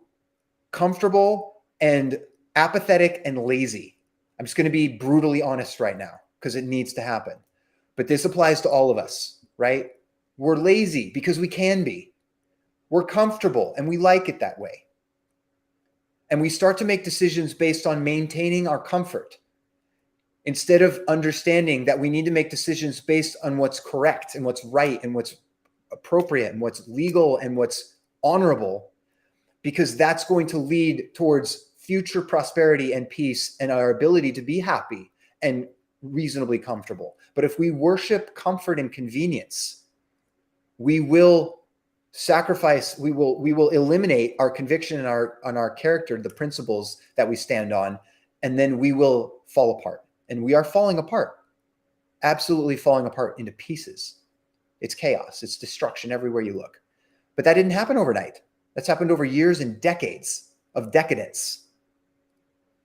[SPEAKER 2] comfortable and apathetic and lazy. I'm just going to be brutally honest right now because it needs to happen. But this applies to all of us, right? We're lazy because we can be. We're comfortable and we like it that way. And we start to make decisions based on maintaining our comfort instead of understanding that we need to make decisions based on what's correct and what's right and what's appropriate and what's legal and what's honorable, because that's going to lead towards future prosperity and peace and our ability to be happy and reasonably comfortable. But if we worship comfort and convenience, we will sacrifice, we will eliminate our conviction and our character, the principles that we stand on, and then we will fall apart. And we are falling apart, absolutely falling apart into pieces. It's chaos, it's destruction everywhere you look. But that didn't happen overnight. That's happened over years and decades of decadence.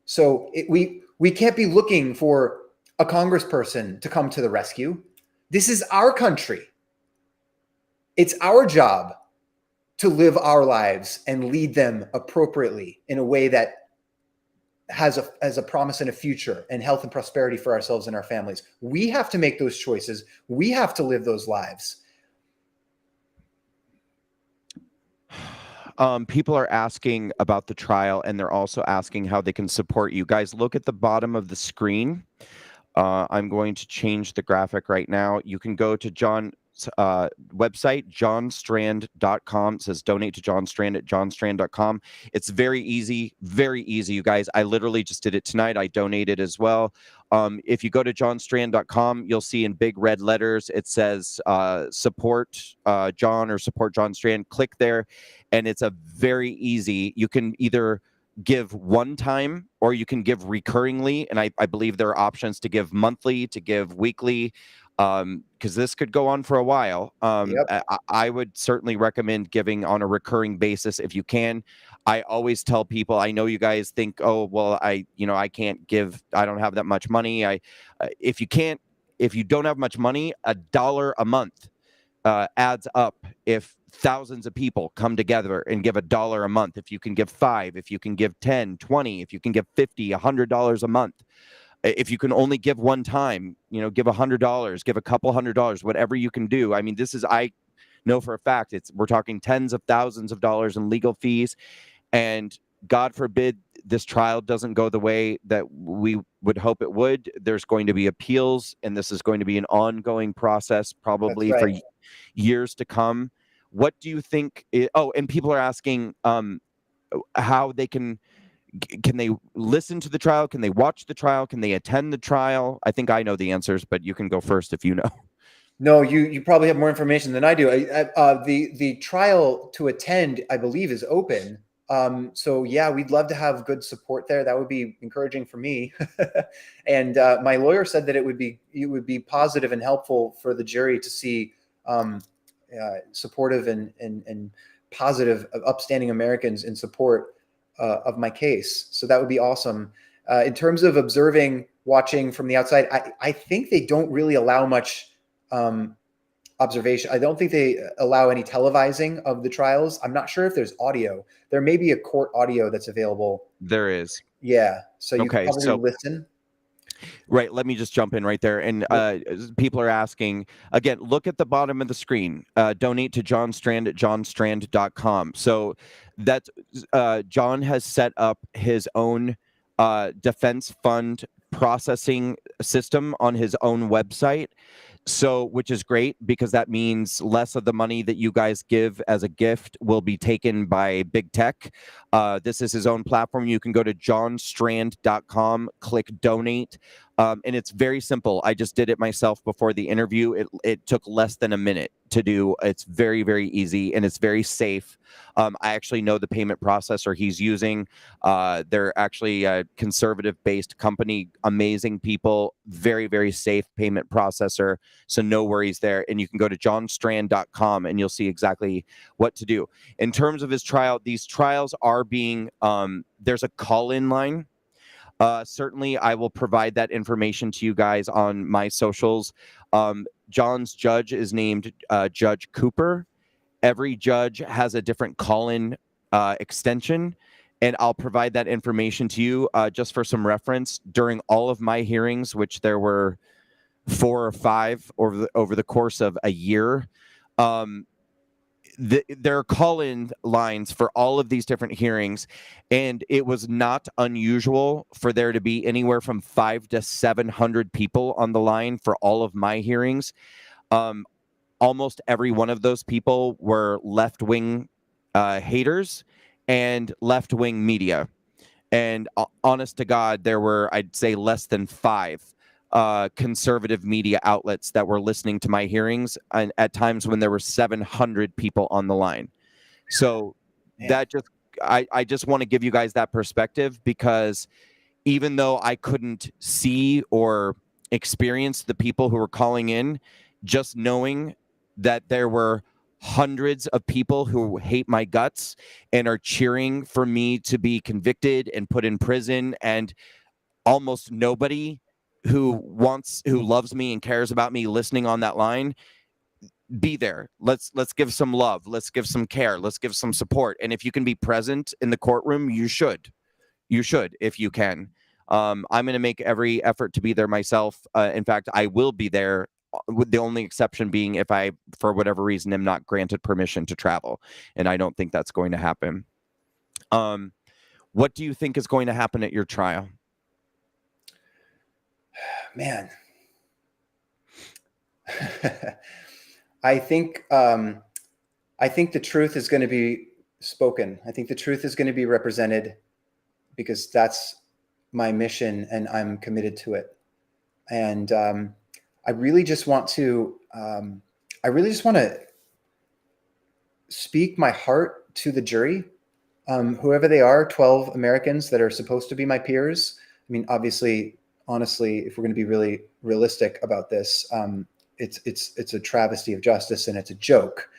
[SPEAKER 2] So we can't be looking for a congressperson to come to the rescue. This is our country. It's our job to live our lives and lead them appropriately in a way that has a promise and a future and health and prosperity for ourselves and our families. We have to make those choices. We have to live those lives.
[SPEAKER 1] People are asking about the trial, and they're also asking how they can support you. Guys, look at the bottom of the screen. I'm going to change the graphic right now. You can go to John's website, johnstrand.com. It says donate to John Strand at johnstrand.com. It's very easy, you guys. I literally just did it tonight. I donated as well. If you go to johnstrand.com, you'll see in big red letters, it says support John or support John Strand. Click there, and it's a very easy. You can either give one time or you can give recurringly, and I believe there are options to give monthly, to give weekly, because this could go on for a while.
[SPEAKER 2] Yep.
[SPEAKER 1] I would certainly recommend giving on a recurring basis if you can. I always tell people, I know you guys think, oh well, I can't give, I don't have that much money. If you don't have much money, $1 a month adds up. If thousands of people come together and give $1 a month, if you can give 5, if you can give 10, 20, if you can give 50, $100 a month, if you can only give one time, give $100, give a couple $100, whatever you can do. I mean, I know for a fact, we're talking tens of thousands of dollars in legal fees, and God forbid this trial doesn't go the way that we would hope it would. There's going to be appeals, and this is going to be an ongoing process, probably for years to come. What do you think? And people are asking how they can they listen to the trial? Can they watch the trial? Can they attend the trial? I think I know the answers, but you can go first if you know.
[SPEAKER 2] No, you probably have more information than I do. The trial to attend, I believe, is open. So yeah, we'd love to have good support there. That would be encouraging for me. And my lawyer said that it would be positive and helpful for the jury to see supportive and positive, upstanding Americans in support of my case. So that would be awesome. In terms of watching from the outside, I think they don't really allow much observation. I don't think they allow any televising of the trials. I'm not sure if there's audio. There may be a court audio that's available.
[SPEAKER 1] There is.
[SPEAKER 2] Yeah. So you can
[SPEAKER 1] Okay,
[SPEAKER 2] probably listen.
[SPEAKER 1] Right. Let me just jump in right there. And people are asking, again, look at the bottom of the screen. Donate to John Strand at johnstrand.com. So that's John has set up his own defense fund processing system on his own website. So, which is great because that means less of the money that you guys give as a gift will be taken by big tech. This is his own platform. You can go to johnstrand.com, click donate. And it's very simple. I just did it myself before the interview. It took less than a minute to do. It's very, very easy and it's very safe. I actually know the payment processor he's using. They're actually a conservative-based company, amazing people, very, very safe payment processor. So no worries there. And you can go to johnstrand.com and you'll see exactly what to do. In terms of his trial, these trials are being, there's a call-in line. Certainly, I will provide that information to you guys on my socials. John's judge is named Judge Cooper. Every judge has a different call-in extension, and I'll provide that information to you just for some reference. During all of my hearings, which there were 4 or 5 over the course of a year, there are call-in lines for all of these different hearings, and it was not unusual for there to be anywhere from 500 to 700 people on the line for all of my hearings. Almost every one of those people were left-wing haters and left-wing media. And honest to God, there were, I'd say, less than 5 conservative media outlets that were listening to my hearings, and at times when there were 700 people on the line. So that just, I just want to give you guys that perspective, because even though I couldn't see or experience the people who were calling in, just knowing that there were hundreds of people who hate my guts and are cheering for me to be convicted and put in prison, and almost nobody who loves me and cares about me listening on that line, be there. Let's give some love. Let's give some care. Let's give some support. And if you can be present in the courtroom, you should if you can. I'm going to make every effort to be there myself. In fact, I will be there, with the only exception being if I, for whatever reason, am not granted permission to travel. And I don't think that's going to happen. What do you think is going to happen at your trial?
[SPEAKER 2] Man. I think the truth is going to be spoken. I think the truth is going to be represented, because that's my mission and I'm committed to it. And I really just want to speak my heart to the jury, whoever they are, 12 Americans that are supposed to be my peers. I mean, obviously, honestly, if we're going to be really realistic about this, it's a travesty of justice and it's a joke.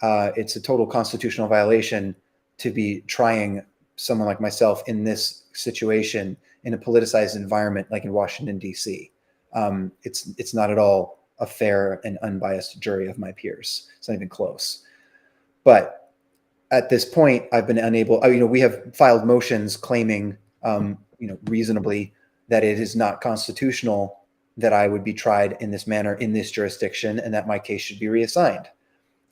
[SPEAKER 2] It's a total constitutional violation to be trying someone like myself in this situation in a politicized environment like in Washington, D.C. It's not at all a fair and unbiased jury of my peers. It's not even close. But at this point, I've been unable. We have filed motions claiming, reasonably, that it is not constitutional that I would be tried in this manner in this jurisdiction, and that my case should be reassigned.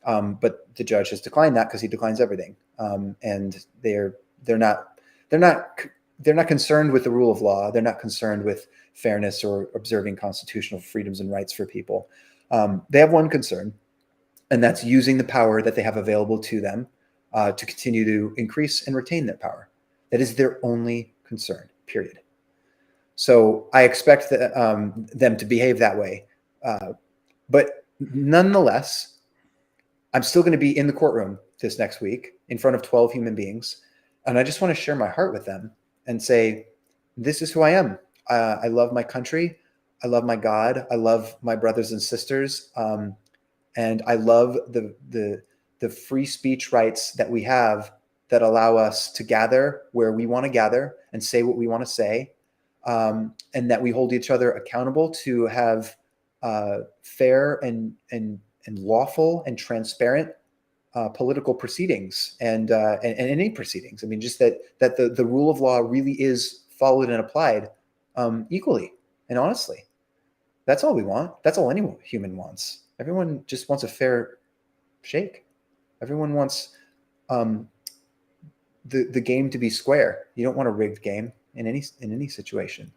[SPEAKER 2] But the judge has declined that, because he declines everything, and they're not concerned with the rule of law. They're not concerned with fairness or observing constitutional freedoms and rights for people. They have one concern, and that's using the power that they have available to them to continue to increase and retain their power. That is their only concern, period. So I expect them to behave that way. But nonetheless, I'm still going to be in the courtroom this next week in front of 12 human beings. And I just want to share my heart with them and say, this is who I am. I love my country. I love my God. I love my brothers and sisters. And I love the free speech rights that we have that allow us to gather where we want to gather and say what we want to say, and that we hold each other accountable to have fair and lawful and transparent political proceedings and any proceedings. I mean, just that the rule of law really is followed and applied equally and honestly. That's all we want. That's all any human wants. Everyone just wants a fair shake. Everyone wants the game to be square. You don't want a rigged game in any situation.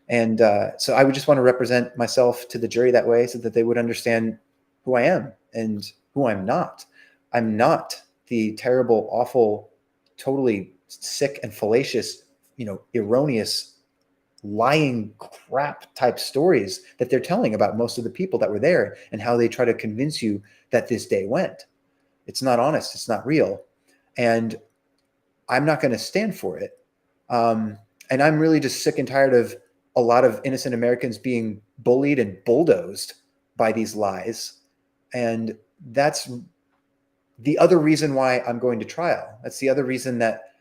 [SPEAKER 2] And so I would just want to represent myself to the jury that way, so that they would understand who I am and who I'm not. I'm not the terrible, awful, totally sick and fallacious, erroneous, lying crap type stories that they're telling about most of the people that were there and how they try to convince you that this day went. It's not honest. It's not real. And I'm not going to stand for it. And I'm really just sick and tired of a lot of innocent Americans being bullied and bulldozed by these lies. And that's the other reason why I'm going to trial. That's the other reason that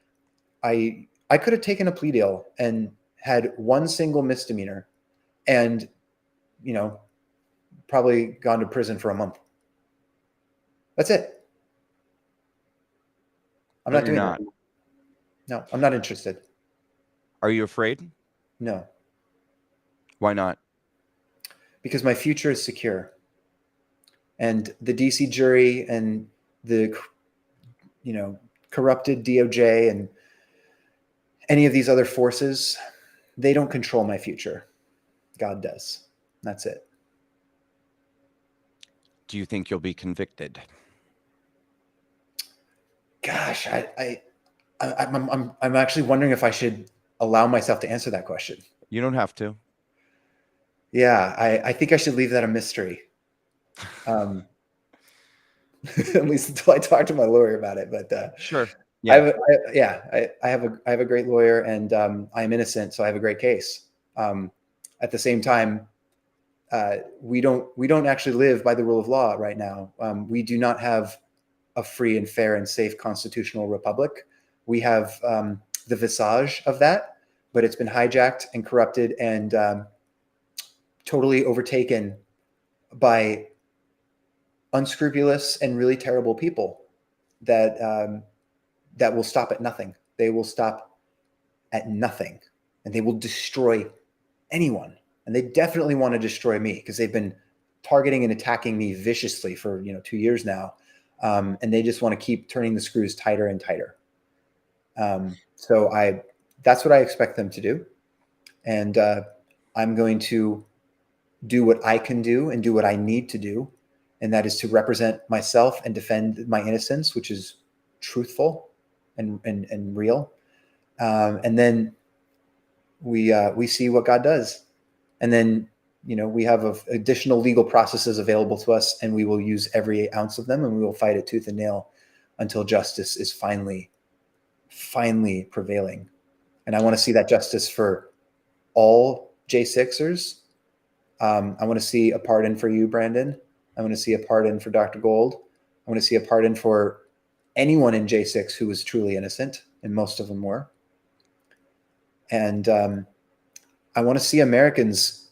[SPEAKER 2] I could have taken a plea deal and had one single misdemeanor and, probably gone to prison for a month. That's it. I'm not doing that. No, I'm not interested.
[SPEAKER 1] Are you afraid?
[SPEAKER 2] No.
[SPEAKER 1] Why not?
[SPEAKER 2] Because my future is secure. And the DC jury and the, corrupted DOJ and any of these other forces, they don't control my future. God does. That's it.
[SPEAKER 1] Do you think you'll be convicted?
[SPEAKER 2] Gosh, I'm actually wondering if I should allow myself to answer that question.
[SPEAKER 1] You don't have to.
[SPEAKER 2] Yeah, I think I should leave that a mystery. At least until I talk to my lawyer about it. But
[SPEAKER 1] sure. Yeah.
[SPEAKER 2] I have a great lawyer, and I am innocent, so I have a great case. At the same time, we don't actually live by the rule of law right now. We do not have a free and fair and safe constitutional republic. We have the visage of that, but it's been hijacked and corrupted and totally overtaken by unscrupulous and really terrible people that will stop at nothing. They will stop at nothing, and they will destroy anyone. And they definitely want to destroy me, because they've been targeting and attacking me viciously for 2 years now, and they just want to keep turning the screws tighter and tighter. So that's what I expect them to do, and I'm going to do what I can do and do what I need to do, and that is to represent myself and defend my innocence, which is truthful and real. And then we see what God does. And then, we have additional legal processes available to us, and we will use every ounce of them, and we will fight it tooth and nail until justice is finally prevailing. And I want to see that justice for all J6ers. I want to see a pardon for you, Brandon. I want to see a pardon for Dr. Gold. I want to see a pardon for anyone in J6 who was truly innocent, and most of them were. And I want to see Americans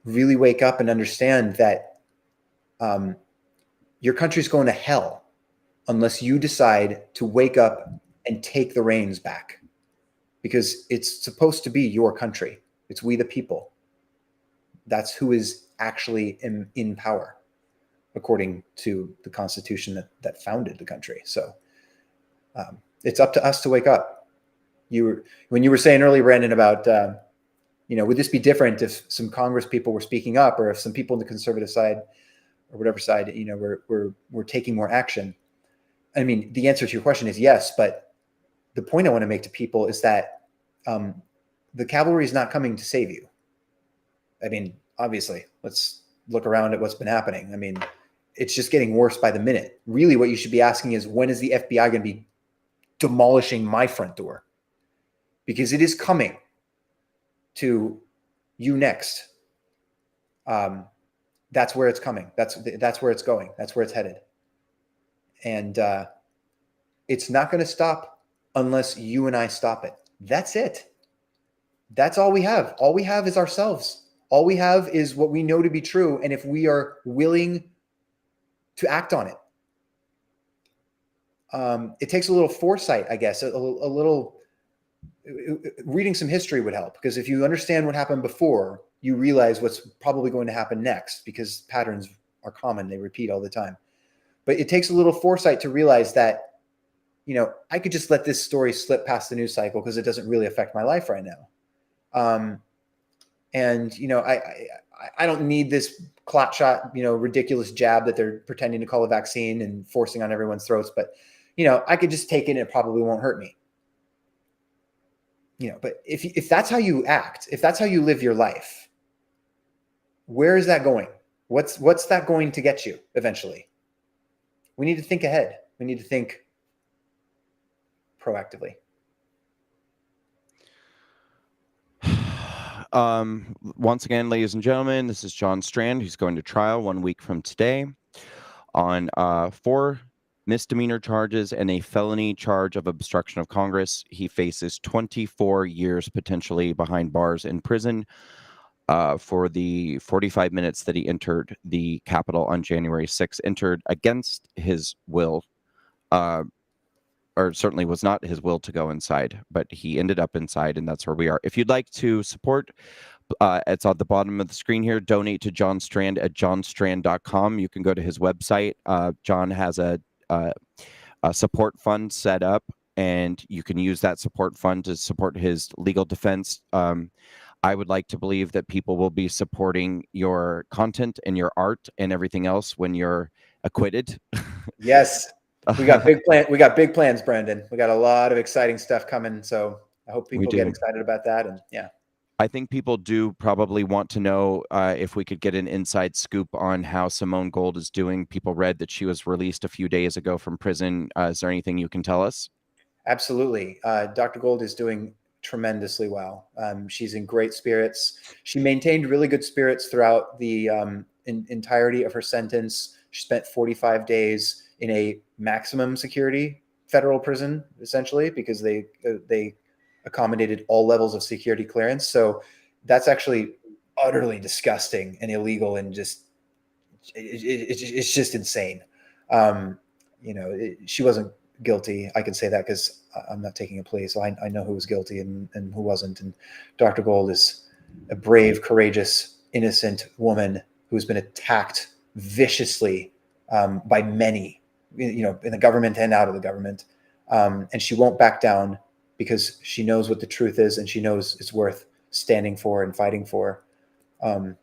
[SPEAKER 2] really wake up and understand that your country's going to hell unless you decide to wake up and take the reins back, because it's supposed to be your country. It's we the people. That's who is actually in power, according to the Constitution that founded the country. So it's up to us to wake up. When you were saying earlier, Brandon, about would this be different if some Congress people were speaking up, or if some people on the conservative side or whatever side, were taking more action? I mean, the answer to your question is yes, but the point I want to make to people is that the cavalry is not coming to save you. I mean, obviously, let's look around at what's been happening. I mean, it's just getting worse by the minute. Really, what you should be asking is, when is the FBI going to be demolishing my front door? Because it is coming to you next. That's where it's coming. That's where it's going. That's where it's headed. And It's not going to stop unless you and I stop it. That's it. That's all we have. All we have is ourselves. All we have is what we know to be true. And if we are willing to act on it, it takes a little foresight, I guess. A little reading some history would help, because if you understand what happened before, you realize what's probably going to happen next, because patterns are common. They repeat all the time. But it takes a little foresight to realize that, I could just let this story slip past the news cycle because it doesn't really affect my life right now. And I don't need this clot shot, ridiculous jab that they're pretending to call a vaccine and forcing on everyone's throats. But, I could just take it and it probably won't hurt me. But if that's how you act, if that's how you live your life, where is that going? What's that going to get you eventually? We need to think ahead. We need to think proactively.
[SPEAKER 1] Once again, ladies and gentlemen, this is John Strand, who's going to trial 1 week from today on 4 misdemeanor charges and a felony charge of obstruction of Congress. He faces 24 years potentially behind bars in prison for the 45 minutes that he entered the Capitol on January 6th, entered against his will, or certainly was not his will to go inside, but he ended up inside, and that's where we are. If you'd like to support, it's on the bottom of the screen here. Donate to John Strand at johnstrand.com. You can go to his website. John has a support fund set up, and you can use that support fund to support his legal defense. I would like to believe that people will be supporting your content and your art and everything else when you're acquitted.
[SPEAKER 2] Yes. We got big plans, Brandon. We got a lot of exciting stuff coming. So I hope people get excited about that. And yeah.
[SPEAKER 1] I think people do probably want to know if we could get an inside scoop on how Simone Gold is doing. People read that she was released a few days ago from prison. Is there anything you can tell us?
[SPEAKER 2] Absolutely. Dr. Gold is doing tremendously well. She's in great spirits. She maintained really good spirits throughout the entirety of her sentence. She spent 45 days in a maximum security federal prison, essentially, because they accommodated all levels of security clearance. So that's actually utterly disgusting and illegal, and it's just insane. She wasn't guilty. I can say that because I'm not taking a plea, so I know who was guilty and who wasn't. And Dr. Gold is a brave, courageous, innocent woman who's been attacked viciously by many, in the government and out of the government. And she won't back down because she knows what the truth is, and she knows it's worth standing for and fighting for. I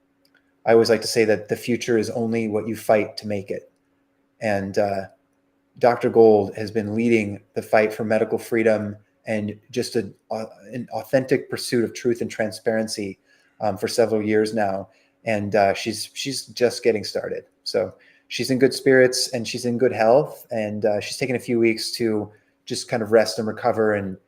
[SPEAKER 2] always like to say that the future is only what you fight to make it. And Dr. Gold has been leading the fight for medical freedom and just an authentic pursuit of truth and transparency for several years now. And she's just getting started. So she's in good spirits and she's in good health. And she's taken a few weeks to just kind of rest and recover and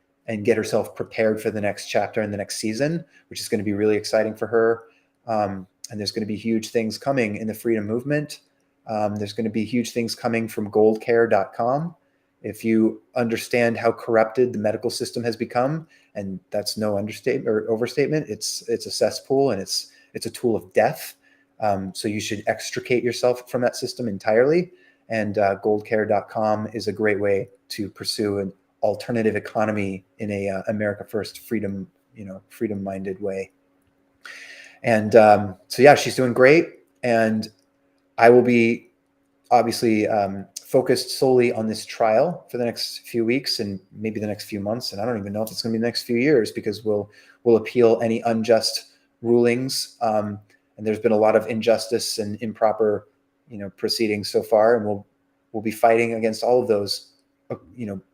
[SPEAKER 2] get herself prepared for the next chapter in the next season, which is going to be really exciting for her. And there's going to be huge things coming in the freedom movement. There's going to be huge things coming from goldcare.com. If you understand how corrupted the medical system has become, and that's no understatement or overstatement, it's a cesspool and it's a tool of death. So you should extricate yourself from that system entirely. And goldcare.com is a great way to pursue an alternative economy in a America First freedom-minded way. And so yeah, she's doing great. And I will be obviously focused solely on this trial for the next few weeks and maybe the next few months. And I don't even know if it's going to be the next few years, because we'll appeal any unjust rulings. And there's been a lot of injustice and improper, proceedings so far. And we'll be fighting against all of those,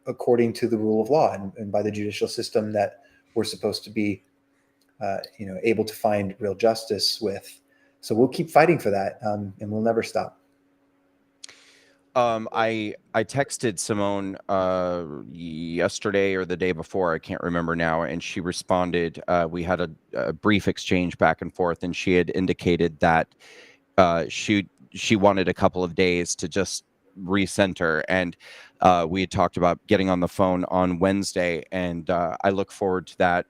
[SPEAKER 2] according to the rule of law and by the judicial system that we're supposed to be, able to find real justice with. So we'll keep fighting for that, and we'll never stop.
[SPEAKER 1] I texted Simone yesterday or the day before, I can't remember now, and she responded. We had a brief exchange back and forth, and she had indicated that she wanted a couple of days to just recenter. And we had talked about getting on the phone on Wednesday, and I look forward to that.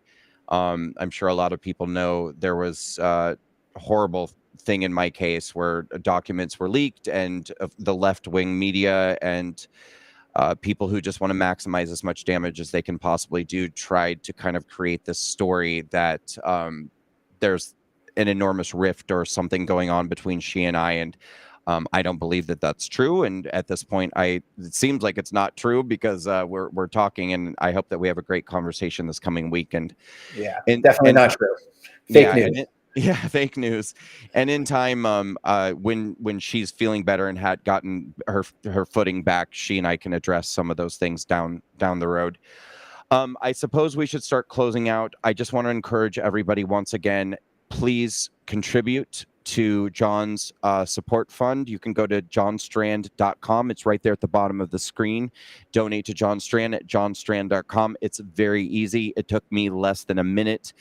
[SPEAKER 1] I'm sure a lot of people know there was a horrible thing in my case where documents were leaked, and the left-wing media and people who just want to maximize as much damage as they can possibly do tried to kind of create this story that there's an enormous rift or something going on between she and I I don't believe that that's true. And at this point, it seems like it's not true, because we're talking, and I hope that we have a great conversation this coming week.
[SPEAKER 2] Yeah,
[SPEAKER 1] And
[SPEAKER 2] definitely not true. Fake
[SPEAKER 1] yeah,
[SPEAKER 2] news.
[SPEAKER 1] yeah, fake news. And in time, when she's feeling better and had gotten her footing back, she and I can address some of those things down the road. I suppose we should start closing out. I just want to encourage everybody once again, please contribute to John's support fund. You can go to johnstrand.com. It's right there at the bottom of the screen. Donate to John Strand at johnstrand.com. It's very easy. It took me less than a minute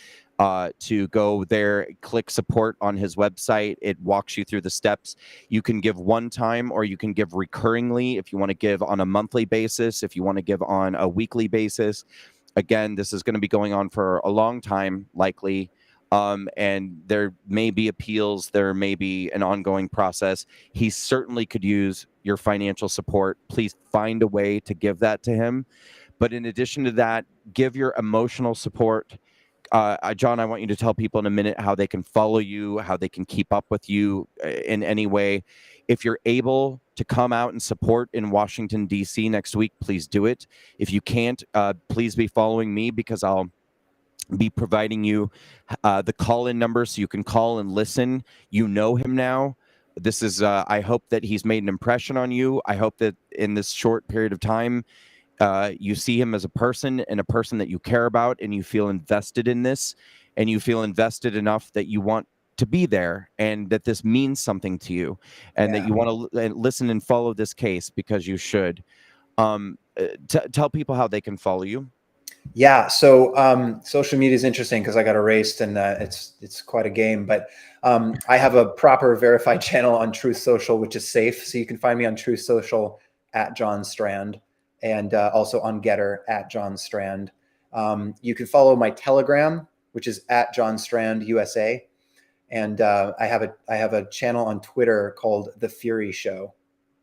[SPEAKER 1] to go there, click support on his website. It walks you through the steps. You can give one time, or you can give recurringly if you want to give on a monthly basis, if you want to give on a weekly basis. Again, this is going to be going on for a long time, likely. And there may be appeals, there may be an ongoing process. He certainly could use your financial support. Please find a way to give that to him. But in addition to that, give your emotional support. John, I want you to tell people in a minute how they can follow you, how they can keep up with you in any way. If you're able to come out and support in Washington, D.C. next week, please do it. If you can't, please be following me, because I'll be providing you the call-in number so you can call and listen. You know him now. This is, I hope that he's made an impression on you. I hope that in this short period of time, you see him as a person, and a person that you care about, and you feel invested in this, and you feel invested enough that you want to be there, and that this means something to you, and that you want to listen and follow this case, because you should. Tell people how they can follow you.
[SPEAKER 2] Yeah, so social media is interesting because I got erased, and it's quite a game. But I have a proper verified channel on Truth Social, which is safe. So you can find me on Truth Social at John Strand, and also on Getter at John Strand. You can follow my Telegram, which is at John Strand USA, and I have a channel on Twitter called The Fury Show.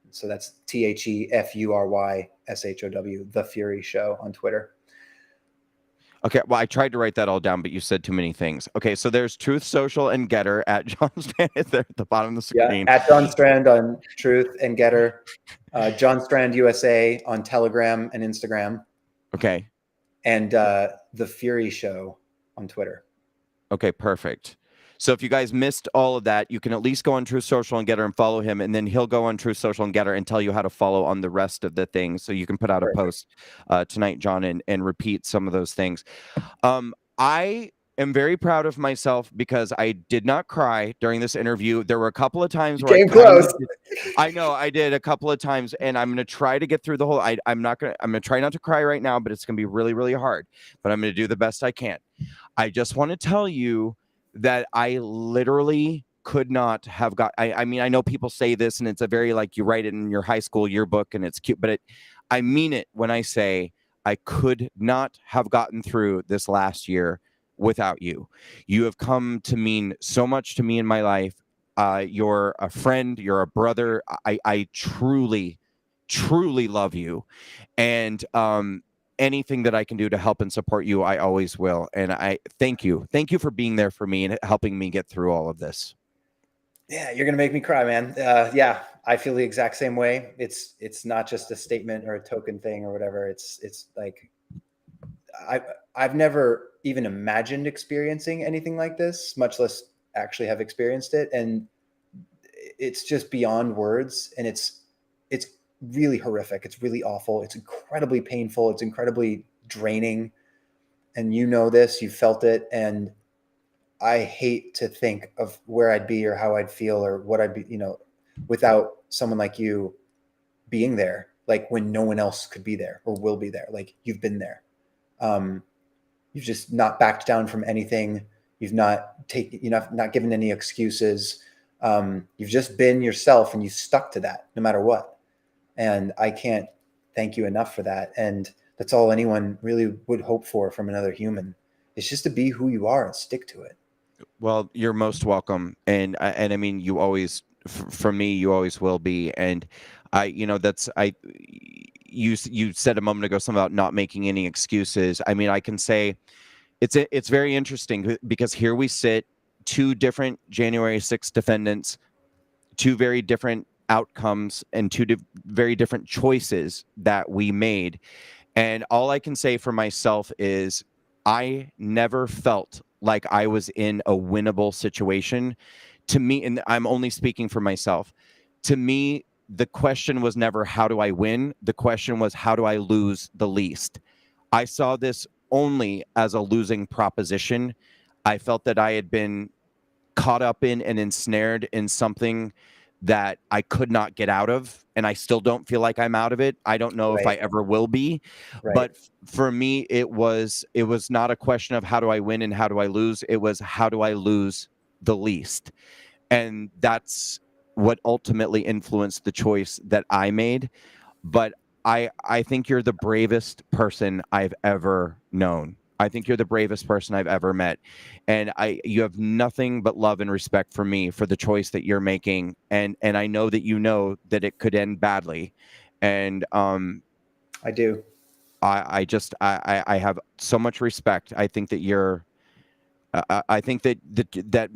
[SPEAKER 2] So that's TheFuryShow, The Fury Show on Twitter.
[SPEAKER 1] Okay, well, I tried to write that all down, but you said too many things. Okay, so there's Truth Social and Getter at John Strand there at the bottom of the screen.
[SPEAKER 2] Yeah, at John Strand on Truth and Getter, John Strand USA on Telegram and Instagram.
[SPEAKER 1] Okay.
[SPEAKER 2] And The Fury Show on Twitter.
[SPEAKER 1] Okay, perfect. So if you guys missed all of that, you can at least go on Truth Social and Getter and follow him, and then he'll go on Truth Social and Getter and tell you how to follow on the rest of the things. So you can put out a post tonight, John, and repeat some of those things. I am very proud of myself because I did not cry during this interview. There were a couple of times where I know I did a couple of times, and I'm going to try to get through the whole. I'm going to try not to cry right now, but it's going to be really, really hard. But I'm going to do the best I can. I just want to tell you that I literally could not have got. I mean, I know people say this, and it's a very like you write it in your high school yearbook, and it's cute, but I mean it when I say I could not have gotten through this last year without you. You have come to mean so much to me in my life. You're a friend. You're a brother. I truly, truly love you, and anything that I can do to help and support you, I always will. And I thank you. Thank you for being there for me and helping me get through all of this.
[SPEAKER 2] Yeah, you're going to make me cry, man. Yeah, I feel the exact same way. It's not just a statement or a token thing or whatever. It's like I've never even imagined experiencing anything like this, much less actually have experienced it. And it's just beyond words. And it's really horrific. It's really awful. It's incredibly painful. It's incredibly draining. And you know this, you felt it. And I hate to think of where I'd be or how I'd feel or what I'd be, without someone like you being there, like when no one else could be there or will be there. Like you've been there. You've just not backed down from anything. You've not given any excuses. You've just been yourself and you stuck to that no matter what. And I can't thank you enough for that. And that's all anyone really would hope for from another human. It's just to be who you are and stick to it.
[SPEAKER 1] Well, you're most welcome, and I mean, you always, for me, you always will be, and that's you said a moment ago something about not making any excuses. I mean, I can say it's very interesting because here we sit, two different January 6th defendants, two very different outcomes, and very different choices that we made. And all I can say for myself is I never felt like I was in a winnable situation. To me, and I'm only speaking for myself, to me, the question was never how do I win? The question was how do I lose the least? I saw this only as a losing proposition. I felt that I had been caught up in and ensnared in something that I could not get out of, and I still don't feel like I'm out of it. I don't know if I
[SPEAKER 2] Right.
[SPEAKER 1] ever will be,
[SPEAKER 2] Right.
[SPEAKER 1] but for me it was not a question of how do I win and how do I lose. It was how do I lose the least. And that's what ultimately influenced the choice that I made. But I think you're the bravest person I've ever known. I think you're the bravest person I've ever met. And you have nothing but love and respect for me for the choice that you're making. And I know that it could end badly. And
[SPEAKER 2] I do.
[SPEAKER 1] I have so much respect. I think that you're I think that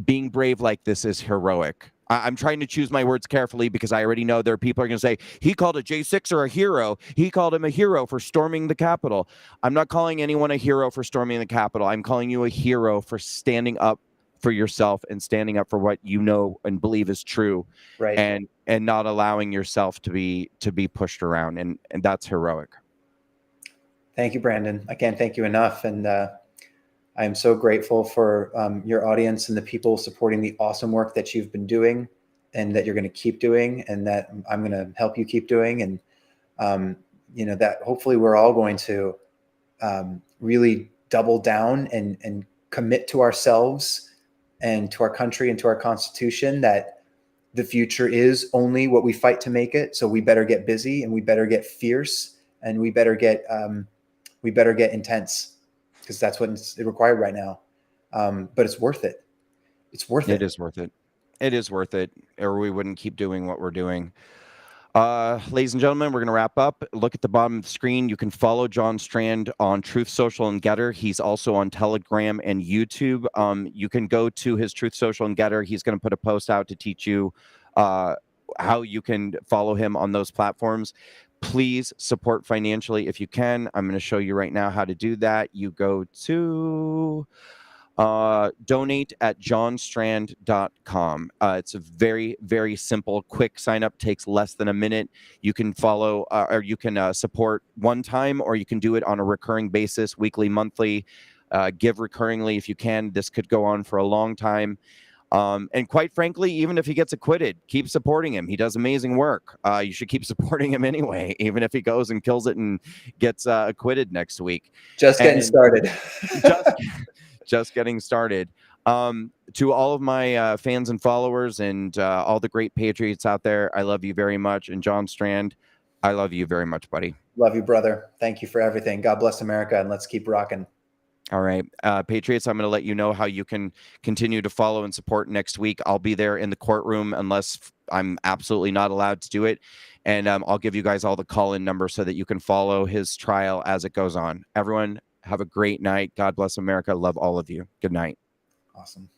[SPEAKER 1] being brave like this is heroic. I'm trying to choose my words carefully because I already know there are people are going to say he called a J6er a hero. He called him a hero for storming the Capitol. I'm not calling anyone a hero for storming the Capitol. I'm calling you a hero for standing up for yourself and standing up for what you know and believe is true,
[SPEAKER 2] Right.
[SPEAKER 1] and not allowing yourself to be pushed around, and that's heroic.
[SPEAKER 2] Thank you, Brandon. I can't thank you enough. And I am so grateful for your audience and the people supporting the awesome work that you've been doing and that you're going to keep doing and that I'm going to help you keep doing. And, that hopefully we're all going to really double down and commit to ourselves and to our country and to our Constitution that the future is only what we fight to make it. So we better get busy and we better get fierce and we better get intense because that's what's required right now. But it's worth it. It's worth
[SPEAKER 1] It
[SPEAKER 2] it.
[SPEAKER 1] is worth it. It is worth it, or we wouldn't keep doing what we're doing. Ladies and gentlemen, we're going to wrap up. Look at the bottom of the screen. You can follow John Strand on Truth Social and Getter. He's also on Telegram and YouTube. You can go to his Truth Social and Getter. He's going to put a post out to teach you how you can follow him on those platforms. Please support financially if you can. I'm going to show you right now how to do that. You go to donate at johnstrand.com. It's a very, very simple, quick sign up, takes less than a minute. You can follow or you can support one time, or you can do it on a recurring basis, weekly, monthly. Give recurringly if you can. This could go on for a long time. And quite frankly, even if he gets acquitted, keep supporting him. He does amazing work. You should keep supporting him anyway, even if he goes and kills it and gets acquitted next week.
[SPEAKER 2] Just getting started.
[SPEAKER 1] Just getting started. To all of my fans and followers and all the great patriots out there, I love you very much. And John Strand, I love you very much, buddy.
[SPEAKER 2] Love you, brother. Thank you for everything. God bless America, and let's keep rocking.
[SPEAKER 1] All right. Patriots, I'm going to let you know how you can continue to follow and support next week. I'll be there in the courtroom unless I'm absolutely not allowed to do it. And I'll give you guys all the call-in number so that you can follow his trial as it goes on. Everyone, have a great night. God bless America. Love all of you. Good night.
[SPEAKER 2] Awesome.